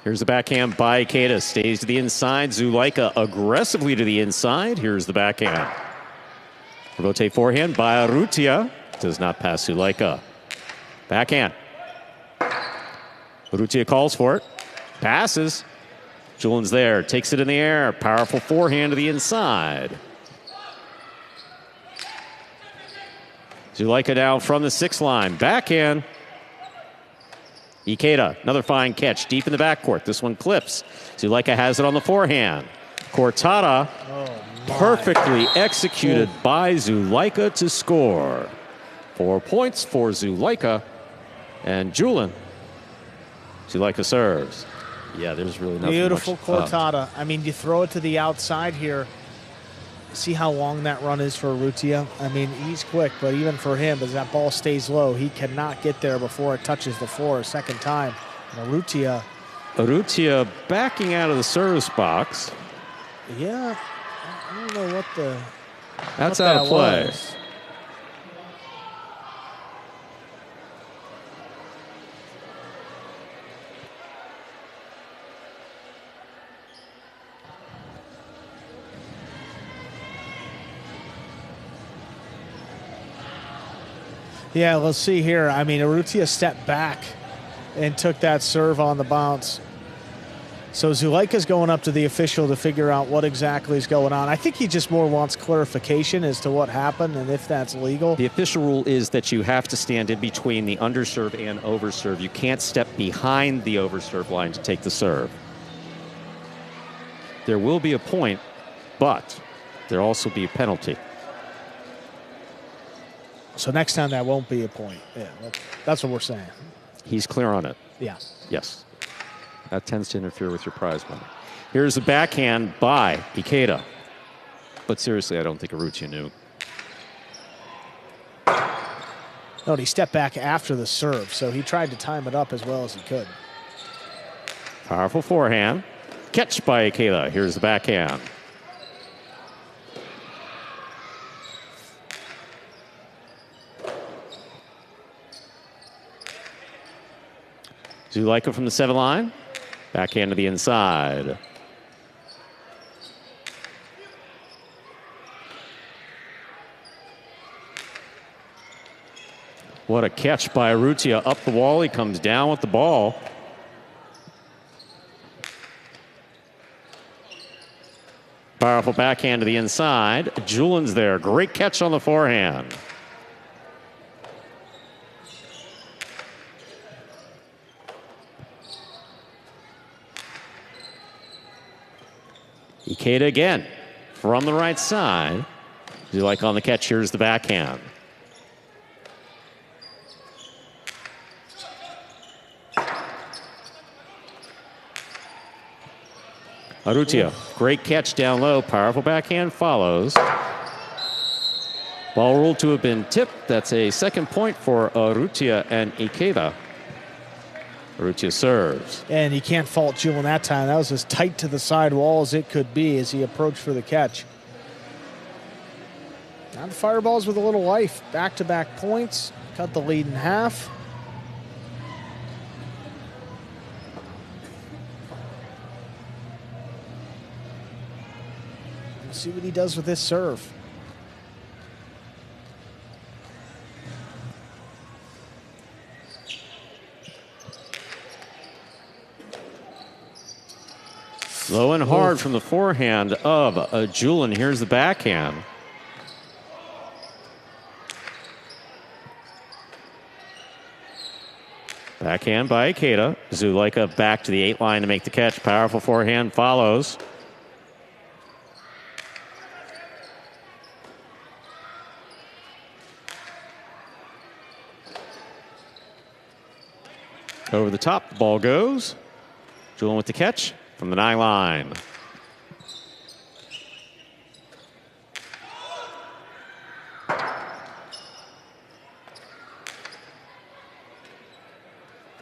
Here's the backhand by Ikeda. Stays to the inside. Zulaika aggressively to the inside. Here's the backhand. Rebote forehand by Urrutia. Does not pass Zulaika. Backhand. Urrutia calls for it. Passes. Julin's there. Takes it in the air. Powerful forehand to the inside. Zulaika down from the 6 line. Backhand. Ikeda, another fine catch deep in the backcourt. This one clips. Zulaika has it on the forehand. Cortada, perfectly executed by Zulaika to score. 4 points for Zulaika and Julin. Zulaika serves. Yeah, there's really nothing Beautiful much, Cortada. I mean, you throw it to the outside here. See how long that run is for Urrutia? I mean, he's quick, but even for him, as that ball stays low, he cannot get there before it touches the floor a second time. And Urrutia backing out of the service box. Yeah, I don't know what the... That's out of play. Was. Yeah, let's see here. I mean, Urrutia stepped back and took that serve on the bounce. So Zulaika's going up to the official to figure out what exactly is going on. I think he just more wants clarification as to what happened and if that's legal. The official rule is that you have to stand in between the underserve and overserve. You can't step behind the overserve line to take the serve. There will be a point, but there'll also be a penalty. So next time that won't be a point. Yeah, that's what we're saying. He's clear on it. Yeah. Yes. That tends to interfere with your prize money. Here's the backhand by Ikeda. But seriously, I don't think Urrutia knew. No, he stepped back after the serve, so he tried to time it up as well as he could. Powerful forehand. Catch by Ikeda. Here's the backhand. Zulaika from the 7 line. Backhand to the inside. What a catch by Urrutia up the wall. He comes down with the ball. Powerful backhand to the inside. Julin's there. Great catch on the forehand. Ikeda again from the right side. Zulaika on the catch. Here's the backhand. Urrutia, great catch down low. Powerful backhand follows. Ball ruled to have been tipped. That's a second point for Urrutia and Ikeda. Urrutia serves. And you can't fault Julin that time. That was as tight to the side wall as it could be as he approached for the catch. Now the Fireballs with a little life. Back-to-back points. Cut the lead in half. Let's see what he does with this serve. Low and hard from the forehand of Julin. Here's the backhand. Backhand by Ikeda. Zulaika back to the 8 line to make the catch. Powerful forehand follows. Over the top, the ball goes. Julin with the catch from the 9 line.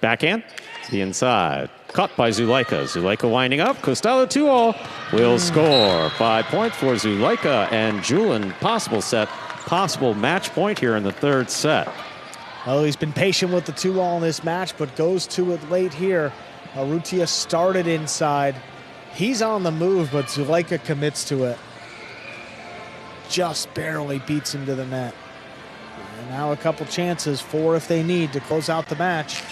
Backhand to the inside. Caught by Zulaika. Zulaika winding up. Costello 2-all will score. 5 points for Zulaika and Julin. Possible match point here in the third set. Oh, he's been patient with the 2-all in this match, but goes to it late here. Urrutia started inside. He's on the move, but Zulaika commits to it. Just barely beats him to the net. And now a couple chances, 4 if they need, to close out the match.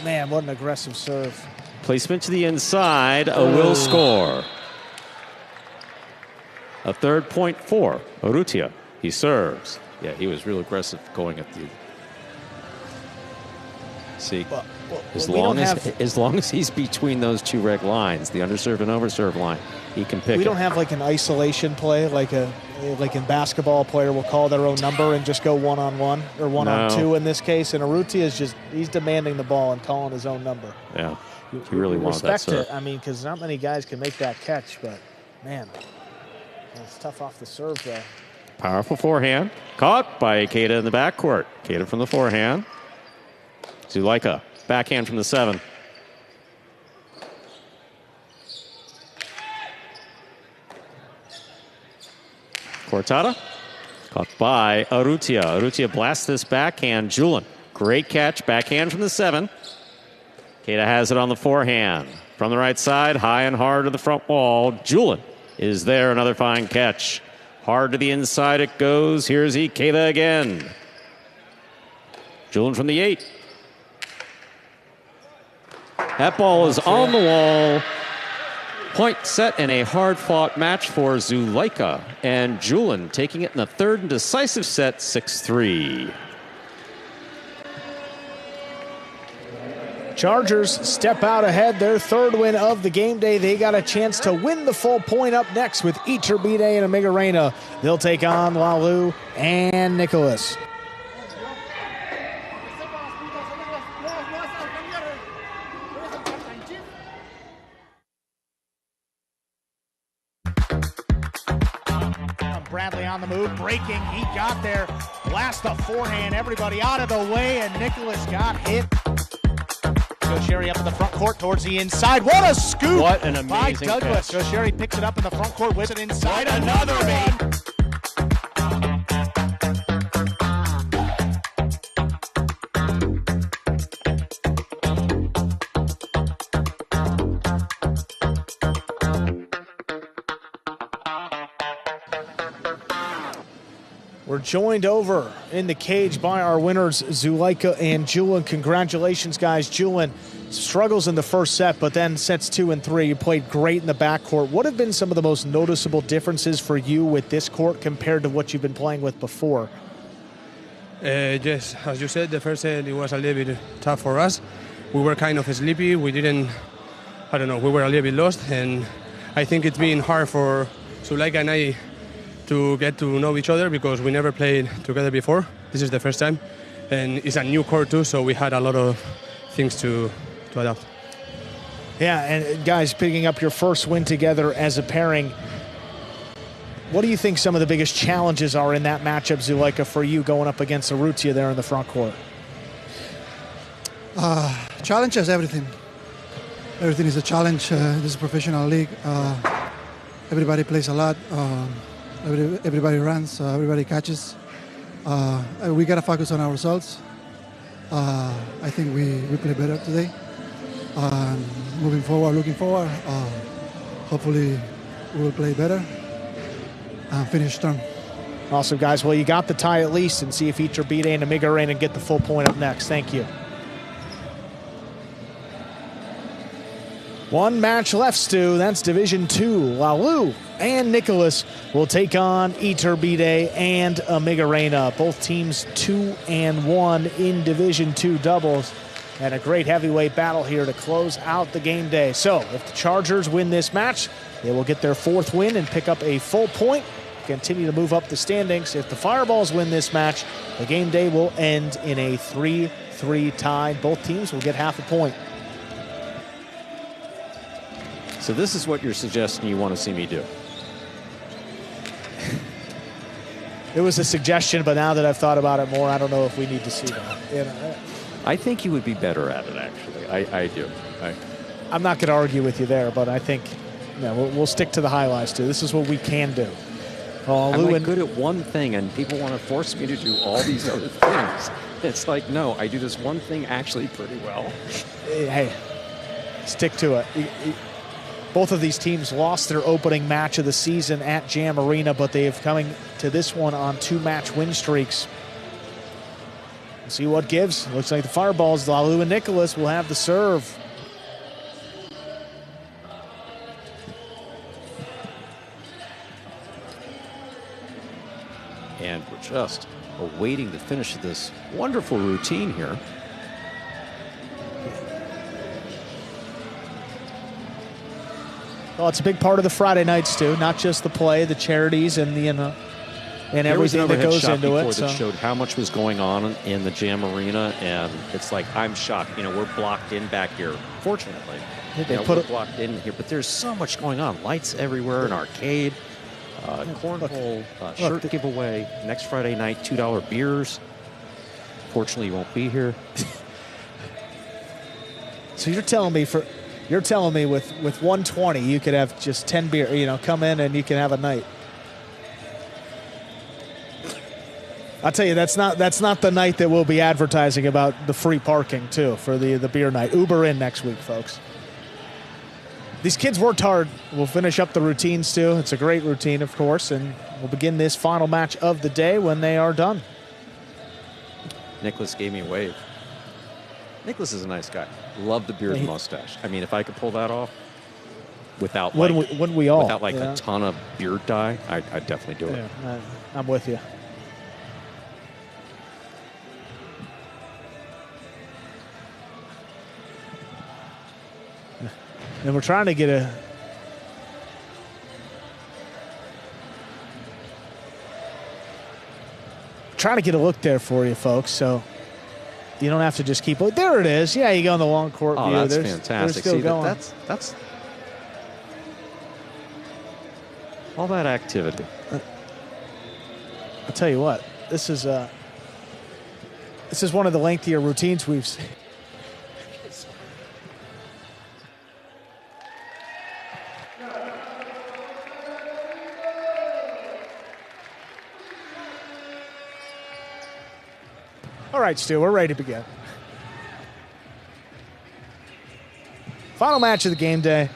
Man, what an aggressive serve. Placement to the inside, will score. A third point for Urrutia. He serves. Yeah, he was real aggressive going at the... See, as long as he's between those 2 red lines, the underserve and overserve line, he can pick. We don't have like an isolation play, like in basketball, a player will call their own number and just go 1-on-1 or 1-on-2 in this case. And Urrutia is he's demanding the ball and calling his own number. Yeah, he really wanted that serve. Respect it. I mean, because not many guys can make that catch, but man, it's tough off the serve though. Powerful forehand, caught by Ikeda in the backcourt. Ikeda from the forehand. Zulaika, backhand from the 7. Cortada, caught by Urrutia. Urrutia blasts this backhand. Julin, great catch, backhand from the 7. Ikeda has it on the forehand. From the right side, high and hard to the front wall. Julin is there, another fine catch. Hard to the inside it goes. Here's Ikeda again. Julin from the 8. That ball is on the wall. Point set in a hard-fought match for Zulaika. And Julin taking it in the third and decisive set, 6-3. Chargers step out ahead, their third win of the game day. They got a chance to win the full point up next with Iturbide and Omega Reina. They'll take on Lalu and Nicholas. on the move, breaking, he got there. Blast the forehand, everybody out of the way, and Nicholas got hit. Sherry up in the front court towards the inside. What a scoop! What an amazing by Douglas. catch. Sherry picks it up in the front court, whips it inside. Another one. We're joined over in the cage by our winners, Zuleika and Julian. Congratulations, guys. Julian struggles in the first set, but then sets 2 and 3. You played great in the backcourt. What have been some of the most noticeable differences for you with this court compared to what you've been playing with before? Yes, as you said, the first set it was a little bit tough for us. We were kind of sleepy. We didn't, we were a little bit lost. And I think it's been hard for Zuleika and I to get to know each other because we never played together before. This is the first time. And it's a new court too, so we had a lot of things to adapt. Yeah, and guys, picking up your first win together as a pairing, what do you think some of the biggest challenges are in that matchup, Zuleika, for you going up against Arutia there in the front court? Challenge is everything. Everything is a challenge. This is a professional league. Everybody plays a lot. Everybody runs. Everybody catches. We got to focus on our results. I think we play better today. Moving forward, looking forward, hopefully we will play better and finish strong. Awesome, guys. Well, you got the tie at least, and see if Iturbide and Amigarein and get the full point up next. Thank you. One match left, Stu. That's Division 2. Lalu and Nicholas will take on Iturbide and Amigarein. Both teams 2-1 in Division 2 doubles. And a great heavyweight battle here to close out the game day. So if the Chargers win this match, they will get their 4th win and pick up a full point, continue to move up the standings. If the Fireballs win this match, the game day will end in a 3-3 tie. Both teams will get half a point. So this is what you're suggesting you want to see me do. It was a suggestion, but now that I've thought about it more, I don't know if we need to see that. You know, I think you would be better at it, actually. I do. I'm not going to argue with you there, but I think we'll stick to the highlights, too. This is what we can do. I'm like good at one thing, and people want to force me to do all these other things. It's like, no, I do this one thing actually pretty well. Hey, stick to it. Both of these teams lost their opening match of the season at Jam Arena, but they have coming to this one on 2-match win streaks. We'll see what gives. Looks like the Fireballs, Lalu and Nicholas, will have the serve. And we're just awaiting the finish of this wonderful routine here. Well, it's a big part of the Friday nights too, not just the play, the charities, and the and everything that goes into it. That showed how much was going on in the Jam Arena, and it's like I'm shocked. You know, we're blocked in back here. Fortunately, we're blocked in here, but there's so much going on. Lights everywhere, an arcade, cornhole, shirt giveaway. Next Friday night, $2 beers. Fortunately, you won't be here. So you're telling me with 120 you could have just 10 beer, come in and you can have a night. I'll tell you, that's not the night that we'll be advertising about the free parking too for the beer night. Uber in next week, folks. These kids worked hard. We'll finish up the routines too. It's a great routine, of course, and we'll begin this final match of the day when they are done. Nicholas gave me a wave. Nicholas is a nice guy. Love the beard and mustache. I mean, if I could pull that off without wouldn't we all? Without a ton of beard dye, I'd definitely do it. Yeah, I'm with you. And we're trying to get a look there for you, folks. So you don't have to just keep. There it is. Yeah, you go in the long court view. That's fantastic. Still going. That's all that activity. I'll tell you what, this is one of the lengthier routines we've seen. All right, Stu, we're ready to begin. Final match of the game day.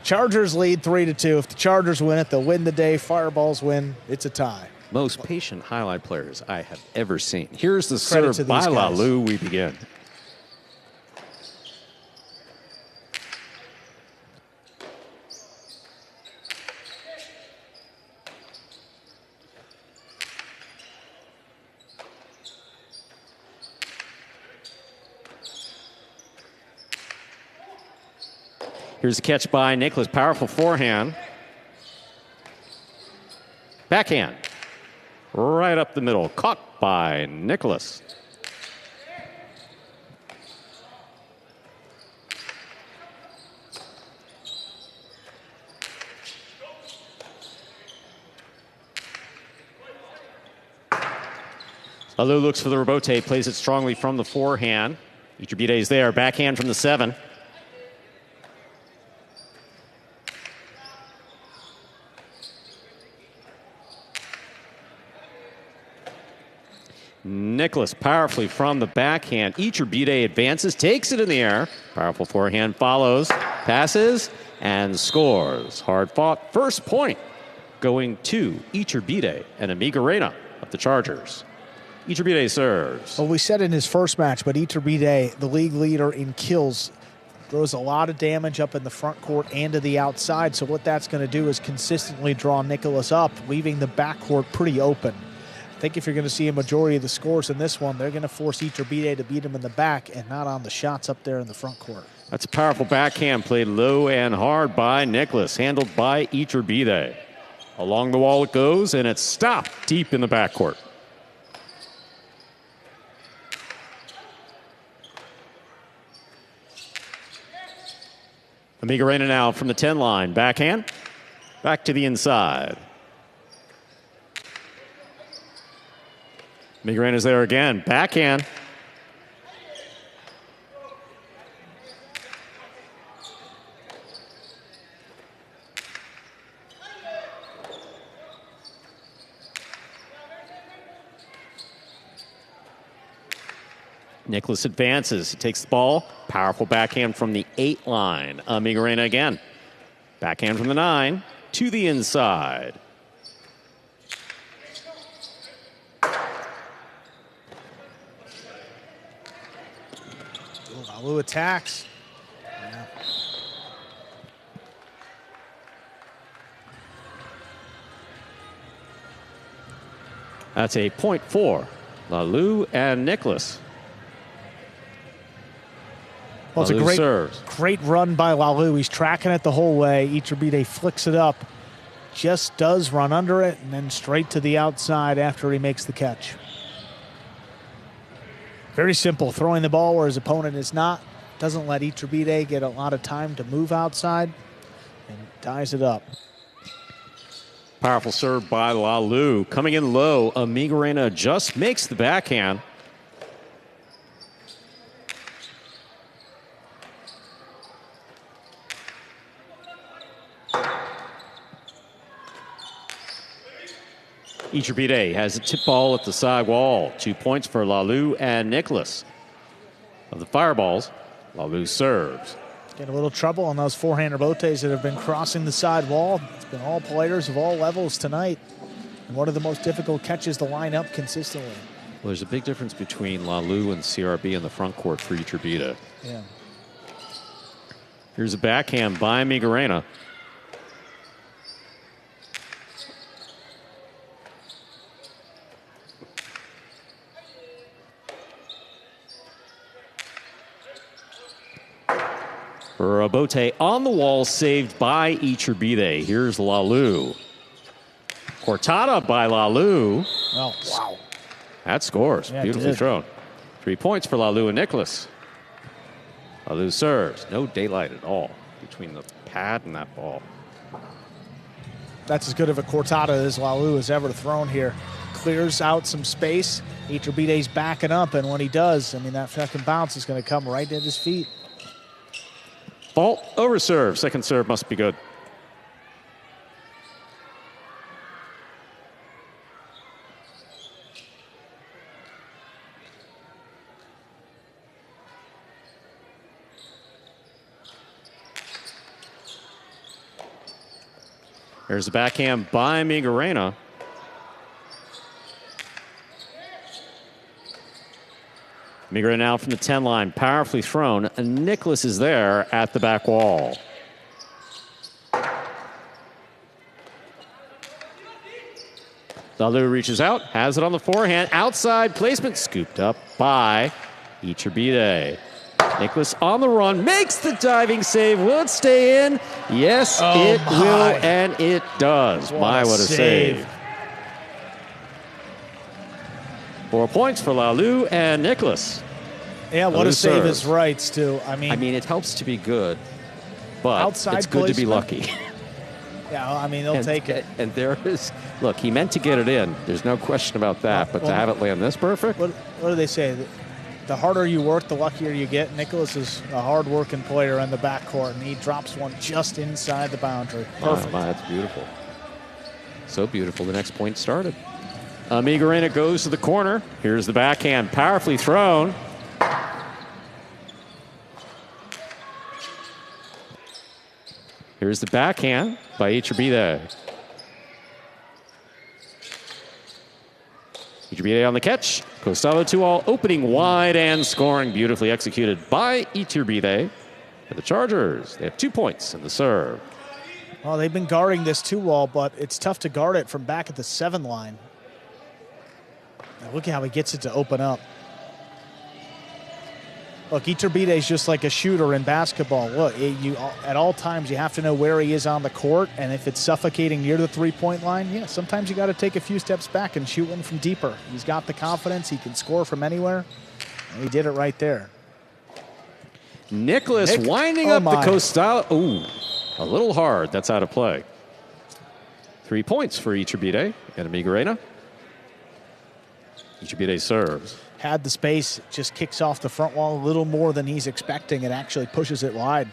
Chargers lead 3-2. If the Chargers win it, they'll win the day. Fireballs win. It's a tie. Most patient highlight players I have ever seen. Here's the serve by Lalu. We begin. Here's a catch by Nicholas. Powerful forehand. Backhand. Right up the middle. Caught by Nicholas. Lalu looks for the rebote, plays it strongly from the forehand. Iturbide is there. Backhand from the 7. Nicholas powerfully from the backhand. Iturbide advances, takes it in the air. Powerful forehand follows, passes, and scores. Hard fought. First point going to Iturbide and Amigarena of the Chargers. Iturbide serves. Well, we said in his first match, but Iturbide, the league leader in kills, throws a lot of damage up in the front court and to the outside. So what that's going to do is consistently draw Nicholas up, leaving the backcourt pretty open. I think if you're going to see a majority of the scores in this one, they're going to force Iturbide to beat him in the back and not on the shots up there in the front court. That's a powerful backhand played low and hard by Nicholas, handled by Iturbide. Along the wall it goes, and it's stopped deep in the backcourt. Amigarena now from the 10 line. Backhand, back to the inside. Amigarena's there again. Backhand. Nicholas advances. He takes the ball. Powerful backhand from the 8 line. Amigarena again. Backhand from the 9 to the inside. Lalu attacks. Yeah. That's a point for Lalu and Nicholas. Well, it's a great run by Lalu. He's tracking it the whole way. Iturbide flicks it up, just does run under it, and then straight to the outside after he makes the catch. Very simple, throwing the ball where his opponent is not. Doesn't let Iturbide get a lot of time to move outside, and ties it up. Powerful serve by Lalu. Coming in low, Amigarena just makes the backhand. Iturbide has a tip ball at the side wall. 2 points for Lalu and Nicholas. Of the Fireballs, Lalu serves. Get a little trouble on those forehand rebotes that have been crossing the side wall. It's been all players of all levels tonight. And one of the most difficult catches to line up consistently. Well, there's a big difference between Lalu and CRB in the front court for Iturbide. Yeah. Here's a backhand by Amigarena. Rebote on the wall, saved by Iturbide. Here's Lalu. Cortada by Lalu. Oh, wow. That scores. Yeah, beautifully thrown. 3 points for Lalu and Nicholas. Lalu serves. No daylight at all between the pad and that ball. That's as good of a cortada as Lalu has ever thrown here. clears out some space. Iturbide's backing up, and when he does, I mean, that second bounce is going to come right at his feet. Fault over serve. Second serve must be good. There's the backhand by Miguelena. Miguelena now from the 10 line, powerfully thrown. And Nicholas is there at the back wall. Lalu reaches out, has it on the forehand. Outside placement, scooped up by Iturbide. Nicholas on the run, makes the diving save. Will it stay in? Yes, it will, and it does. What a save. 4 points for Lalu and Nicholas. Yeah, what a save his rights, too. I mean, it helps to be good, but outside it's good to be lucky. Yeah, I mean, they'll take it. And there is, look, he meant to get it in. There's no question about that, but to have it land this perfect? What do they say? The harder you work, the luckier you get. Nicholas is a hard-working player in the backcourt, and he drops one just inside the boundary. Perfect. Wow, that's beautiful. So beautiful. The next point started. Miguelena goes to the corner. Here's the backhand, powerfully thrown. Here's the backhand by Iturbide. Iturbide on the catch. Costado 2-all, opening wide and scoring, beautifully executed by Iturbide. For the Chargers, they have 2 points in the serve. Well, they've been guarding this 2-wall, but it's tough to guard it from back at the 7 line. Now look at how he gets it to open up. Look, Iturbide is just like a shooter in basketball. Look, at all times you have to know where he is on the court, and if it's suffocating near the three-point line, yeah, sometimes you got to take a few steps back and shoot one from deeper. He's got the confidence. He can score from anywhere, and he did it right there. Nicholas winding up the Costado. Ooh, a little hard. That's out of play. 3 points for Iturbide and Miguelena. Iturbide serves. Had the space, just kicks off the front wall a little more than he's expecting and actually pushes it wide.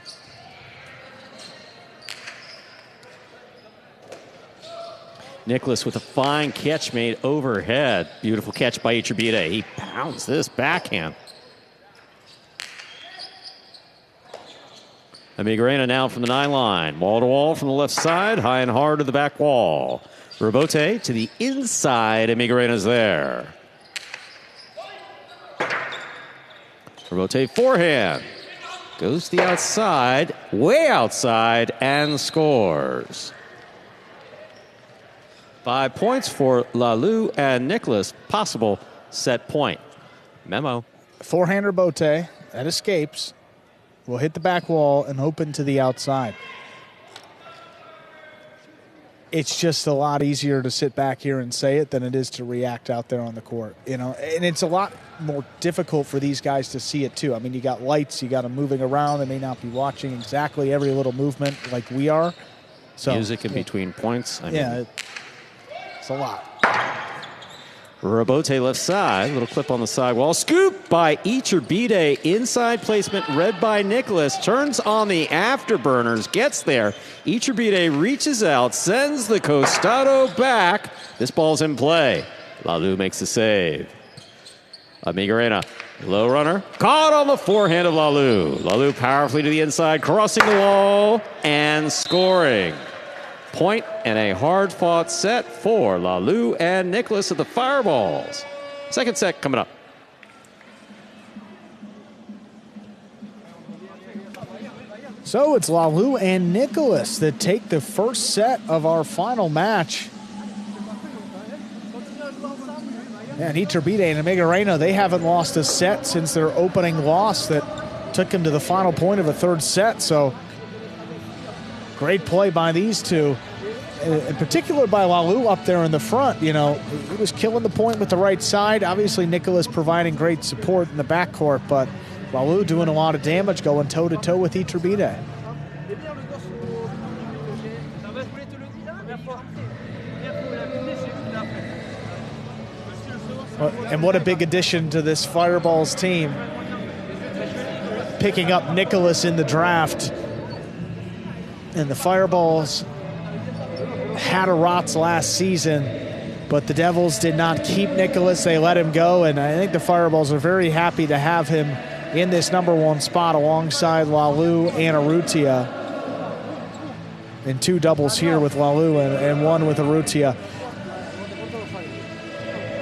Nicholas with a fine catch made overhead. Beautiful catch by Iturbide. He pounds this backhand. Miguelena now from the 9 line. Wall to wall from the left side. High and hard to the back wall. Rebote to the inside, and Miguelena's there. Rebote forehand. Goes to the outside, way outside, and scores. 5 points for Lalu and Nicholas. Possible set point. Memo. Forehand Rebote. That escapes. Will hit the back wall and open to the outside. It's just a lot easier to sit back here and say it than it is to react out there on the court, you know. And it's a lot more difficult for these guys to see it too. I mean, you got lights, you got them moving around. They may not be watching exactly every little movement like we are. So music in between points. It's a lot. Rebote left side, little clip on the sidewall. Scoop by Iturbide, inside placement read by Nicholas. Turns on the afterburners, gets there. Iturbide reaches out, sends the Costado back. This ball's in play. Lalu makes the save. Miguelena, low runner, caught on the forehand of Lalu. Lalu powerfully to the inside, crossing the wall and scoring. Point and a hard-fought set for Lalu and Nicholas at the Fireballs. Second set coming up. So it's Lalu and Nicholas that take the first set of our final match. And Iturbide and Miguelena, they haven't lost a set since their opening loss that took them to the final point of a third set. So great play by these two, in particular by Lalu up there in the front. You know, he was killing the point with the right side. Obviously, Nicholas providing great support in the backcourt, but Lalu doing a lot of damage, going toe-to-toe with Iturbide. And what a big addition to this Fireballs team. Picking up Nicholas in the draft. And the Fireballs had a Rots last season, but the Devils did not keep Nicholas. They let him go, and I think the Fireballs are very happy to have him in this #1 spot alongside Lalu and Urrutia. And 2 doubles here with Lalu and 1 with Urrutia.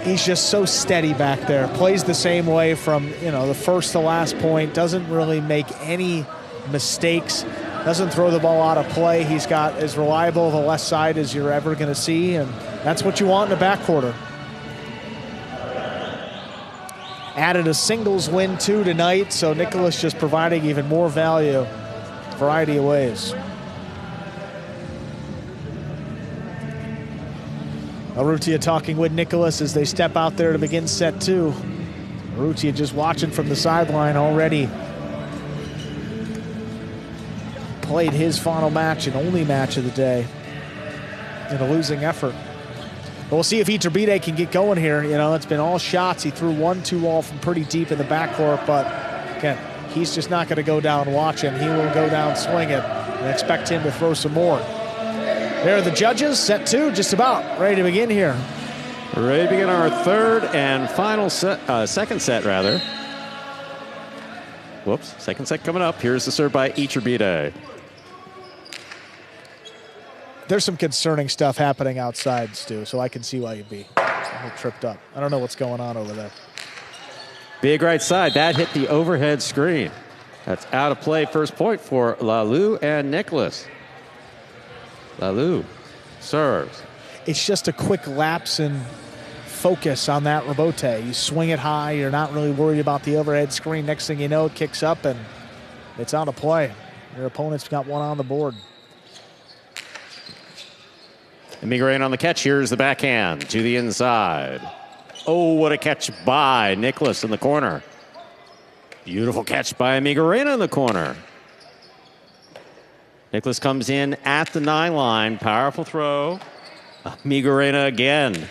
He's just so steady back there. Plays the same way from the first to last point. Doesn't really make any mistakes. Doesn't throw the ball out of play. He's got as reliable of a left side as you're ever going to see, and that's what you want in the backquarter. Added a singles win too tonight, so Nicholas just providing even more value, variety of ways. Urrutia talking with Nicholas as they step out there to begin set 2. Urrutia just watching from the sideline already. Played his final match and only match of the day in a losing effort. But we'll see if Iturbide can get going here. It's been all shots. He threw 1-2 all from pretty deep in the backcourt, but again, he's just not going to go down watching. He will go down swinging and expect him to throw some more. There are the judges. Set 2 just about ready to begin here. Ready to begin our third and final set, second set rather. Whoops, second set coming up. Here's the serve by Iturbide. There's some concerning stuff happening outside, Stu, so I can see why you'd be a little tripped up. I don't know what's going on over there. Big right side. That hit the overhead screen. That's out of play. First point for Lalu and Nicholas. Lalu serves. It's just a quick lapse in focus on that rebote. You swing it high. You're not really worried about the overhead screen. Next thing you know, it kicks up and it's out of play. Your opponent's got one on the board. Miguel on the catch. Here's the backhand to the inside. Oh, what a catch by Nicholas in the corner. Beautiful catch by Miguel in the corner. Nicholas comes in at the 9 line. Powerful throw. Miguel again.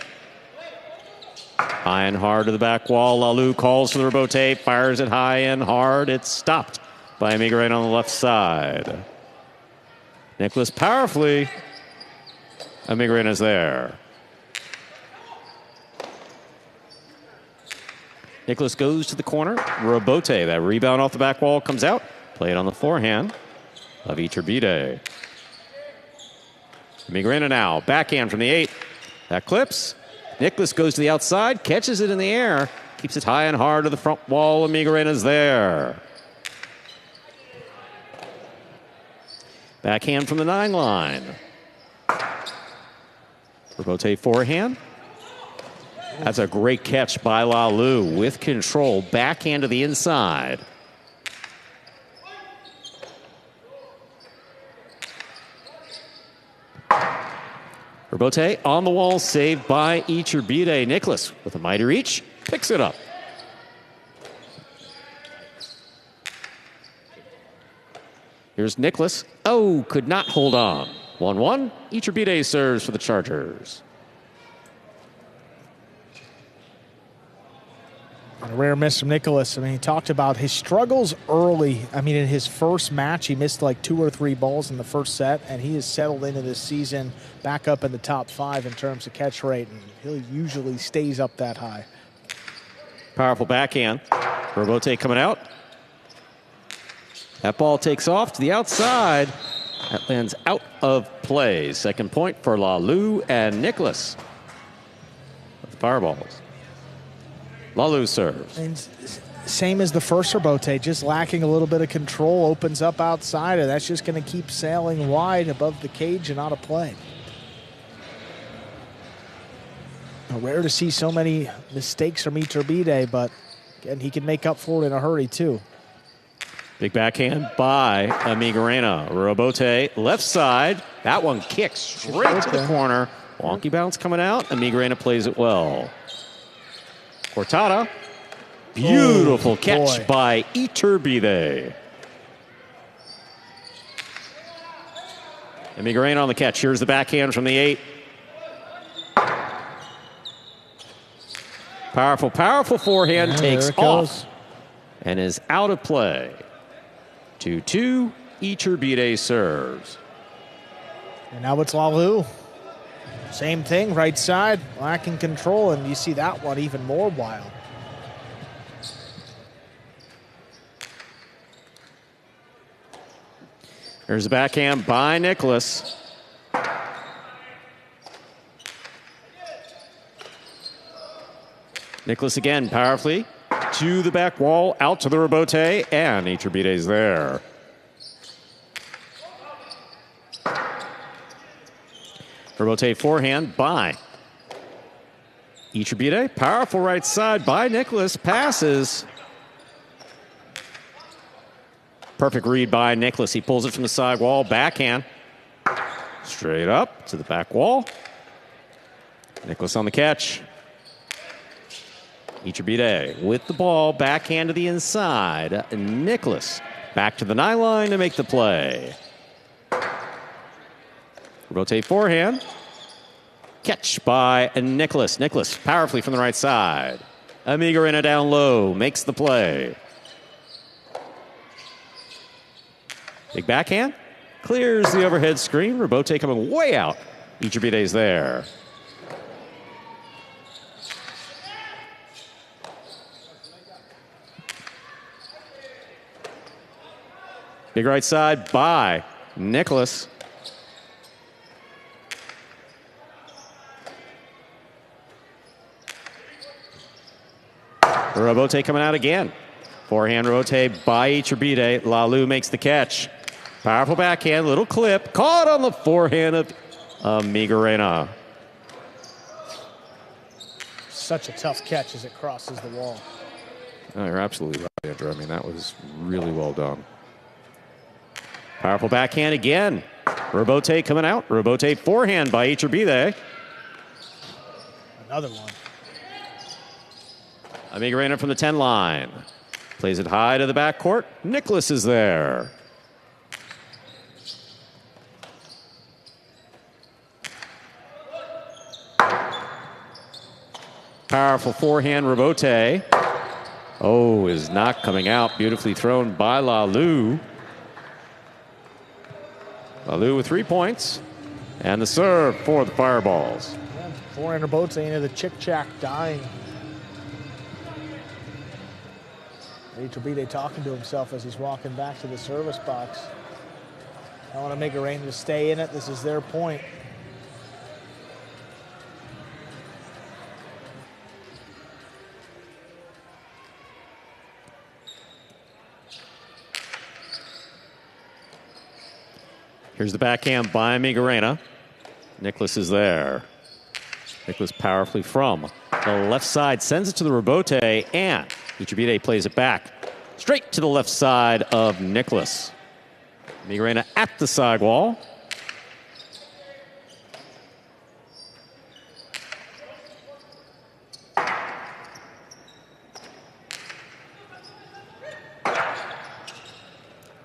High and hard to the back wall. Lalu calls for the rebote. Fires it high and hard. It's stopped by Miguel on the left side. Nicholas powerfully. Miguel is there. Nicholas goes to the corner. Rebote. That rebound off the back wall comes out. Played on the forehand of Iturbide. Miguel now. Backhand from the 8. That clips. Nicholas goes to the outside. Catches it in the air. Keeps it high and hard to the front wall. Miguel is there. Backhand from the 9 line. Rebote forehand. That's a great catch by Lalu with control. Backhand to the inside. Rebote on the wall, saved by Iturbide. Nicholas with a mighty reach, picks it up. Here's Nicholas. Oh, could not hold on. 1-1. Iturbide serves for the Chargers. A rare miss from Nicholas. I mean, he talked about his struggles early. I mean, in his first match, he missed like 2 or 3 balls in the first set, and he has settled into this season back up in the top 5 in terms of catch rate, and he usually stays up that high. Powerful backhand. Rebote coming out. That ball takes off to the outside. That lands out of play. Second point for Lalu and Nicholas. With the Fireballs. Lalu serves. And same as the first rebote, just lacking a little bit of control, opens up outside, and that's just going to keep sailing wide above the cage and out of play. Rare to see so many mistakes from Iturbide, but again, he can make up for it in a hurry too. Big backhand by Miguel. Rebote left side. That one kicks straight to the corner. Wonky bounce coming out. Miguel plays it well. Cortada. Beautiful catch by Iturbide. And Miguel on the catch. Here's the backhand from the 8. Powerful, powerful forehand takes off and is out of play. 2-2, Iturbide serves. And now it's Lalu. Same thing, right side, lacking control, and you see that one even more wild. There's a backhand by Nicholas. Nicholas again, powerfully to the back wall, out to the rebote, and Iturbide's there. Rebote forehand by Iturbide. Powerful right side by Nicholas. Passes. Perfect read by Nicholas. He pulls it from the side wall. Backhand. Straight up to the back wall. Nicholas on the catch. Iturbide with the ball. Backhand to the inside. Nicholas back to the 9 line to make the play. Rotate forehand. Catch by Nicholas. Nicholas powerfully from the right side. Amigarena down low. Makes the play. Big backhand. Clears the overhead screen. Rebote coming way out. Iturbide's there. Big right side by Nicholas. Rebote coming out again. Forehand rebote by Iturbide. Lalu makes the catch. Powerful backhand, little clip. Caught on the forehand of Amigarena. Such a tough catch as it crosses the wall. Oh, you're absolutely right, Andrew. I mean, that was really well done. Powerful backhand again. Rebote coming out. Rebote forehand by Iturbide. Another one. Amigarena from the 10 line. Plays it high to the backcourt. Nicholas is there. Powerful forehand rebote. Oh, is not coming out. Beautifully thrown by Lalu. Lalu with 3 points. And the serve for the Fireballs. Yeah, forehand rebote into the chick-chack dying. Iturbide talking to himself as he's walking back to the service box. I want to make Amigarena to stay in it. This is their point. Here's the backhand by Amigarena. Nicholas is there. Nicholas powerfully from the left side, sends it to the rebote, and Iturbide plays it back straight to the left side of Nicholas. Amigarena at the side wall.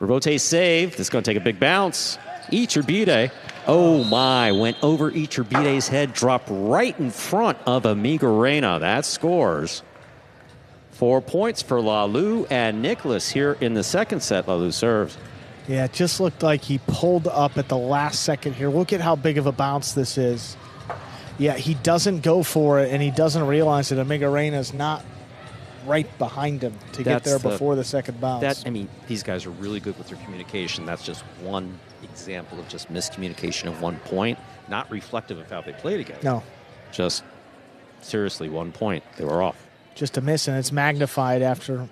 Rebote save. This is going to take a big bounce. Iturbide, oh my, went over Iturbide's head, dropped right in front of Amigarena. That scores 4 points for Lalu and Nicholas here in the second set. Lalu serves. Yeah, it just looked like he pulled up at the last second here. Look at how big of a bounce this is. Yeah, he doesn't go for it, and he doesn't realize that Amigarena's not right behind him to get there before the second bounce. I mean, these guys are really good with their communication. That's just one example of just miscommunication of 1 point, not reflective of how they play together. No. Just seriously 1 point. They were off. Just a miss, and it's magnified after,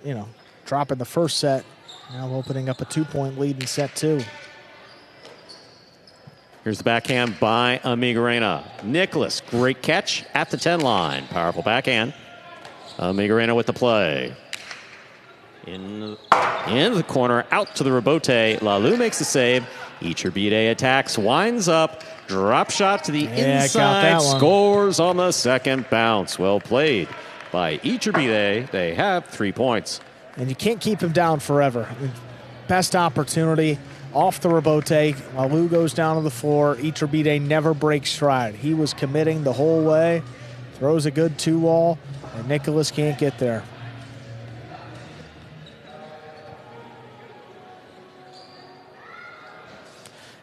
dropping the first set. Now opening up a 2-point lead in set 2. Here's the backhand by Amigarena. Nicholas, great catch at the 10 line. Powerful backhand. Amigarena with the play. In the corner, out to the rebote. Lalu makes the save. Iturbide attacks, winds up, drop shot to the inside, scores on the second bounce. Well played by Iturbide. They have 3 points. And you can't keep him down forever. Best opportunity off the rebote. Lalu goes down to the floor. Iturbide never breaks stride. He was committing the whole way. Throws a good 2-wall. And Nicholas can't get there.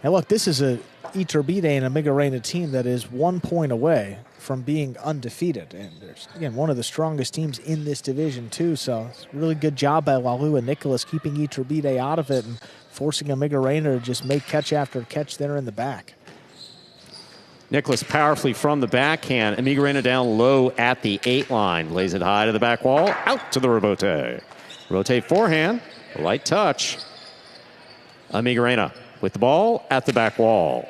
And look, this is a Iturbide and a Migarena team that is 1 point away from being undefeated. And there's, again, one of the strongest teams in this division, too. So it's a really good job by Lalu and Nicholas keeping Iturbide out of it and forcing a Migarena to just make catch after catch there in the back. Nicholas powerfully from the backhand. Migarena down low at the 8 line. Lays it high to the back wall. Out to the rebote. Rebote forehand. Light touch. Migarena with the ball at the back wall.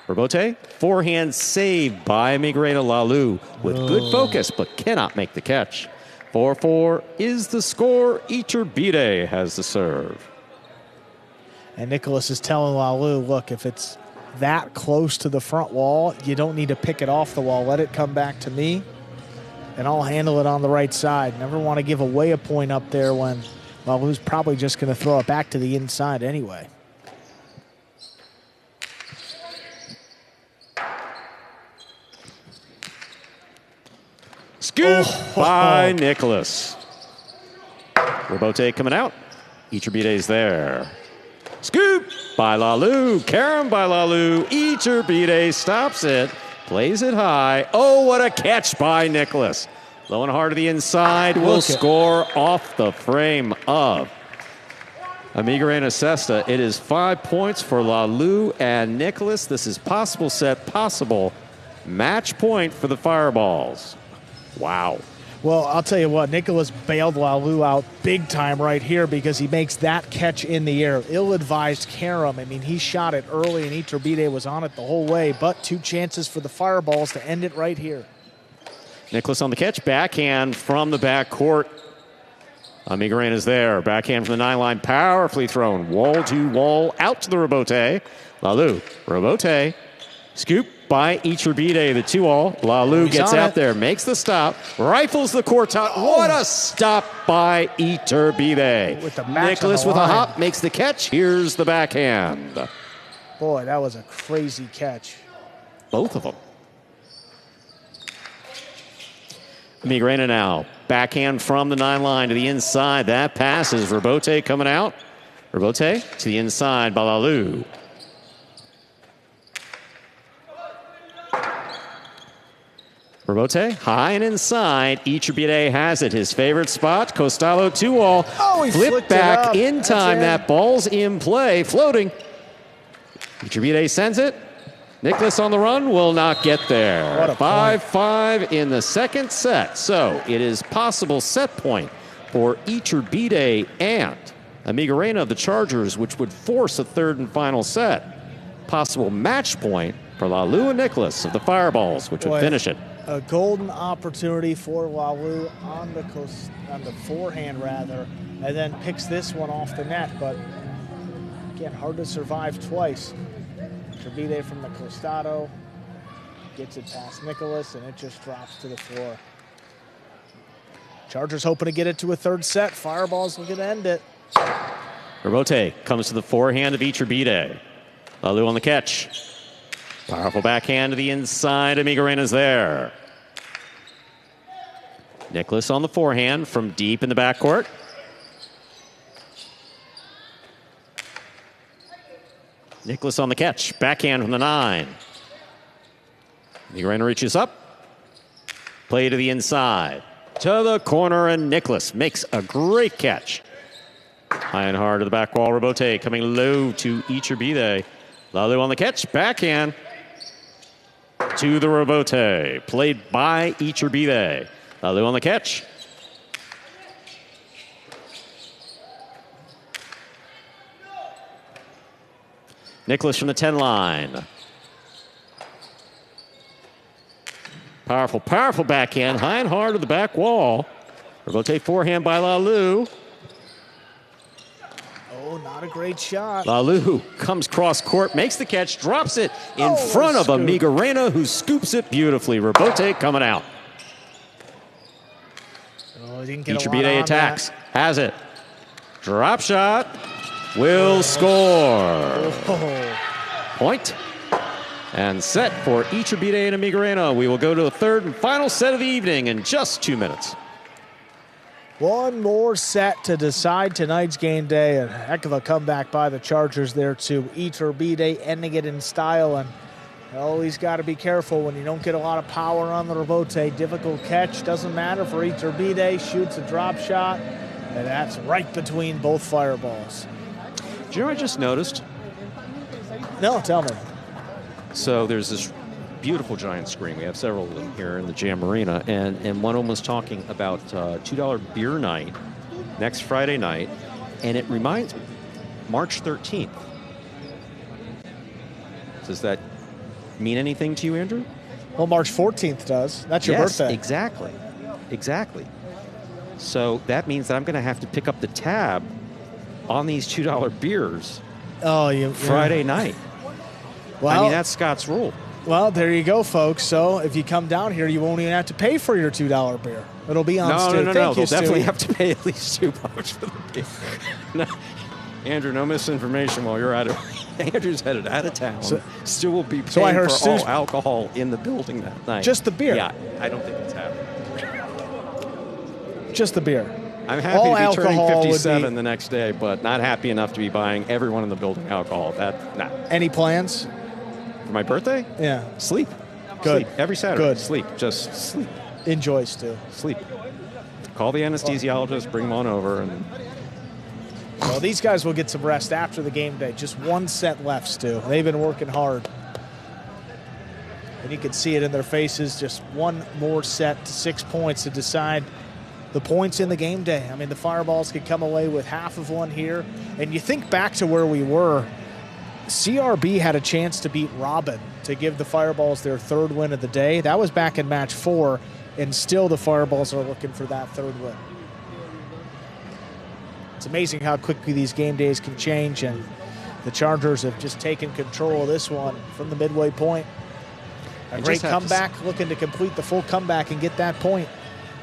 Rebote, forehand saved by Migarena. Lalu with good focus, but cannot make the catch. 4-4 is the score. Iturbide has the serve. And Nicholas is telling Lalu, look, if it's that close to the front wall, you don't need to pick it off the wall. Let it come back to me, and I'll handle it on the right side. Never want to give away a point up there when Lalu's probably just going to throw it back to the inside anyway. Scoop by Nicholas. Rebote coming out. Iturbide's there. Scoop by Lalu. Carom by Lalu. Iturbide stops it. Plays it high. Oh, what a catch by Nicholas. Low and hard to the inside. Will score off the frame of Migarena Cesta. It is 5 points for Lalu and Nicholas. This is possible set, possible match point for the Fireballs. Wow. Well, I'll tell you what, Nicholas bailed Lalu out big time right here because he makes that catch in the air. Ill-advised Carom. I mean, he shot it early and Iturbide was on it the whole way, but 2 chances for the Fireballs to end it right here. Nicholas on the catch, backhand from the backcourt. Migarena's there. Backhand from the 9 line, powerfully thrown. Wall to wall, out to the rebote. Lalu, rebote, scoop by Iturbide, the 2-all. Lalu gets out there, makes the stop, rifles the court top. What a stop by Iturbide. Nicholas with a hop makes the catch. Here's the backhand. Boy, that was a crazy catch. Both of them. Migarena now. Backhand from the 9 line to the inside. That passes. Rebote coming out. Rebote to the inside by Lalu. Rebote high and inside. Iturbide has it. His favorite spot. Costello 2-all. He flip back in time. That ball's in play. Floating. Iturbide sends it. Nicholas on the run will not get there. 5-5 in the second set. So it is possible set point for Iturbide and Migarena of the Chargers, which would force a third and final set. Possible match point for Lalu and Nicholas of the Fireballs, which would finish it. A golden opportunity for Lalu on the forehand, rather, and then picks this one off the net. But again, hard to survive twice. Iturbide from the costado gets it past Nicholas, and it just drops to the floor. Chargers hoping to get it to a third set. Fireballs looking to end it. Rebote comes to the forehand of Iturbide. Lalu on the catch. Powerful backhand to the inside. Migarena's there. Nicholas on the forehand from deep in the backcourt. Nicholas on the catch. Backhand from the 9. Migarena reaches up. Play to the inside. To the corner, and Nicholas makes a great catch. High and hard to the back wall. Rebote coming low to Iturbide. Lalu on the catch. Backhand to the rebote. Played by Iturbide. Lalu on the catch. Nicholas from the 10 line. Powerful, powerful backhand. High and hard to the back wall. Rebote forehand by Lalu. Oh, not a great shot. Lalu comes cross court, makes the catch, drops it in front of Migarena, who scoops it beautifully. Rebote coming out. Iturbide attacks, has it. Drop shot, will score. Point And set for Iturbide and Amigarena. We will go to the third and final set of the evening in just 2 minutes. One more set to decide tonight's game day. A heck of a comeback by the Chargers there to Iturbide, ending it in style. And always got to be careful when you don't get a lot of power on the rebote. Difficult catch, doesn't matter for Iturbide. Shoots a drop shot, and that's right between both fireballs. Do you know what I just noticed? No, tell me. So there's this beautiful giant screen. We have several of them here in the Jam Arena, and one of them was talking about $2 beer night next Friday night, and it reminds me, March 13th. Does that mean anything to you, Andrew? Well, March 14th does. That's your birthday. Exactly. Exactly. So that means that I'm going to have to pick up the tab on these $2 beers Friday night. Well, I mean, that's Scott's rule. Well, there you go, folks. So if you come down here, you won't even have to pay for your $2 beer. It'll be on Stu. No. Thank you, They'll Stu. definitely have to pay at least $2 for the beer. No, Andrew, no misinformation while you're out of Andrew's headed out of town. Stu will be paying for all alcohol in the building that night. Just the beer? Yeah, I don't think it's happening. Just the beer. I'm happy to be turning 57 the next day, but not happy enough to be buying everyone in the building alcohol. Any plans? For my birthday? Yeah. Sleep. Good. Sleep. Every Saturday. Good. Sleep. Just sleep. Enjoy, Stu. Sleep. Call the anesthesiologist, bring them on over. And well, these guys will get some rest after the game day. Just one set left, Stu. They've been working hard. And you can see it in their faces. Just one more set to 6 points to decide the points in the game day. I mean, the Fireballs could come away with half of one here. And you think back to where we were. CRB had a chance to beat Robin to give the Fireballs their third win of the day. That was back in match 4, and still the Fireballs are looking for that third win. It's amazing how quickly these game days can change, and the Chargers have just taken control of this one from the midway point. A great comeback, looking to complete the full comeback and get that point.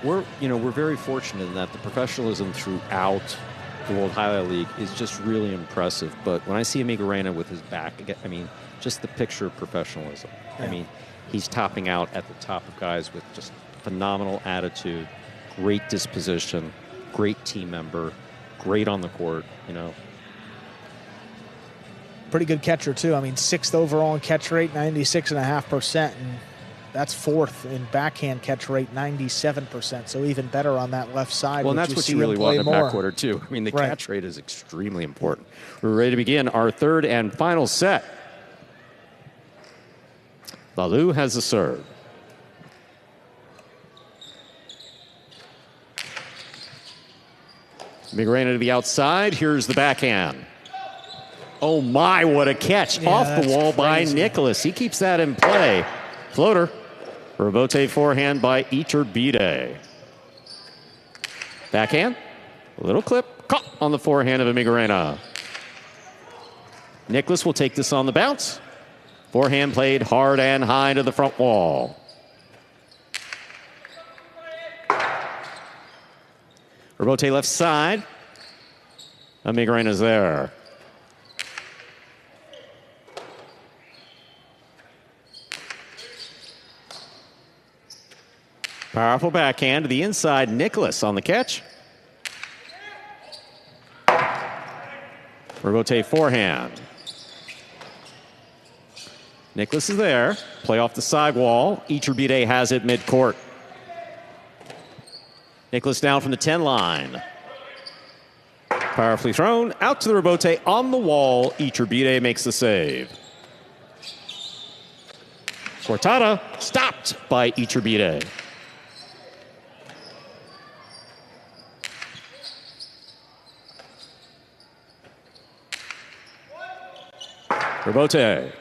We're very fortunate in that the professionalism throughout the World Highlight League is just really impressive. But when I see Amigarena with his back, I mean, just the picture of professionalism. Yeah. I mean, he's topping out at the top of guys with just phenomenal attitude, great disposition, great team member, great on the court, Pretty good catcher, too. I mean, 6th overall in catch rate, 96.5%. And that's 4th in backhand catch rate, 97%. So even better on that left side. Well, and that's what you really want in the backcourt, too. I mean, the catch rate is extremely important. We're ready to begin our third and final set. Lalu has the serve. Amigarena to the outside. Here's the backhand. Oh, my, what a catch. Off the wall by Nicholas. He keeps that in play. Floater. Rebote forehand by Iturbide. Backhand. A little clip. Caught on the forehand of Amigarena. Nicholas will take this on the bounce. Forehand played hard and high to the front wall. Rebote left side. Amigarena's there. Powerful backhand to the inside. Nicholas on the catch. Rebote forehand. Nicholas is there. Play off the sidewall. Iturbide has it midcourt. Nicholas down from the 10 line. Powerfully thrown. Out to the rebote on the wall. Iturbide makes the save. Cortada stopped by Iturbide. Rebote.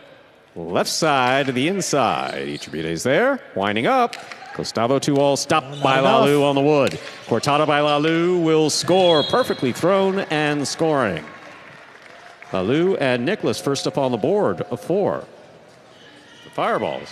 Left side to the inside. Iturbide's there. Winding up. Gustavo 2-all stopped by Lalu on the wood. Cortada by Lalu will score. Perfectly thrown and scoring. Lalu and Nicholas first up on the board of 4. The Fireballs.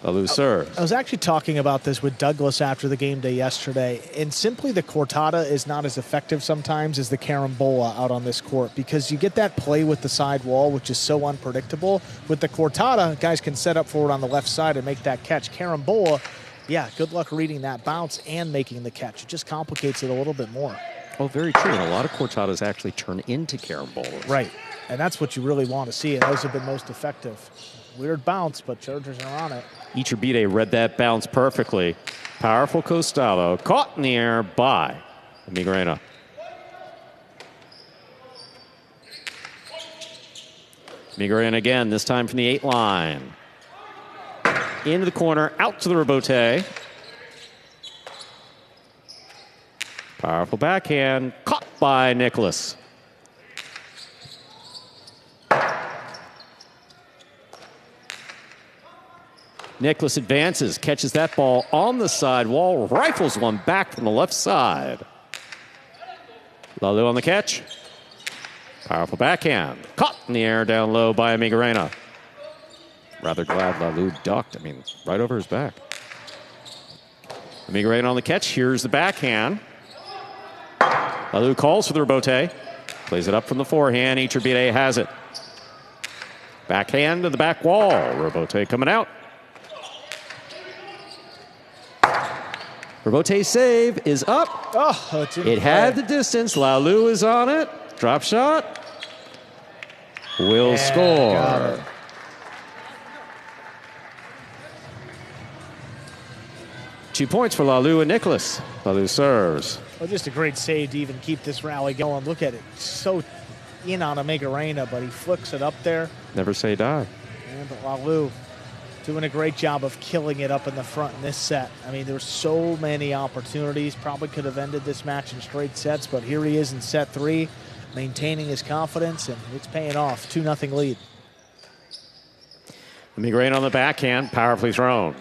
Lalu serves. I was actually talking about this with Douglas after the game day yesterday, and simply the cortada is not as effective sometimes as the carambola out on this court because you get that play with the side wall, which is so unpredictable. With the cortada, guys can set up for it on the left side and make that catch. Carambola, yeah, good luck reading that bounce and making the catch. It just complicates it a little bit more. Oh, very true. And a lot of cortadas actually turn into carambolas. Right, and that's what you really want to see, and those have been most effective. Weird bounce, but Chargers are on it. Iturbide read that bounce perfectly. Powerful costado, caught in the air by Migrena. Migrena again, this time from the 8 line. Into the corner, out to the rebote. Powerful backhand, caught by Nicholas. Nicholas advances, catches that ball on the side wall, rifles one back from the left side. Lalu on the catch. Powerful backhand. Caught in the air down low by Migrena. Rather glad Lalu ducked. I mean, right over his back. Migrena on the catch. Here's the backhand. Lalu calls for the rebote. Plays it up from the forehand. Iturbide has it. Backhand to the back wall. Rebote coming out. Rebote's save is up. Oh, it had the distance. Lalu is on it. Drop shot. Will score. 2 points for Lalu and Nicholas. Lalu serves. Well, just a great save to even keep this rally going. Look at it. So in on a Migrena, but he flicks it up there. Never say die. Yeah, but Lalu doing a great job of killing it up in the front in this set. I mean, there's so many opportunities. Probably could have ended this match in straight sets, but here he is in set 3, maintaining his confidence, and it's paying off. 2-0 lead. Migrena on the backhand, powerfully thrown.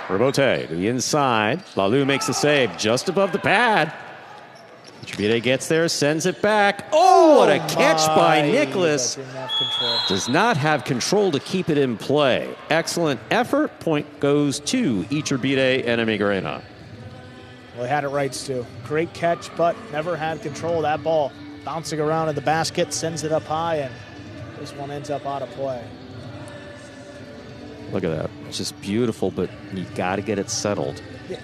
Rebote to the inside. Lalu makes the save just above the pad. Iturbide gets there, sends it back. Oh, what a catch by Nicholas. Does not have control to keep it in play. Excellent effort. Point goes to Iturbide and Migrena. Well, he had it right, Stu. Great catch, but never had control of that ball. Bouncing around in the basket, sends it up high, and this one ends up out of play. Look at that. It's just beautiful, but you got to get it settled. Yeah.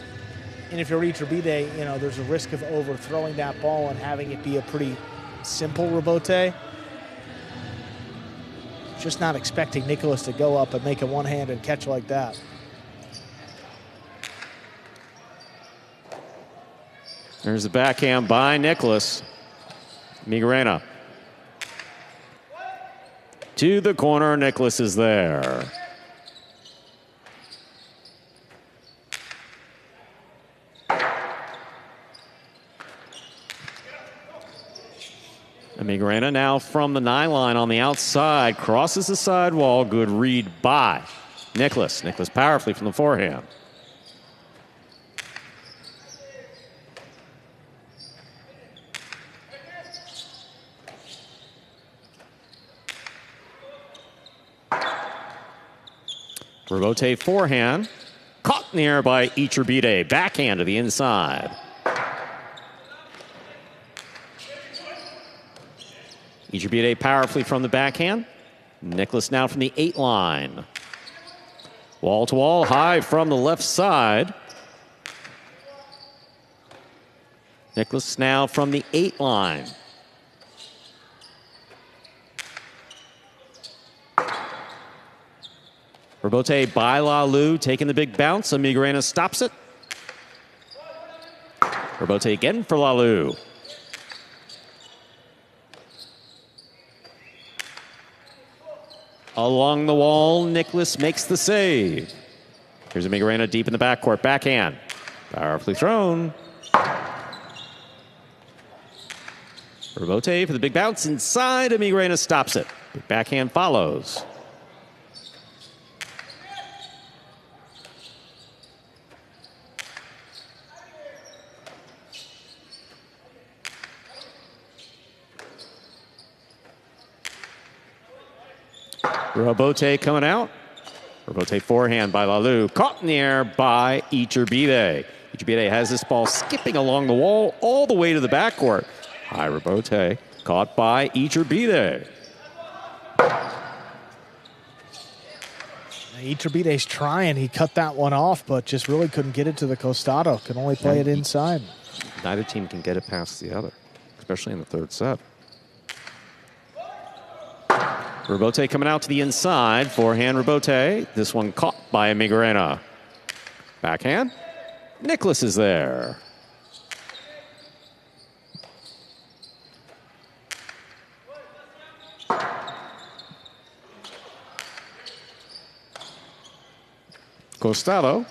And if you're Iturbide, you know, there's a risk of overthrowing that ball and having it be a pretty simple rebote. Just not expecting Nicholas to go up and make a one-handed catch like that. There's the backhand by Nicholas. Migrena. To the corner, Nicholas is there. Migrena now from the 9 line on the outside, crosses the sidewall. Good read by Nicholas. Nicholas powerfully from the forehand. Rebote forehand. Caught in the air by Iturbide. Backhand to the inside. Iturbide powerfully from the backhand. Nicholas now from the 8 line. Wall to wall, high from the left side. Nicholas now from the 8 line. Rebote by Lalu, taking the big bounce. Migrena stops it. Rebote again for Lalu. Along the wall, Nicholas makes the save. Here's a Migrena deep in the backcourt. Backhand. Powerfully thrown. Rebote for the big bounce inside. Migrena stops it. Big backhand follows. Rebote coming out. Rebote forehand by Lalu. Caught in the air by Iturbide. Iturbide has this ball skipping along the wall all the way to the backcourt. High rebote. Caught by Iturbide. Iturbide's trying. He cut that one off, but just really couldn't get it to the Costado. Can only play it inside. Neither team can get it past the other, especially in the third set. Rebote coming out to the inside. Forehand rebote. This one caught by Migrena. Backhand. Nicholas is there. Costado.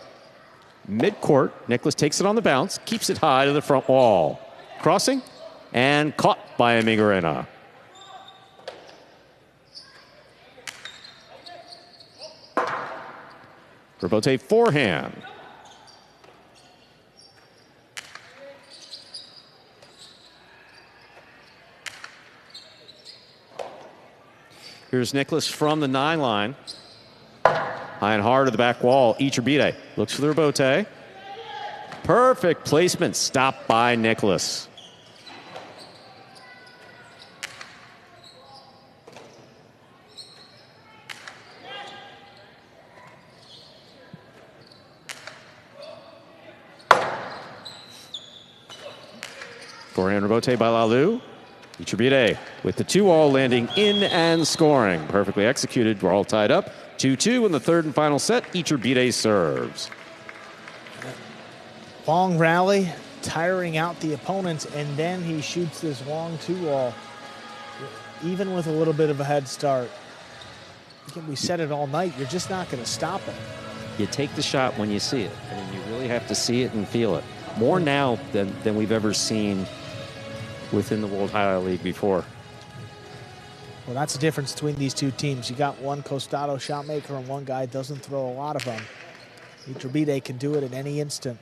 Midcourt. Nicholas takes it on the bounce. Keeps it high to the front wall. Crossing. And caught by Migrena. Rebote forehand. Here's Nicholas from the 9 line. High and hard to the back wall. Iturbide looks for the rebote. Perfect placement. Stopped by Nicholas. Forehand rebote by Lalu. Iturbide with the 2-all landing in and scoring. Perfectly executed. We're all tied up. 2-2 in the third and final set. Iturbide serves. Long rally, tiring out the opponents, and then he shoots this long 2-all. Even with a little bit of a head start. We said it all night. You're just not going to stop it. You take the shot when you see it. I mean, you really have to see it and feel it. More now than we've ever seen within the World Highlight League before. Well, that's the difference between these two teams. You got one Costado shot maker and one guy doesn't throw a lot of them. Iturbide can do it at any instant.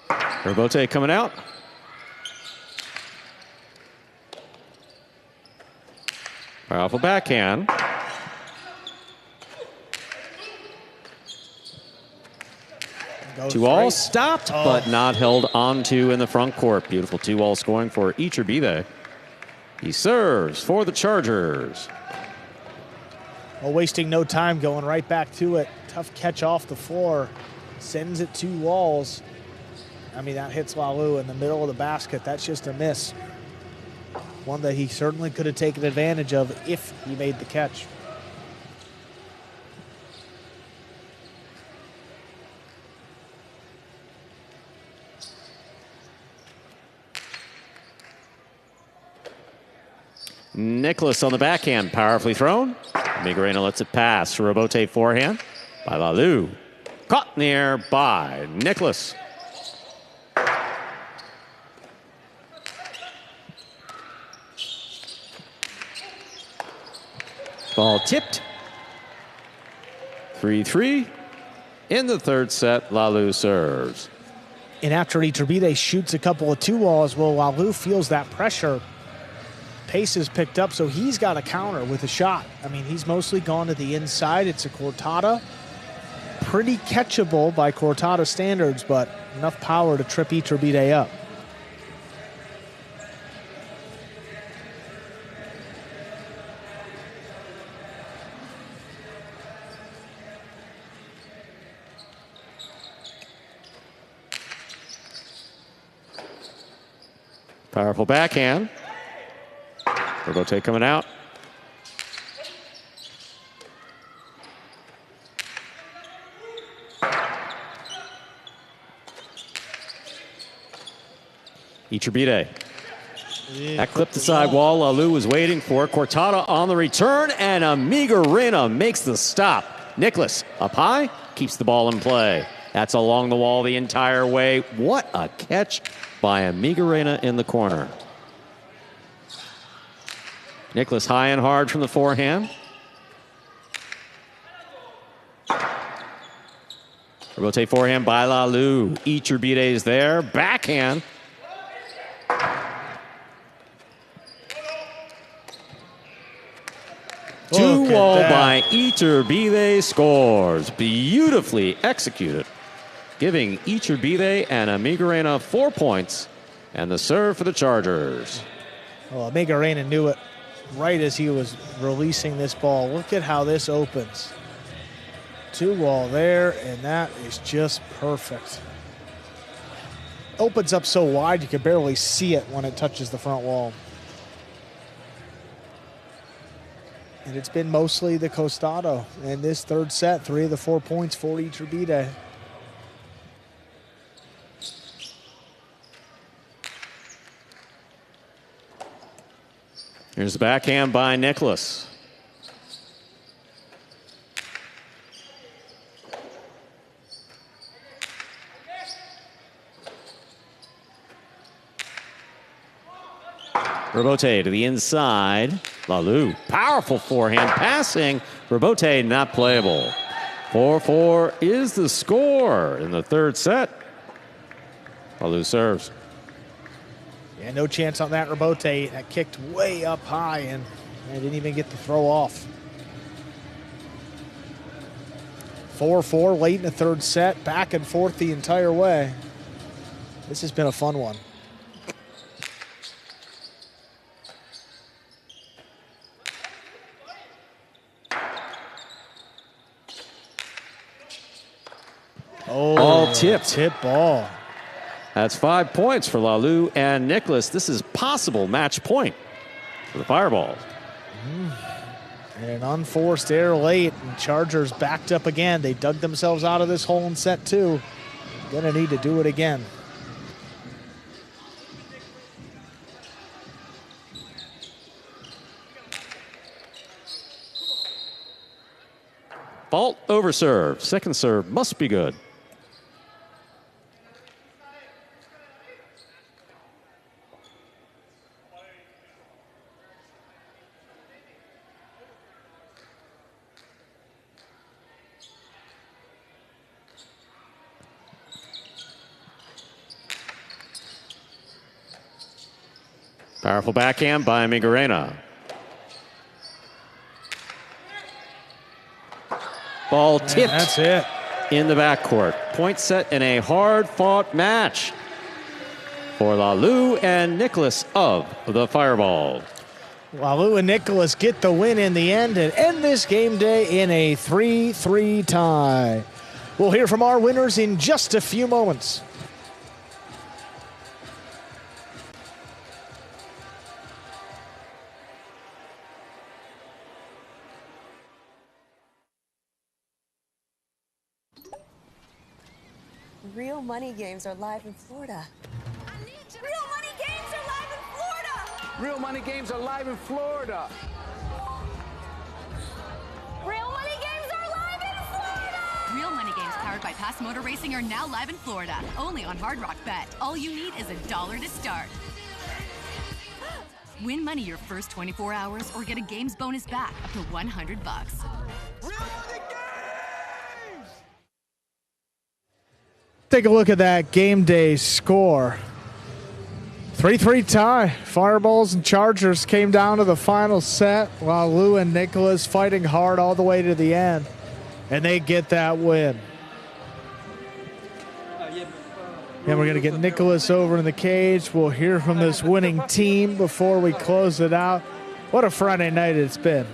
Rebote coming out. Powerful backhand. Two all stopped, but not held onto in the front court. Beautiful 2-all scoring for Iturbide. He serves for the Chargers. Well, wasting no time, going right back to it. Tough catch off the floor. Sends it 2 walls. I mean, that hits Lalu in the middle of the basket. That's just a miss. One that he certainly could have taken advantage of if he made the catch. Nicholas on the backhand, powerfully thrown. Migrena lets it pass. Rebote forehand by Lalu. Caught in the air by Nicholas. Ball tipped. 3-3 in the third set. Lalu serves. And after Iturbide shoots a couple of 2-walls, well, Lalu feels that pressure. Pace is picked up, so he's got a counter with a shot. I mean, he's mostly gone to the inside. It's a Cortada. Pretty catchable by Cortada standards, but enough power to trip Iturbide up. Powerful backhand. Rebote coming out. Iturbide. That clipped the side wall. Lalu was waiting for Cortada on the return, and Migrena makes the stop. Nicholas up high, keeps the ball in play. That's along the wall the entire way. What a catch by Migrena in the corner. Nicholas high and hard from the forehand. Rebote forehand by Lalu. Iturbide is there. Backhand. 2-wall by Iturbide scores. Beautifully executed, giving Iturbide and Amigarena 4 points and the serve for the Chargers. Well, Amigarena knew it right as he was releasing this ball. Look at how this opens. 2-wall there, and that is just perfect. Opens up so wide you can barely see it when it touches the front wall. And it's been mostly the costado. In this third set, 3 of the 4 points for Iturbide. Here's the backhand by Nicholas. Robote to the inside. Lalou, powerful forehand passing. Robote not playable. 4-4 is the score in the third set. Lalou serves. Yeah, no chance on that Robote. That kicked way up high and didn't even get the throw off. 4-4 late in the third set, back and forth the entire way. This has been a fun one. Oh, all tipped. Tip ball. That's 5 points for Lalou and Nicholas. This is possible match point for the Fireballs. And an unforced error late, and Chargers backed up again. They dug themselves out of this hole in set 2. Gonna need to do it again. Fault over serve. Second serve must be good. Powerful backhand by Amigarena. Ball tipped. That's it. In the backcourt. Point set in a hard-fought match for Lalou and Nicholas of the Fireball. Lalou and Nicholas get the win in the end and end this game day in a 3-3 tie. We'll hear from our winners in just a few moments. Real money games are live in Florida. Real money games are live in Florida. Real money games are live in Florida. Real money games are live in Florida. Real money games powered by Pass Motor Racing are now live in Florida, only on Hard Rock Bet. All you need is $1 to start. Win money your first 24 hours or get a games bonus back up to $100. Take a look at that game day score. 3-3 tie. Fireballs and Chargers came down to the final set while Lou and Nicholas fighting hard all the way to the end. And they get that win. And we're going to get Nicholas over in the cage. We'll hear from this winning team before we close it out. What a Friday night it's been.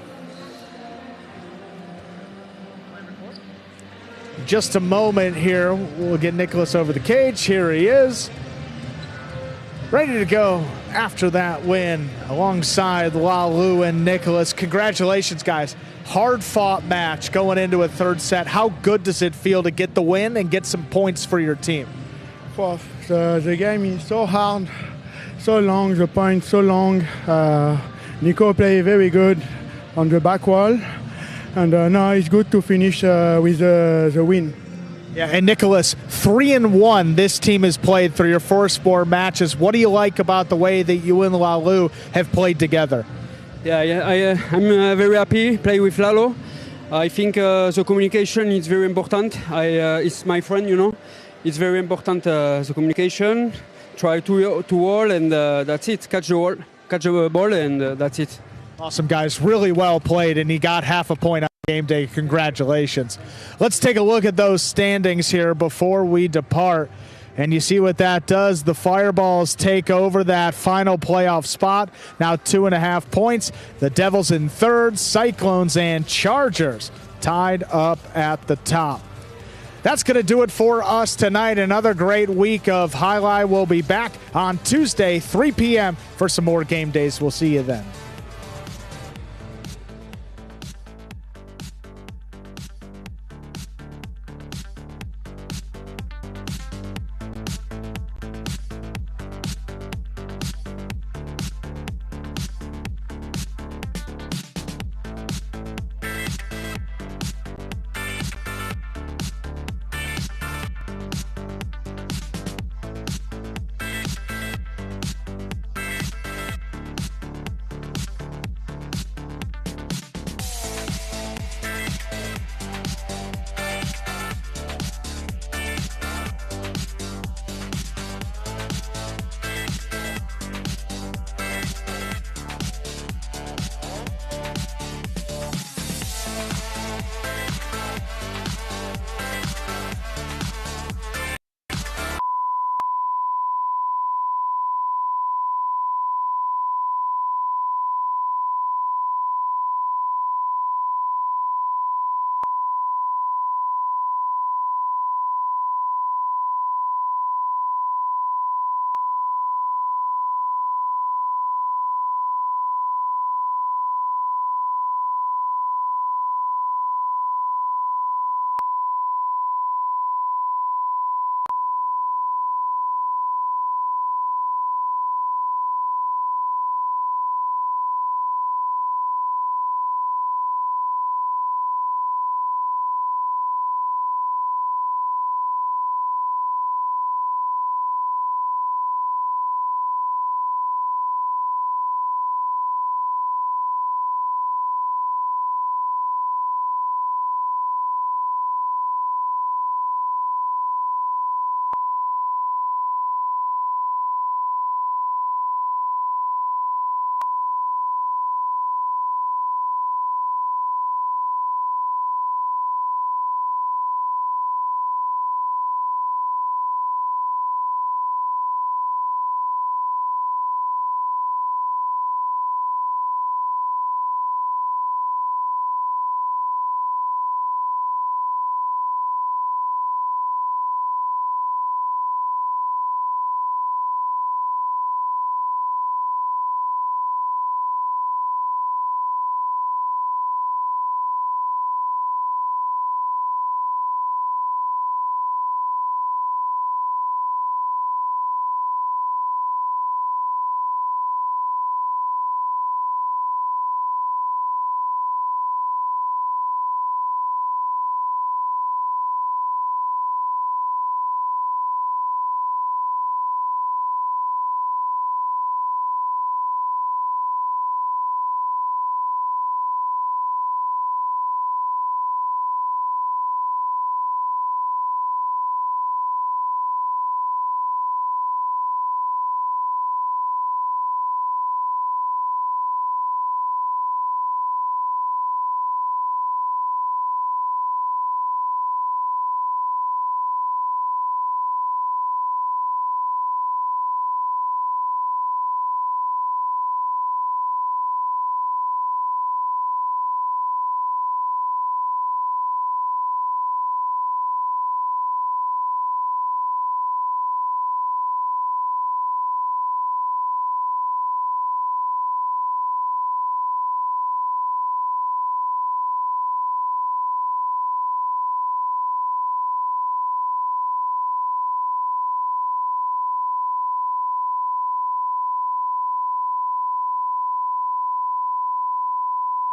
Just a moment here. We'll get Nicholas over the cage. Here he is. Ready to go after that win alongside Lalou and Nicholas. Congratulations, guys. Hard-fought match going into a third set. How good does it feel to get the win and get some points for your team? Well, the game is so hard, so long, the point so long. Nico played very good on the back wall. And now it's good to finish with the win. Yeah, and Nicholas, 3-1 this team has played through your first 4 matches. What do you like about the way that you and Lalou have played together? I'm very happy play with Lalo. I think the communication is very important. It's my friend, you know. It's very important, the communication. Try to wall, and that's it. Catch the ball, and that's it. Awesome, guys. Really well played, and he got half a point on game day. Congratulations. Let's take a look at those standings here before we depart. And you see what that does. The Fireballs take over that final playoff spot. Now 2.5 points. The Devils in third. Cyclones and Chargers tied up at the top. That's going to do it for us tonight. Another great week of highlight. We'll be back on Tuesday, 3 p.m. for some more game days. We'll see you then.